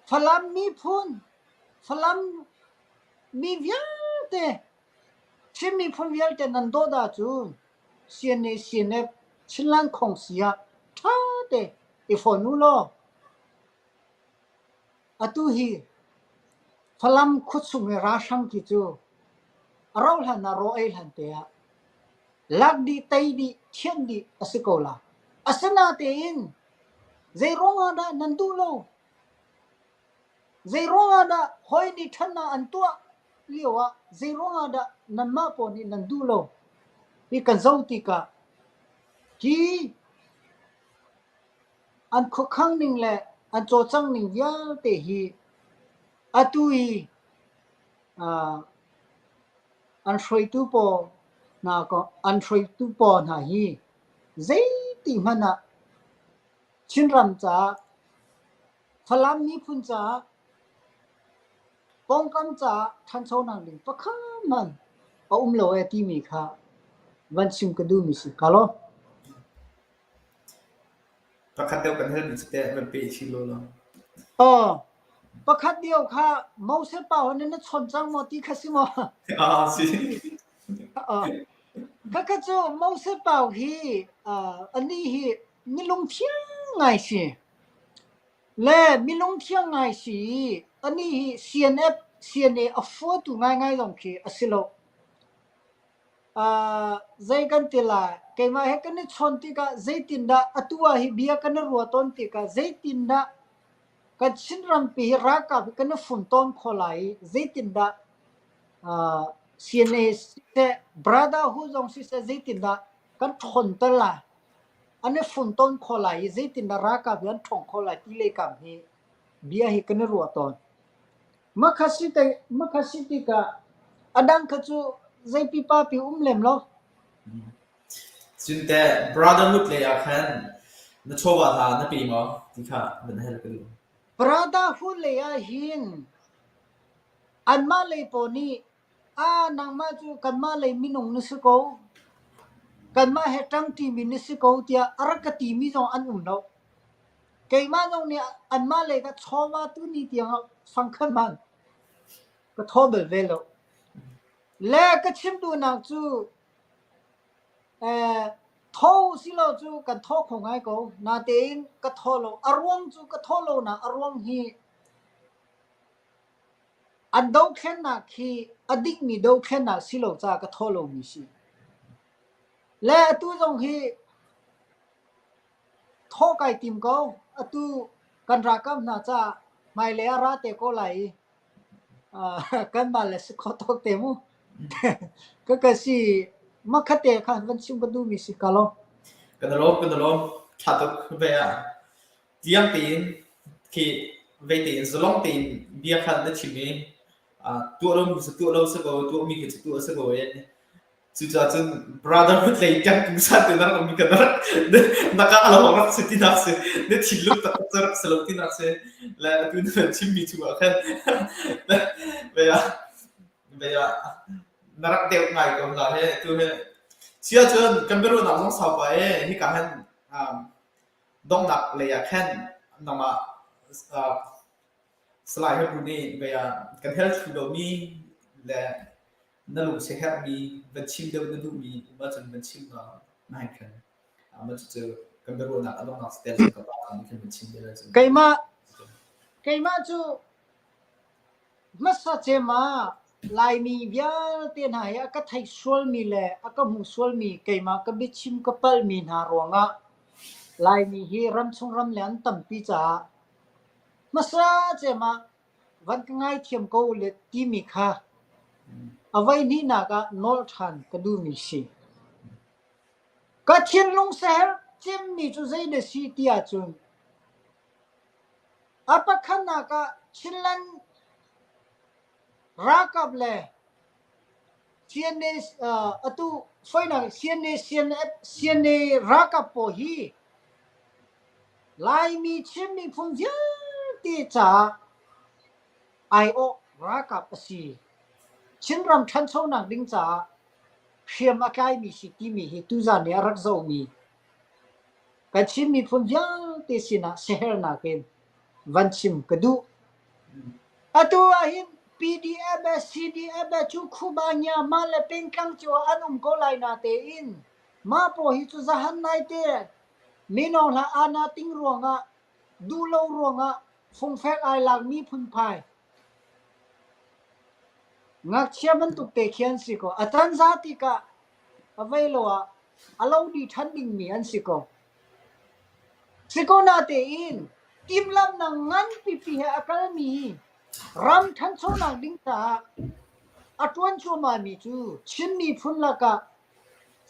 phalam mi phun phalam mi via te chim mi phun via te nan do da chu sian ne chinlan khong sia tha te e fo nu lo atu hi phalam khut su me ra sang ki chu arau han na ro ai han te a lak di tai di thien di asikola asana te in zai ronga da nan du lo zai ronga da hoi ni thana an tua liwa zai ronga da nan ma po ni nan du lo i kan zau ti ka ki an khu khang ning le an cho chang ning ya te hi atui an shroi tu po na ko an shroi tu po na hi zai ti mana chin ram cha phalam mi phun cha pong kam cha than chau nang ding pakha man lo e ti mi kha van sim ka du mi si kalo
pakhat deuh kan hel ni ste man pe chi lo lo
pakhat dio kha mau se pa hon na chon chang mo ti khasimo
si
ka ka chu mau se pa hi ani hi milung thiang ngai si le milung thiang ngai si ani hi CNA afford tu ngai long ki asilo zai kan tila keima he kan chon ti ka zai tinda atua hi bia kan ruaton ti ka zai tinda ka chinram pi ra ka kan fun ton kholai zai tinda CNA se brother hu jong si se zai tinda kan thon tala ane fun ton kholai zai tinda ra ka bian thong kholai ti le kam hi bia hi kan ruaton makhasi ti ka adang khachu zai pi pa pi lem lo
sin te brotherhood le ya khan na chowa tha na pi mo ti kha ban hel ka lu
brotherhood le ya hin anma le poni nang ma chu kanma le minung ni su ko kanma he tang ti min ni su ko tia arakati mi jong an no keima jong ni anma le ka chowa tu ni tia phang khan man ka thobel velo le ka chim tu na chu tho si lo chu kan tho khong ai ko na tein ka tho lo arwong chu ka tho lo na arwong hi an do khen na khi adik mi do khen na si lo cha ka tho lo mi si le tu jong hi tho kai tim ko atu kan ra kam na cha mai le ra te ko lai kan ba le si kho tok te mu ka si makhate khan van sim ka du mi si ka lo
kan lo tha to ve ya tiang tin ki ve tin zolong tin bia khan na chi mi tu lo se go tu mi ki tu se go ye chu cha chun brotherhood le jak tu sa te na mi ka na ka ala ho se ti na se ne chi lu ta char se lo ti na se la tu na chi mi chu a khan ve ya narak deu ngai ko la he tu he chia chun kan beru na song sa pa e hi ka han dong nak le ya khan na ma slide he bu ni ve ya kan help tu do mi le na lu se help mi ban chim de na du mi ma chun ban chim na nai khan ma chu kan beru na dong nak stel ka pa kan ban chim de la chu
keima chu masa che ma lai mi bia te na ya ka thai sual mi le aka mu sual mi keima ka bi chim ka pal mi na ronga lai mi hi ram chung ram le an tam pi cha masa che ma van ka ngai thiam ko le ti mi kha avai ni na ka nol than ka du mi si ka thiên long ser chem mi chu zai de si tia chun apa khana ka chinlan rakap le CNA atu foina CNA rakap po hi lai mi chimi phum vya ti cha ai o rakap si chinram than chau nang ding cha khiam akai mi si ti mi hi tu za ne rak zo mi ka chimi phum vya ti sina seher na ken van chim kadu atu ahin PDF CDF chu khubanya male pengkang chu anum ko lai na te in ma po hi chu zahan nai te minong la ana ting ruanga du lo ruanga phong phek ai lang mi phun phai ngak chiaman tu te khian si ko atan za ti ka availo a alo di than ding mi an si ko na te in tim lam na ngan pi pi ha akal mi ram than chau nang ding ta atwan chu ma mi chu chin mi phun la ka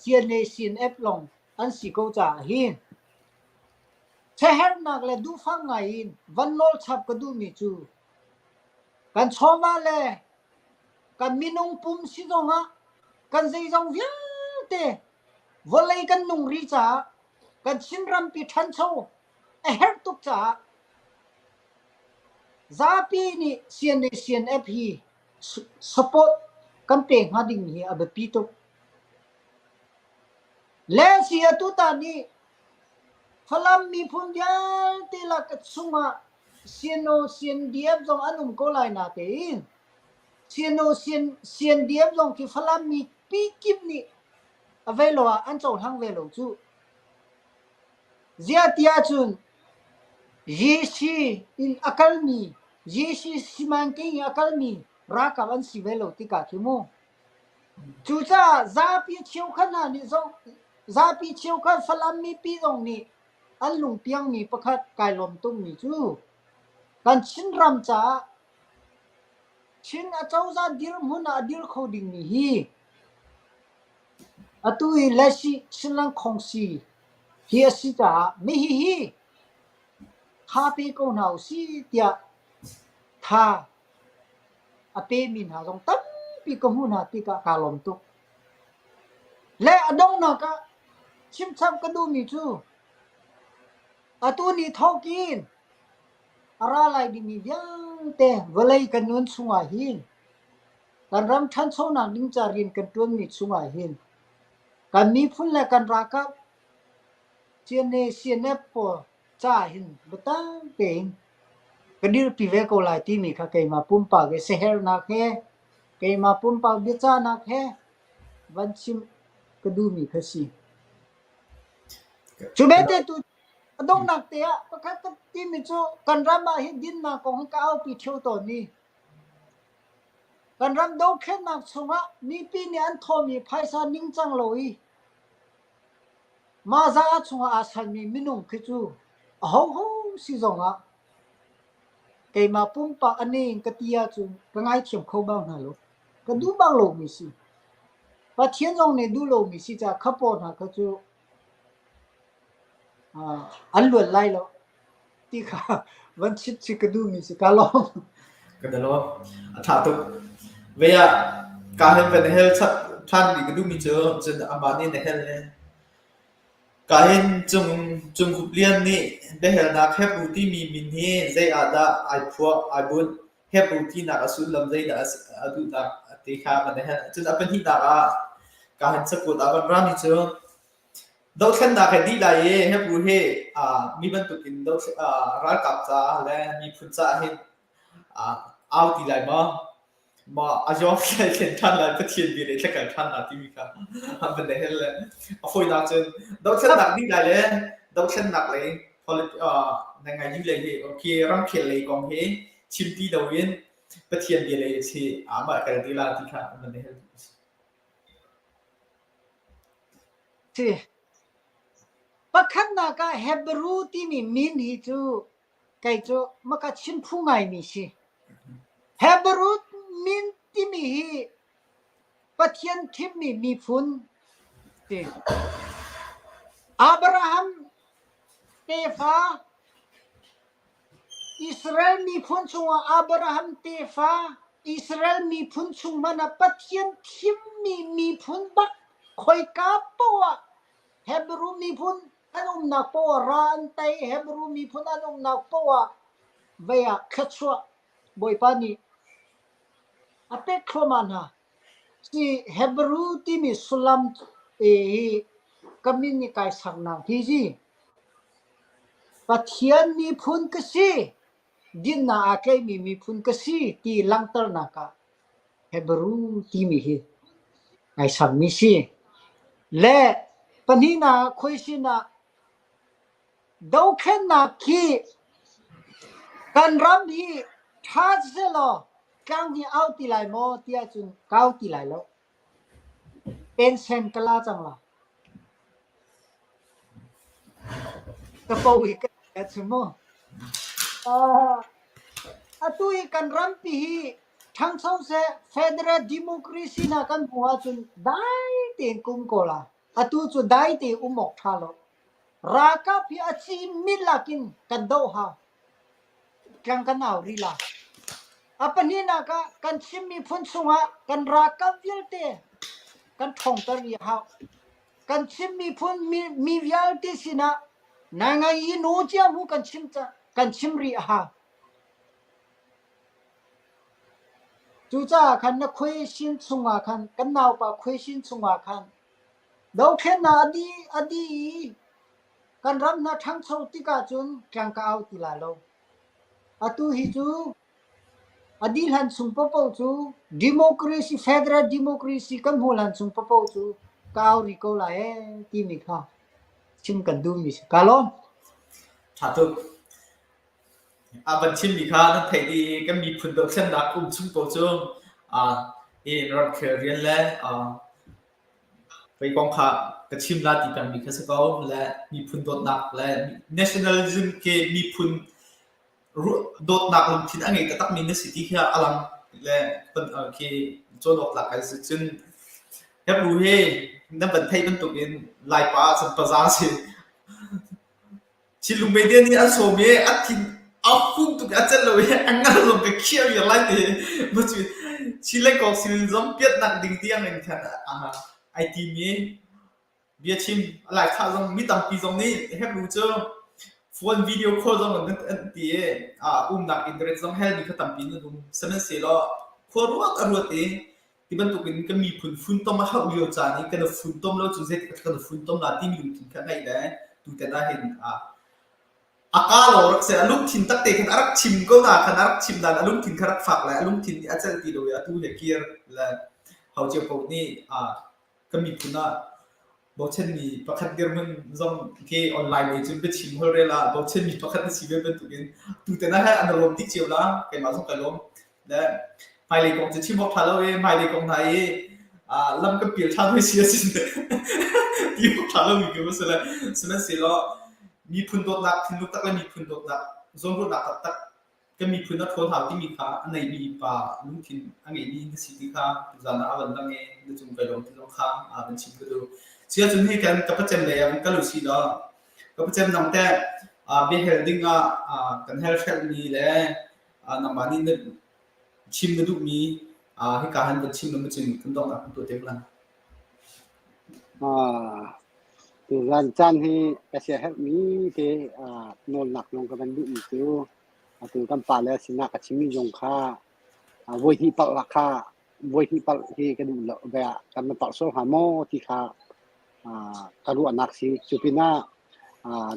CNA CNF long an si ko cha hin che her nak le du phang ngai in van lol chap ka du mi chu kan choma le kan minung pum si zonga kan zai zong vya te volai kan nung ri cha kan chin ram pi than chau a her tuk cha zapi ni sian ni sian ep hi support kan pe ngading hi abepi to le si atu ta ni falam mi phun ya te la ka sunga siano sian diep jong anum ko lai na te siano sian diep jong ki falam mi pi kim ni avelo an chau hang velo chu zia tia chun yeshi in akalmi yeshi simanke in akalmi raka an sivelo tika kimo chu cha zapi chiu khana ni jong zapi chiu khan falam mi pi jong ni an lung piang mi pakhat kai lom tum mi chu kan chin ram cha chin a chau za dir mun a dir khoding ni hi atui lashi chinlang khongsi hi asi cha mi hi ha pe ko nau si tia tha ape min ha jong tam pi ko mun ha ti ka lom tu le adong na ka chim cham ka du mi chu atu ni thokin ara lai di mi yang te walai kan nun sunga hin kan ram than so na ning cha rin kan tuan mi sunga hin kan mi phun la kan ra ka chiene siene po cha hin betang peng kadir pi ve ko lai ti mi kha kai ma pum pa ge seher na khe kai ma pum pa bi cha na khe van chim ka du mi kha si chu be te tu adong nak te a pakhat ka ti mi chu kan ram ma hi din na ko ka au pi theu to ni kan ram do khen nak chunga ni pi ni an tho mi phaisa ning chang loi ma za chunga a san mi minung khi chu ho ho si zonga kai ma pum pa ani ka tia chu ka ngai thiam kho ba na lo ka du ba lo mi si pa thian jong ne du lo mi si cha khapo na ka chu an luan lai lo ti kha van chit chi ka du mi si ka lo
cái đó thà tục bây giờ cả hình về hell than đi cái đúng mình chưa chân amani này hell này cả hình chung cục liên nè để hell nạc hep booty mình hi dây ada ai phua ai bun hep booty nạc asul lam dây đã adu nạc tê khá mà này hell chân apen hi nạc cả hình sắc cột aban ram mình chưa đâu khen nạc cái đi lại hep booty mi ban tụi kinh đâu ra cặp cha là mi phun cha hin ao thì lại mà ajo lại khen than lại bất thiên bị lại cái than là thì cả vấn đề là phôi nạc chân đâu khen nạc đi lạiเลยđâu khen nạcเลยพอในไงยิ่งเลยโอเครำเขียนเลยกองเฮชิมตีดาวินประเทียนดีเลยที่มากันดีลาที่ค่ะมันเนี่ย
ti pakhat na ka hebru ti mi min hi chu kai chu maka chin phu ngai mi si hebru min ti mi hi pathian thim mi phun ti abraham tefa israel mi phun chunga abraham tefa israel mi phun chung mana pathian thim mi phun bak khoi ka pawa hebru mi phun anum na pawa ran tai hebru mi phun anum na pawa veya khachwa boipani ape khromana si hebru ti mi sulam e kamini kai sakna hi ji pathian mi phun ka si din na akai mi phun ka si ti langtar na ka hebru ti mi hi ai sak mi si le panina khoi si na dau khen na ki kan ram hi tha zelo kang hi out ti lai mo tia chun kau ti lai lo pen sen kala chang la ka po wi ka chu mo atui kan ram pi hi thang sau se federal democracy na kan huwa chun dai ten kum ko la atu chu dai te umok tha lo ra ka phi achi milakin kan do ha kang kan au ri la apani na ka kan chimmi phun sunga kan ra ka vilte kan thong tar ri ha kan chimmi phun mi vilte sina na nga yi no chia mu kan chim cha kan chim ri ha chú cha khăn nó khuê xin xung hòa khăn cái nào bà khuê xin xung hòa khăn đâu khen na adi kan ram na thang chau ti ka chun kyang ka au ti la lo atu hi chu adil han sung po chu democracy federal democracy kan hol han sung po chu cao ri ko la e ti mi kha chim kan du mi ka lo
thà thực vẫn chim bị khá nó thấy đi cái bị phun độc chân đã cùng chung bộ chung rồi khởi riêng lẽ vậy con khá cái chim là thì cần bị cái sao là bị phun đột nặng là nationalism cái bị phun đột nặng luôn thì anh ấy cái tắc mình nó sẽ đi kia alam là phần ở cái chỗ đột là cái sự chân hepรู้เฮนั่นเป็นไทยเป็นตัวเองลายป้าสัมปะซาสิชิลุงเมเดียนี่อันโซเมอัดทินเอาฟุ้งตุกอันเจลเลยอันงั้นลงไปเคี่ยวอย่างไรเนี่ยมันจะชิเล่กอกซิลซอมเปียดนักดิ่งเตียงเองแค่ไอทีนี้เบียชิมอะไรข้าวซอมมีตั้งปีซอมนี่เฮปรู้เจอฟอนวิดีโอคอลซอมนั่นอันตีนักอินเทอร์เน็ตซอมเฮลมีข้าวตั้งปีนั่นดูฉะนั้นเสียแล้วควรรู้ว่ารู้เองที่บรรทุกนี้ก็มีฝุ่นต้มมาเข้าเรียวจานี่กันฝุ่นต้มแล้วจุดเสร็จกันฝุ่นต้มนาที่มีอยู่ที่ข้างในเลยดูแต่ได้เห็นอากาศเรารักเสียลุงถิ่นตั้งแต่ขันรักชิมก็ได้ขันรักชิมได้ลุงถิ่นขันรักฝักแหละลุงถิ่นอาจจะตีโดยตู้เฮียร์และเขาเจ้าพวกนี้ก็มีฝุ่นนะบอกเช่นมีประคัตเดียร์มันจงที่ออนไลน์เลยจนไปชิมเขาเรียละบอกเช่นมีประคัตที่ชีวิตเป็นตัวเองดูแต่ได้ให้อันดับลมที่เจียวละแกมาส่งกันลมและไม่เลยกองจะชิมบอกทาร์ลเอไม่เลยกองไทยลำก็เปลี่ยนชาติไม่เสียสิที่บอกทาร์ลมีกี่เปอร์เซ็นต์ฉะนั้นเสียแล้วมีพื้นโดดหนักทิ้งลูกตักและมีพื้นโดดหนักโซนโดดหนักตักก็มีพื้นนัดโทนหาที่มีค่าอันไหนมีป่าลุงทิ้งอันไหนนี่สิ่งที่ค่าจานอาวันตั้งเองจะจุ่มไปลงที่ลงค่าเป็นชิมก็ดูเชื่อจนให้กันกับประจำเลยมันก็รู้สิแล้วกับประจำนำแต่เบลเฮลดิ้งกันเฮลเฟลมีเลยนำมานี่นึกชิมก็ดูมีให้การหันเป็นชิมแล้วมันจึงขึ้นต้องกับตัวเต็มแล้ว
ตัวรันจันที่เกษตรมีที่นนหนักลงกับมันดูอีกตัวตัวกำปาแล้วสินะกับชิมิยงค่าวัยที่ปักราคาวัยที่ปักที่กระดูกแบบกันมันปักโซหาโมที่ค่ากระดูกหนักสิจุปิน่า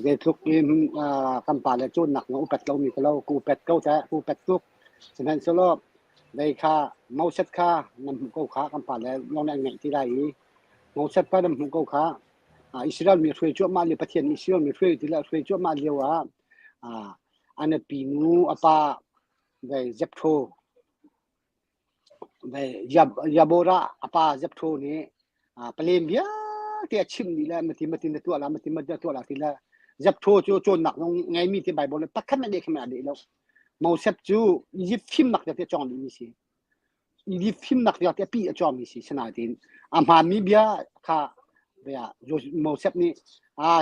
เดี๋ยวทุกทีกำปาแล้วจุดหนักเนาะอุปถัมภ์มีก็เรากูเป็ดเก้าแท้กูเป็ดทุกฉะนั้นสลบได้ค่าเมาเซ็ตค่านำหัวเก้าขากำปาแล้วลองได้ไงที่ได้เมาเซ็ตค่านำหัวเก้าขาอิสราเอลมีช่วยช่วยมาเลี้ยประเทศอิสราเอลมีช่วยที่ละช่วยช่วยมาเลี้ยวอันนั้นปีนู้อาป้าไปเจ็บโทไปยาโบราอาป้าเจ็บโทนี่เปลี่ยนเบียที่ชิมนี่แหละมันที่ในตัวละมันที่ตัวละที่ละเจ็บโทโจหนักลงไงมีที่ไบเบิลปักขันไม่ได้ขนาดนี้แล้วมาเซ็บจูอียิปต์ฟิล์มหนักจะจองมีสิอียิปต์ฟิล์มหนักจะปีจองมีสิขนาดนี้มามีเบียค่ะเบียโมเสปนี่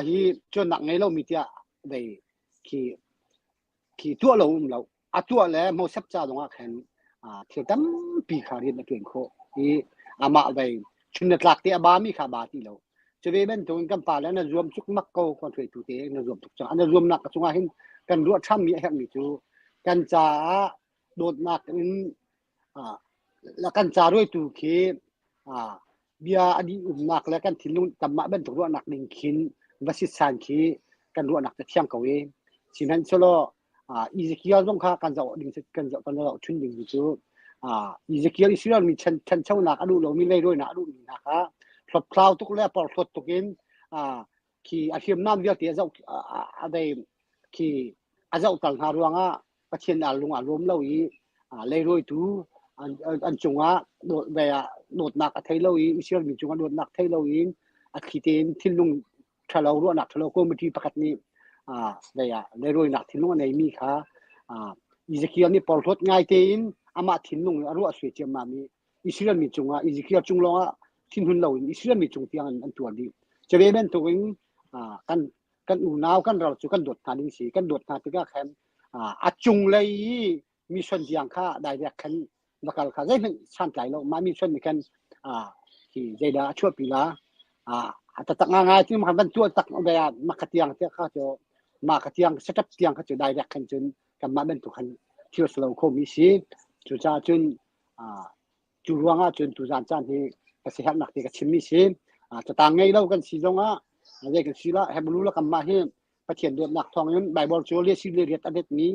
ฮีจนหนักไงเรามีที่ไปขี่ตัวเราตัวแล้วโมเสปจ้าตรงนั้นแค่เที่ยวตั้มปีขารีนตัวเองโคมาไปชุนนัดหลักที่บามีขาบาที่เราจะไปเป็นตัวกันป่าแล้วนะรวมชุกมักเก่าคนช่วยตัวเองนะรวมทุกจังอันนั้นรวมหนักกับจังหวะเห็นกันรวดช่ำมีแห่งมีจูกันจ่าโดดหนักแล้วกันจ่าด้วยตัวเคเบียอดีหนักแล้วกันทิ้งลุงกำมาเป็นตัวหนักหนึ่งขินวัชิสันคีกันรวดหนักจะเที่ยงเก่าเองสิ่งนั้นสโลอิสกิเอลต้องฆ่ากันจะดิ่งกันจะกันเราชุนดิ่งจูอิสกิเอลอิสราเอลมีชันเช่าหนักอดูเรามีเลยด้วยนะอดูนี่นะคะพลบคลาวทุกเรื่องปลดทุกเองขี่อาชีพน้ำเดียวที่จะอะไรขี่อาจจะต่างหากว่าประเทศอาลุงอารมณ์เราอีเลยด้วยทูอันจงว่าโดดแบบโดดหนักไทยเราอีอิสราเอลมีจงว่าโดดหนักไทยเราอีอัดขีดเองที่ลุงทะเลาะรู้หนักทะเลาะก็ไม่ที่ประกาศนี้เลยรวยหนักทิ้งลงในมีค่ะอิสกิเอลนี่ปลดง่ายเต็มอามาทิ้งลงรู้ว่าสวยเจียมมามีอิสราเอลมีจงอิสกิเอลจงลงทิ้งหุ่นเราอิสราเอลมีจงที่อันตัวนี้จะเป็นตัวเองกันอุ่นหนาวกันเราจุกันโดดทานดิ้งสีกันโดดทานที่ก็แค่อาจงเลยมีส่วนที่ยังค่าได้เรียกขันนักการค้าได้เป็นชั้นใจเรามามีส่วนในกันที่ใจดาช่วยปีละแต่ตักง่ายที่มันเป็นตัวตักแบบมักเตียงที่เขาจะมาเตียงเซตอัพเตียงเขาจะได้เรียกขันจนกันมาเป็นตัวขันที่เราโคมีสิจุดจ้าจน จูรวงจนตุจานจานที่กระเสียหนักที่กระชิมมีสิจะต่างไงเรากันสีจงเรียกกันสีละให้บรรลุละกันมาให้ประเทศเดือดหนักทองนั้นใบบอลโจเลียซิลีเรียดอันเด็ดนี้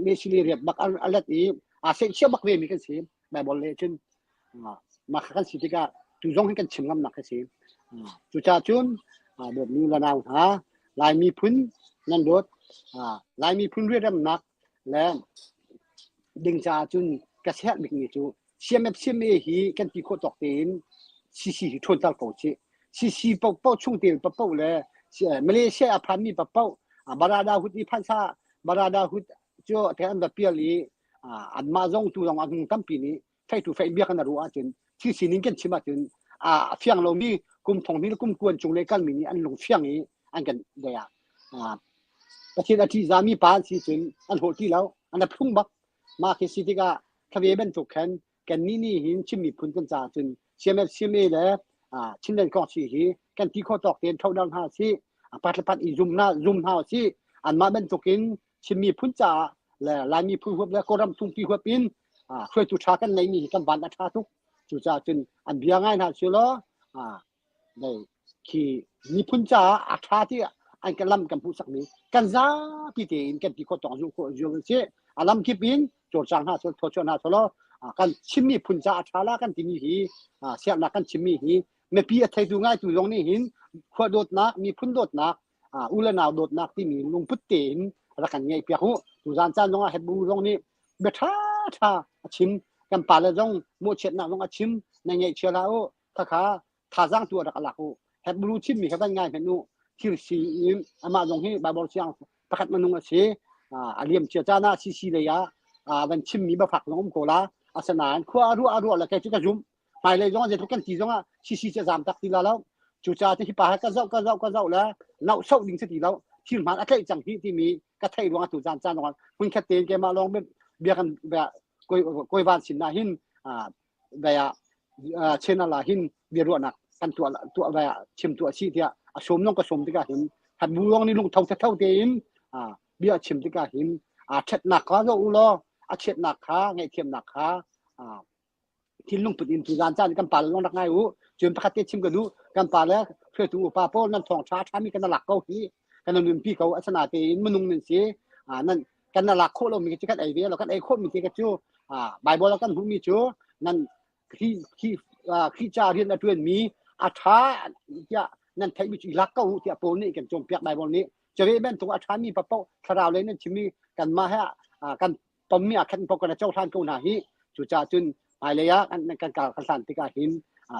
เลียซิลีเรียดบักอันเล็ดนี้เสียเชื่อบักเวมีกันสิใบบอลเลยจนมากันสิที่ก็ตุจงให้กันชิมกันหนักกันสิจุจ่าจุนเดือดนี้ละนาวลายมีพื้นนั่นโดดลายมีพื้นเรียดหนักและดึงจ่าจุนกระเสียบิกนี่จูเชื่อมฮีกันที่โคตรตีนซีทนตาโกชิซีเป้าช่วงเตียนเป้าเลยมาเลเซียพามีเป้าบาราดาหุดอีพันซาบาราดาหุดจ่อแทนแบบเปียลีอันมาจงตัวจงอันตั้มปีนี้ไฟถูไฟเบียกันรู้จนที่สินิกันชิมาจนเฟียงเรามีกุมทองมีกุมกวนจงเลยกันมีนี่อันลงเฟียงนี้อันกันเดียประเทศที่จามีปานสิจนอันโหดที่แล้วอันนั้นพุ่งบักมาคิดสิที่ก็ทวีเป็นถูกแขนกันนี่หินชิมีพุ่นกันจ่าจนเชื่อมเลยชิ้นเด่นของสิฮีกันที่เขาตอกเตียนเท่าดังหาสิปัดอีซุมหาสิอันมาเป็นถูกกินชิมีพุ่นจ่าและลายมีพุ่นหัวและก็รำทุ่งปีหัวปินช่วยจุดชากันในมีกันบันอัฐาทุกจุดจ่าจนอันเบียง่ายนะเชียวล้อได้ที่มีพุ่นจ่าอัฐาที่อันกันลำกันผู้สักนี้กันซาพิเตนกันที่เขาตอกอยู่สิอันลำคิปินโจทย์จังหาโทชนาโซล้อกันชิมีพุ่นจ่าอัฐาละกันที่มีฮีเสียหนักกันชิมีฮีไม่พี่ไทยดูง่ายตัวตรงนี้หินขวดโดดนักมีพุ่นโดดนักอุลนาวโดดนักที่มีลุงพุทเตนรักกันไงเปียกหูตัวจานจานลงเห็ดบูลงนี่เบท่าชิมกันป่าเลยลงโมเช็ดนักลงชิมในไงเชื่อแล้วถ้าขาท่าจ้างตัวรักหลักหูเห็ดบูชิมมีเขาได้ง่ายเป็นนู่ที่สีมาลงให้บาบอลเชียงประคัดมันนุ่งเสียเลียมเชื่อจ้าหน้าซีเลยวันชิมมีบะผักลงโกลาอาสนานขั้วอรัวแล้วแกจะกระจุมไปเลยจงจะทุกกันที่จงซีจะจามตักทีละแล้วจุดจ่าที่ป่าก็เจ้าแล้วเนาเศร้าดิ่งสติแล้วที่มันอะไรจังที่มีก็ไทยดวงตุจานจานวันคุณแค่เตียนแกมาลองเบียกันแบบกวยวันสินนาหินแบบเช่นอะไรหินเบียรวนักกันตัวแบบชิมตัวชีที่สมน้องก็สมที่ก็หินหัดบูรองนี่ลุงเท่าเตียนเบียชิมที่ก็หินเช็ดหนักขาเราอุลเช็ดหนักขาไงเทียมหนักขาที่ลุงปุดินตุจานจานกันป่าลงรักง่ายหูจนประคัดเตชิมกันดูกันป่าแล้วเพื่อตัวป่าโป้นั่นทองช้ามีกันหลักเก้าที่กันนุ่มพี่เขาอัศนาเตนมนุงหนึ่งเสียนั่นกันหลักโคเรามีกันไอเดียเรากันไอโคมีกันจูใบบอลเรากันหูมีจูนั่นขี้จ่าเรียนตัวมีอาชาจะนั่นไทยมีหลักเก้าที่โป้นี่กันจมเปียกใบบอลนี้จะเรียนตัวอาชามีป่าโป้คาราวเลยนั่นชิมีกันมาให้กันปมมีอาคันปกระเจ้าท่านกูนาฮีจุจ่าจุนไปเลยกันการขันสันติกาหิน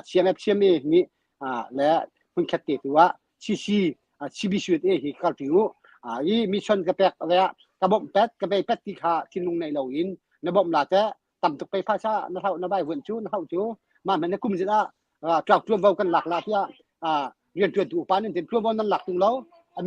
เชียมนี่และคุณแคตติตัวชีบิชุดฮิคาร์ติวอีมิชชั่นกระเปกอะไรกระบอกกระเปกที่ขาที่ลงในเหล่าอินในบ่มลาเจต่ำตกไปภาษาในเท่าในใบหุ่นจูในเท่าจูมาเหมือนในกลุ่มสิละกลับตัวเบากันหลักลาที่เรียนตัวปานี่เห็นตัวบอลนั่นหลักตรงเรา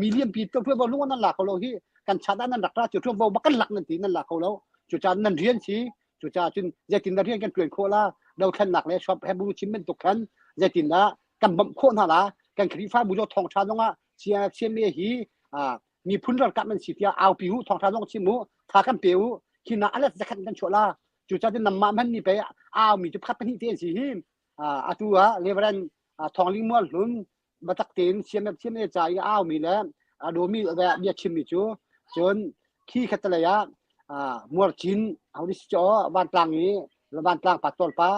มีเลี่ยมปีตัวบอลรู้ว่านั่นหลักเขาเราที่กันชาด้านนั่นหลักราจุดตัวบอลบักกันหลักนั่นทีนั่นหลักเขาเราจุดจานนั่นเรียนสิจุดจ่าจุนจะกินเรื่องกันเปลี่ยนโคลาเราขันหนักเลยชอบแฮบูชิมเป็นตกขันจะกินละกันบ่มโคหาละกันคดีฟ้าบุญทองชาลงเชียมีฮีมีพุ่นรักกันมันสิที่เอาผิวทองชาลงชิมูทากันเปียวคิดนะอะไรจะขันกันชัวละจุดจ่าจุนนำมันนี่ไปเอามีจุดพัดเป็นที่เตียนสิฮิมตัวเลเวรันทองลิมัวหลุนบัตักเตียนเชียมีใจเอามีแล้วโดมีแบบเบียชิมมีจูจนขี้ขัดเลยมัวจินเอาดิสจอบ้านกลางนี้แล้วบ้านกลางปัดต้นป้า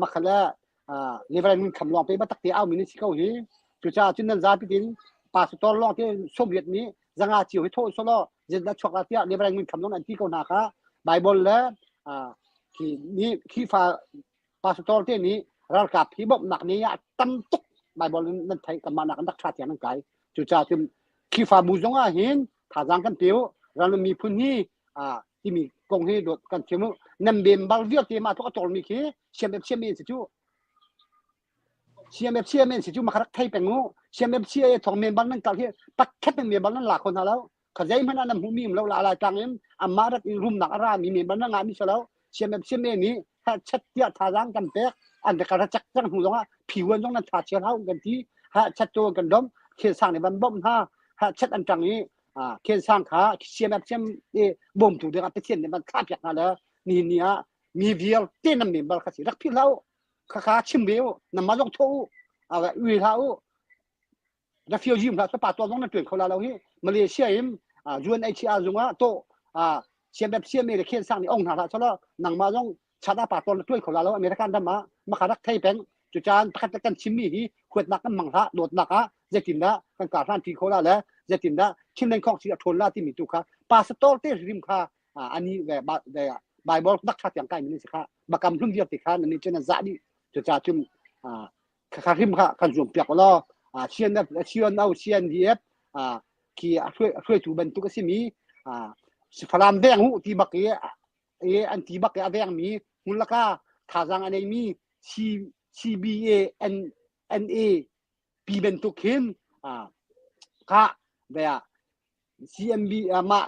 มาขละเลเวลมันคำลองไปบัตักเตียเอามินิสิเขาหีจุจ่าจุนนันซาพิดินป่าสุดตอนลองที่โซเวียตนี้จังอาจิวให้โทษโซโล่เจ็ดนัดช็อกอาเตียเลเวลมันคำลองอันที่เขาหนักค่ะไบเบิลแล้วที่นี้ขี้ฟ้าป่าสุดตอนที่นี้รักกับที่บ่หนักนี้ตั้มตุกไบเบิลนั่นไทยกับมาหนักนักชาติอย่างนั้นไกลจุจ่าจุนขี้ฟ้าบุญจงอาเห็นถ้าจังกันเปียวเรามีพื้นที่ที่มีกงให้โดดกันเชื่อมนำเบมบาลเวียที่มาทุกตัวมีขี้เชื่อมเมนสิจูเชื่อมเมนสิจูมาครักไทยเป็นงูเชื่อมทองเมนบาลนั่นกันที่ปักแค่เป็นเมนบาลนั่นหลักคนแล้วขยายมันนั่นหูมีมแล้วอะไรกลางนี้อามารักรุมหนักอะไรมีเมนบาลนั่นงานมีเสแล้วเชื่อมเมนนี้ถ้าชัดเจนทารังกันเป๊ะอันเดียการจักจังหูตรงผิวตรงนั้นทาเชื่อเขากันที่ถ้าชัดโจกันดมเขียนสร้างในบันบ่มถ้าชัดอันจังนี้เขียนสร้างขาเชื่อมบ่มถูกเดือดเป็นเช่นเนี่ยมันคาบจากนั่นแล้วนี่ มีเบียลเต้นน้ำมีบัลคาสิรักพี่เล่าข้าชิมเบียวน้ำมาลงทูวิลารักฟิวจิมรักสปาตัวน้องนั่นเปลี่ยนเขาเราเฮ้มาเลเซียอิมUNHCR จงว่าโตเชียแบบเชียเมริกันสร้างนี่องค์หาละชะละนังมาลงชาดาปาตัวช่วยเขาเราอเมริกันดำมาขารักไทยแบงจุจานพักกันชิมมีขวดนักกันมังละโดดนักจะกินนะกันการท่านที่เขาละแล้วจะกินนะชิมในของที่ทนละที่มีตุค่ะปาสตอลเตริมค่ะอันนี้แบบบายบอลนักชัดอย่างใกล้นี่สิค่ะบักกำทุ่งเดียวติค่ะนั่นนี่เจนจะดีจุจาจุมข้าริมค่ะกันจุ่มเปียกล้อเชียนเชียนเอาเชียนดีเอฟที่ช่วยถูบรรทุกสิมีฝรั่งแดงหูที่บักอันที่บักแดงมีมูลค่าท่าจังอันนี้มี CBA NA ปีบรรทุกหินค่ะแบบ CMB มา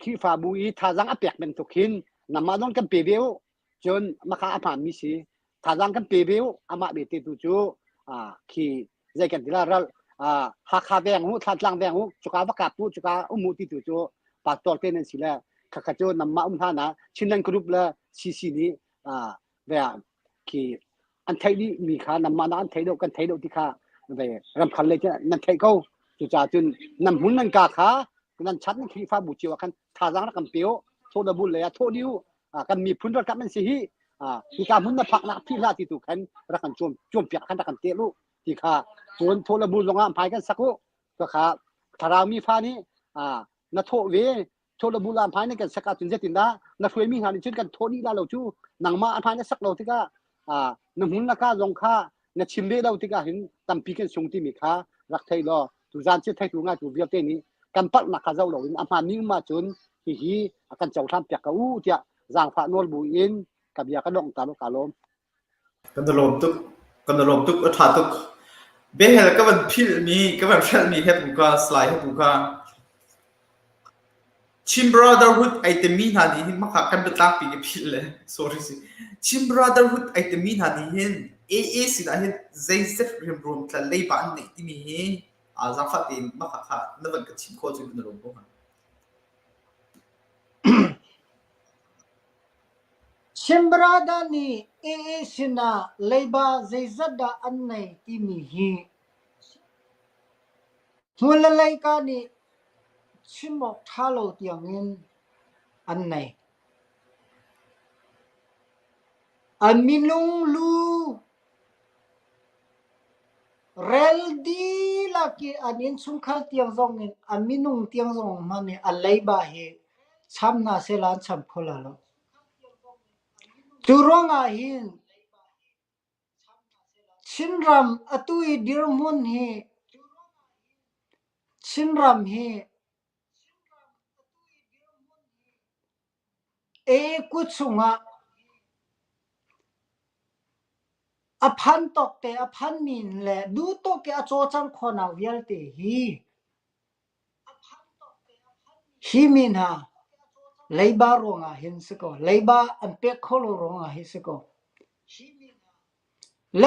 ที่ฟาบุยท่าจังอเปียกบรรทุกหินนำมาต้องกันเปรี้ยวจนมาข้าอภารมีสิท่าจังกันเปรี้ยวอามาเบติตุจูที่ใจกันที่ละหักขาแดงหูท่าจังแดงหูจุกาบักกับหูจุกามุติตุจูปัตตอร์เทนสิละข้าขจรนำมาท่านะชินันกรุ๊ปละซีนี้แบบที่อันไทยนี่มีค่านำมาอันไทยเดียวกันไทยเดียวที่ค่าแบบรำคันเลยจะนั่นไทยเขาจุจ่าจนนำหุ่นนั่นกาขานั่นชัดนั่นคือฟ้าบุจิวกันท่าจังนักกันเปียวโทษบุญเลยโทษดิ้วกันมีพุ่นรักกันมันสิฮีที่การหุ่นนั่นพักนักพี่ลาที่ถูกขันรักกันจวมเปียกขันรักกันเตะลูกที่ค่าจนโทษบุญลงอ่ะพายกันสักลูกก็ค่าถ้าเรามีฟ้านี้นัทโทเวโทษบุญลามพายในกันสักการจนเจตินดานัทเวมีหาดิชุนกันโทษนี้เราจูหนังมาพายในสักเราที่ก็น้ำหุ่นนักการลงค่าในชิมเล่เราที่ก็เห็นตั้มปีกันส่งที่มีค่ารักไทยรอทุกจานเชื่อไทยทุกงานทุกเรื่องนี้กันปักนักการเราอินอามานิ่งมาจนฮีกันเจ้าทำเปียกกู้เจ้าจางฟ้าโนลบุอินกับยากันดองตาลกาลม
กันตลมตุกอัฐาตุกเบลก็มันพิลมีก็มันพิลมีให้ผมก็สไลด์ให้ผมก็ชิมบราเดอร์ฮุดไอเทมีนานี้มาขับกันเป็นตั้งปีกับพิลเลย sorry สิชิมบราเดอร์ฮุดไอเทมีนานี้เห็นสินะเห็นใจเซ็ตเรียมรวมกันเลยบ้านไหนที่มีจังฟัดเองมาขับนั่นเป็นกับชิมโคจุกันตลมพวกมัน
ชิมบราดานีสินะเลยบาใจจัดดาอันไหนที่มีฮีหัวละเลยกานีชิมบอกท่าโลเตียงเงินอันไหนอามินุงลูเรลดีลักกี้อันนี้สุขเตียงซองเงินอามินุงเตียงซองมันเนี่ยอะไรบ้าเหช้ำน่าเสียล้านช้ำคนละล้อจุรองอาหินชินรำอตุยดิรมุนเฮชินรำเฮกุศลอภันตกเตอภันมินเลดูตกเกอโจจังคนเอาเวลเตฮีมินฮาเลยบารองาหินสกอเลยบาอันเป็กโคโลรองาหิสกอเล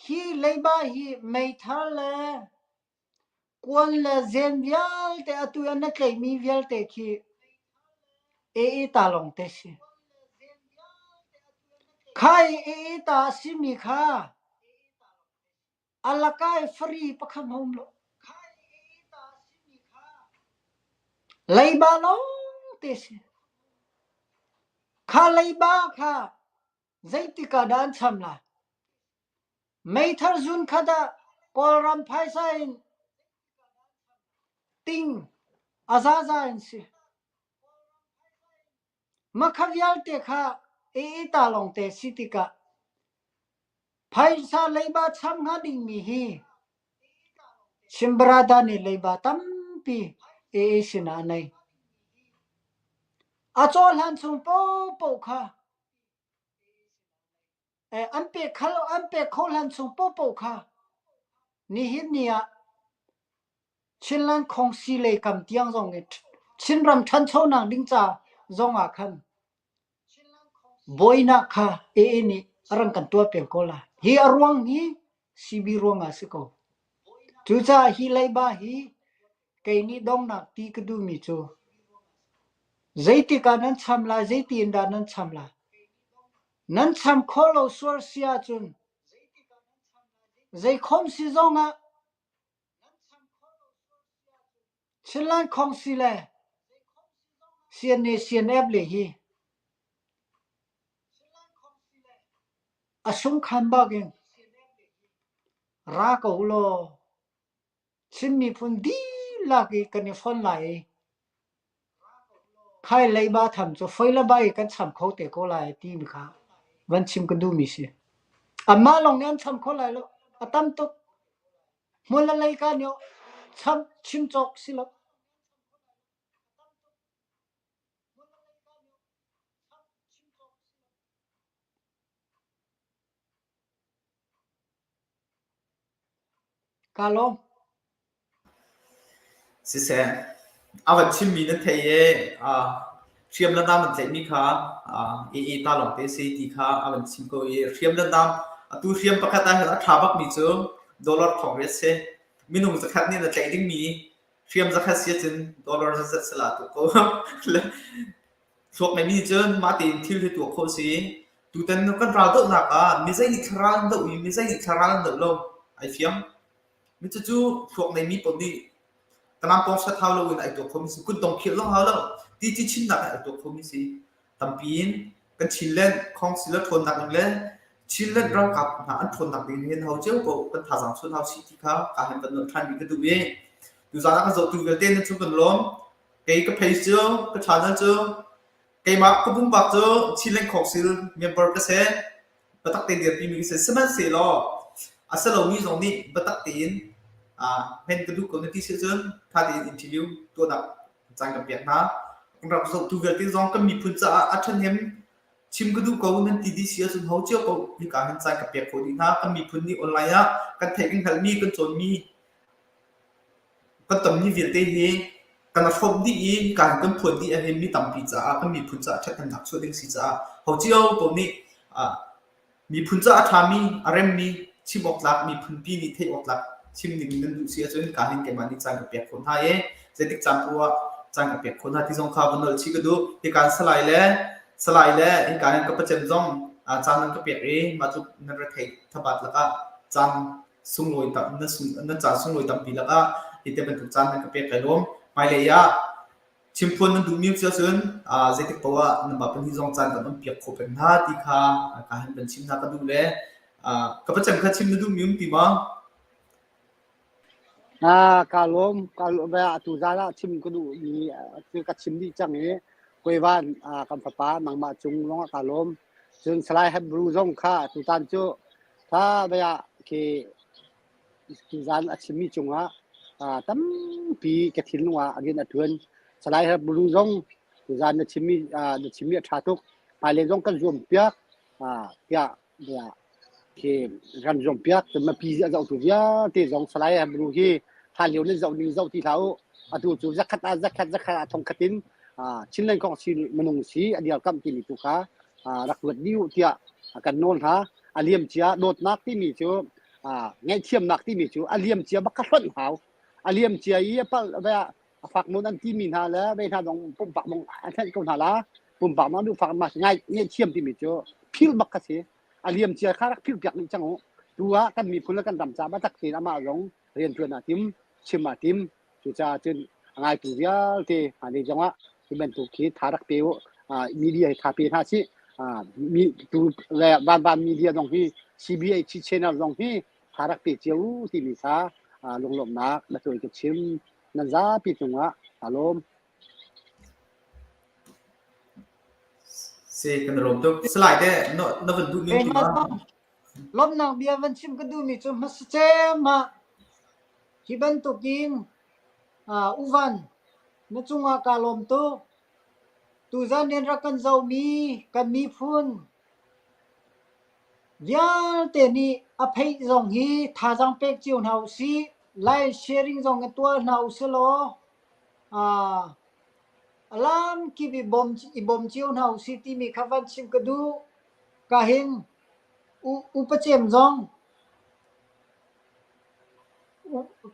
ฮีเลยบาฮีไม่ทันเลกวนเลเซนเวลเตอตุยันนักเลยมีเวลเตคีตาลงเตชิใครตาสิมีค่าอัลลักายฟรีประคำหงโลเลยบาลงเตชิข้าเลยบาข้าใจติกาดานชำละไม่ทันจุนข้าดากอลรัมไพไซน์ติงอาซาซาอินสิมาขวิลเตข้าตาลงเตสิติกาไพซาเลยบาชำงาดิ่งมีฮีชิมบราดานีเลยบาตั้มปีสินาในอาจารย์ฮันซุงโปค่ะอันเป็กโคลันซุงโปค่ะนี่ฮิเนียชินลันคงสีเลยคำเตียงซงเงชินรำทันโชนังดิ้งจ่าซงอาคันบอยนักค่ะนี่รังกันตัวเปียงโคลาฮีอรวงฮีซีบีรวงอาสิโกจุจ่าฮีเลยบาฮีไกนี่ดงนักตีกดูมิจูใจติกานั้นชำลาใจตีนดานั้นชำลา นั้นทำโคโลสวรเสียจุนใจคมสิจงอ่ะฉันลันคงสิเลเสียนเนเสียนเอฟเลยฮีอาสงคันบากินรักอุโลฉันมีพุนดีลักอีกันฟอนไหลใครเลยบ้าทำจะไฟละใบกันทำเขาเตะก็ไหลทีมข้าวันชิมกันดูมิสิอามาลองเนี่ยทำเขาไหลแล้วอาตั้มตุกมูลอะไรกันเนาะทำชิมจอกสิละกาลง
สิเซอาวันชิมมีนั่นเทเยเทียมระดับมันเจ็ดนี่ค่ะตาหลงเตสีตีค่ะอาวันชิมก็เยเทียมระดับตูเทียมประกาศให้เราทาบักมีจูดอลลาร์ของเรสเซมีนุ่งจะคัดนี่นะใจดิ้งมีเทียมจะคัดเสียจนดอลลาร์จะสลัดตัวก็ช่วงไม่มีเจอมาตีนที่ตัวโคสีตูเต็นกันราวตัวหนักไม่ใช่อีกครั้งตัวอีไม่ใช่อีกครั้งเดิมลงไอเฟียมมิจะจูช่วงไม่มีปนดีตอนนั้นผมสัตว์เท่าเราไอตัวคอมิสิคุณต้องคิดลองเท่าเราที่ชินหนักไอตัวคอมิสิตั้มปีนกันชิลเล่นของสิลทนหนักเลยชิลเล่นเรากับหาอันทนหนักดีเห็นเขาเจ้าก็เป็นท่าสังส่วนเขาสิที่เขาการเห็นเป็นนทันดีก็ดูเองดูสารคดีตัวเต้นชุดกันล้มเกี่ยกับเพจเจ้าก็ชาแนลเจ้าเกี่ยมาก็บุ้มบักเจ้าชิลเล่นของสิลเมมเบอร์ก็เสียบัตักเตียนเดียร์ปีมีเสียสมัยเสียล้ออาศัยเรามีตรงนี้บัตักเตียนเห็นกระดูกคนที่เชื่อจนถ้าได้อินทิวิวตัวนักจังกับเปียกนะเราประสบตัวเวทีจงก็มีพื้นจะอัดเห็นชิมกระดูกคนนั้นที่ดีเชื่อจนเขาเชื่อเขามีการเห็นจังกับเปียกคนนี้นะก็มีพื้นที่ออนไลน์กันเทกันกันมีกันจนมีกันต่ำมีเวทีเฮกันชมดีการกันผลดีเห็นมีต่ำปีจ้าก็มีพื้นจะชัดกันหนักช่วยดึงสิจ้าเขาเชื่อตัวนี้มีพื้นจะทามีอะไรมีชิมออกหลักมีพื้นปีนี้เทออกหลักชิมหนึ่งนั้นดูเสียจนการเห็นแก่มันนี่จังกับเปียกคนไทยเจดิกจังตัวจังกับเปียกคนไทยที่ทรงข้าวบนนชิกดูที่การสลายแล้วที่การเห็นกับประเจมจงจังนั้นกับเปียกมาจุนันระเทศทบัดแล้วก็จังสุ่งลอยตับนั่นจังสุ่งลอยตับปีแล้วก็ที่เต็มเป็นถูกจังนั้นกับเปียกไก่ล้มไม่เลยยะชิมพวนนั้นดูมีเสียจนเจดิกตัวนั่นแบบเป็นที่ทรงจังกับมันเปียกโคเป็นหน้าที่ข้าการเห็นเป็นชิมหน้าก็ดูแลกับประเจมข้าชิมนั้นดูมีปีมั้ง
kalau tu zala chim kudu ni tu ka chim di chang ni koiwan kam papa nang ma chung long kalom jun salai have bru jong kha tu tan chu tha ba ke tu zan a chim mi chunga tam pi ke thin wa again a thun salai have bru jong tu zan na chim mi tha tuk pa le jong kan zum pya ya ya ke ran jom pya ma pi za tu ya te jong salai have bru hiถ้าเลี้ยวนี่เจ้าหนึ่งเจ้าที่เขาดูจูจักขัดทองขัดินชิ้นเล่นของชิ้นมนุษย์สีอันเดียวกับที่มีตุก้ารักเวดดิ้วเที่ยกันโน่นฮะอาเลียมเชียโดดนักที่มีจูไงเทียมนักที่มีจูอาเลียมเชียบักขัดเขาอาเลียมเชียยี่ปะแบบฝักโน่นอันที่มีฮะแล้วไม่ท่าตรงปุ่มฝักมองอันที่เขาหาละปุ่มฝักมันดูฝักมาไงเทียมที่มีจูพิลบักกะเสียอาเลียมเชียข้ารักพิลเปียกนี่จังหูดูว่ากันมีคุณแล้วกันดำจ้าบักตีนอามาลงเรียนชวนอาทิมชิมทีมจุดจ้าจนง่ายตัวเดียวที่อันนี้จังหวะที่เป็นตัวคิดทารักเปียวมีเดียทาเปียท่าสิมีตัวแหล่บ้านมีเดียตรงที่ CBA ชิเชนตรงที่ทารักเปียเจียวที่มีซาลงนักและตัวอีกชิมนั่นจ้าปีจังหวะอารมณ์
เสกันรวมตัวสลายได้นวันดูมีที่ว่า
ลมนักเบียวันชิมก็ดูมีจุดมัสเจมาที่เป็นตุกินอุวันนจุงอากาลมตุจานเดินรักกันเจ้ามีกันมีพุนยาเตนี่อภัยจงฮีท่าจังเป็กจิวนาซีไลฟ์แชร์ริงจงกันตัวนาอุสโลอลามกีบีบอมจิวนาอุซีที่มีขวันชิมกดูกะเฮงอุปเจมจง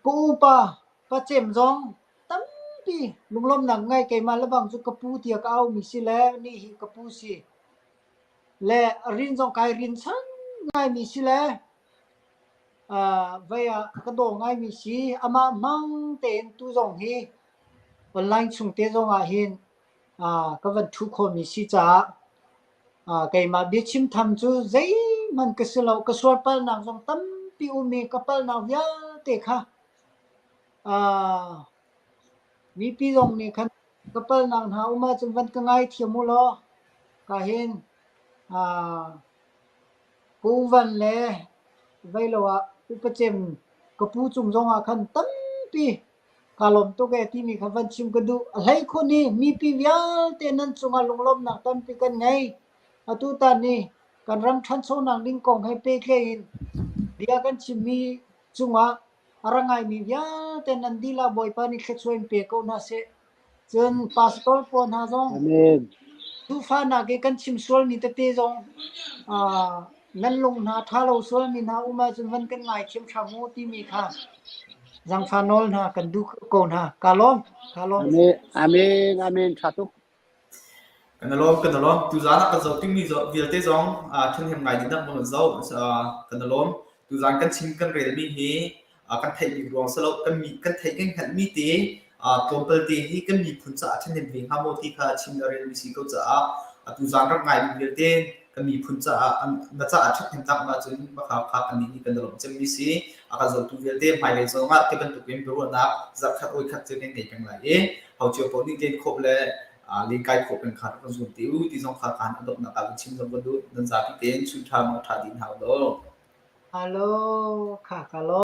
กูปะเจมจงตั้มปีลุงลมหนังไงไกมาละบังจุกปูเตียกเอามีสิแล้วนี่กปูสิ และรินจงกายรินสันง่ายมีสิแลเวียกระโดดง่ายมีสิอามามังเต็นตุจงฮีออนไลน์ชุงเตจงอาหินก็วันทุกคนมีสิจ้าไกมาบิชิมทำจูใจมันก็สิเราก็สวดปลนางจงตั้มปีอุมีก็ปลนางยาเตค่ะมีปีจงนี่คันก็ปลนางหาอุมาจนวันก็ง่ายเทียมุลก็เห็นกูวันแลไว้ละวะอุปเจมกปูจุงจงอาคันตั้มปีกาลมตุกเอที่มีคำวันชิมกระดูอะไรคนนี้มีปีวิาเตนันจงอาลงลมนักตั้มปีกันไงtu ta ni kan ram than so nang ding kong hai pe klein dia kan chimi chunga arangai mi ya te nandila boy pa ni khetsoin pe ko na se chen pastor pon ha jong
amen
tu fa na ge kan chim sol ni te jong nan lung na tha lo sol ni na uma chen van kan ngai chim thamu ti mi kha jang fanol na kan du ko na kalom
amen amen amen chatuk
kan alom tu zana ka zo ting mi zo vialte zong thun hem ngai din na mon zo kan alom tu zan kan chim kan re mi hi kan thai mi rong salo kan thai kan khan mi te tompel te hi kan mi phun cha thun hem vi ha mo ti kha chim na re mi si ko cha tu zan ra ngai mi vialte kan mi phun cha na cha thun hem tak ma chun ba kha kan ni kan alom chem mi si ka zo tu vialte mai le zo ma te kan tu pem ro na za khat oi khat chen nei peng lai e hau chiu po ni ke khop le liên kai khổ bên khát con dùng tiêu thì trong khát khán động là các chim trong quân đội nên giá cái tên suy tham thả tin hào đó
hello kha kalom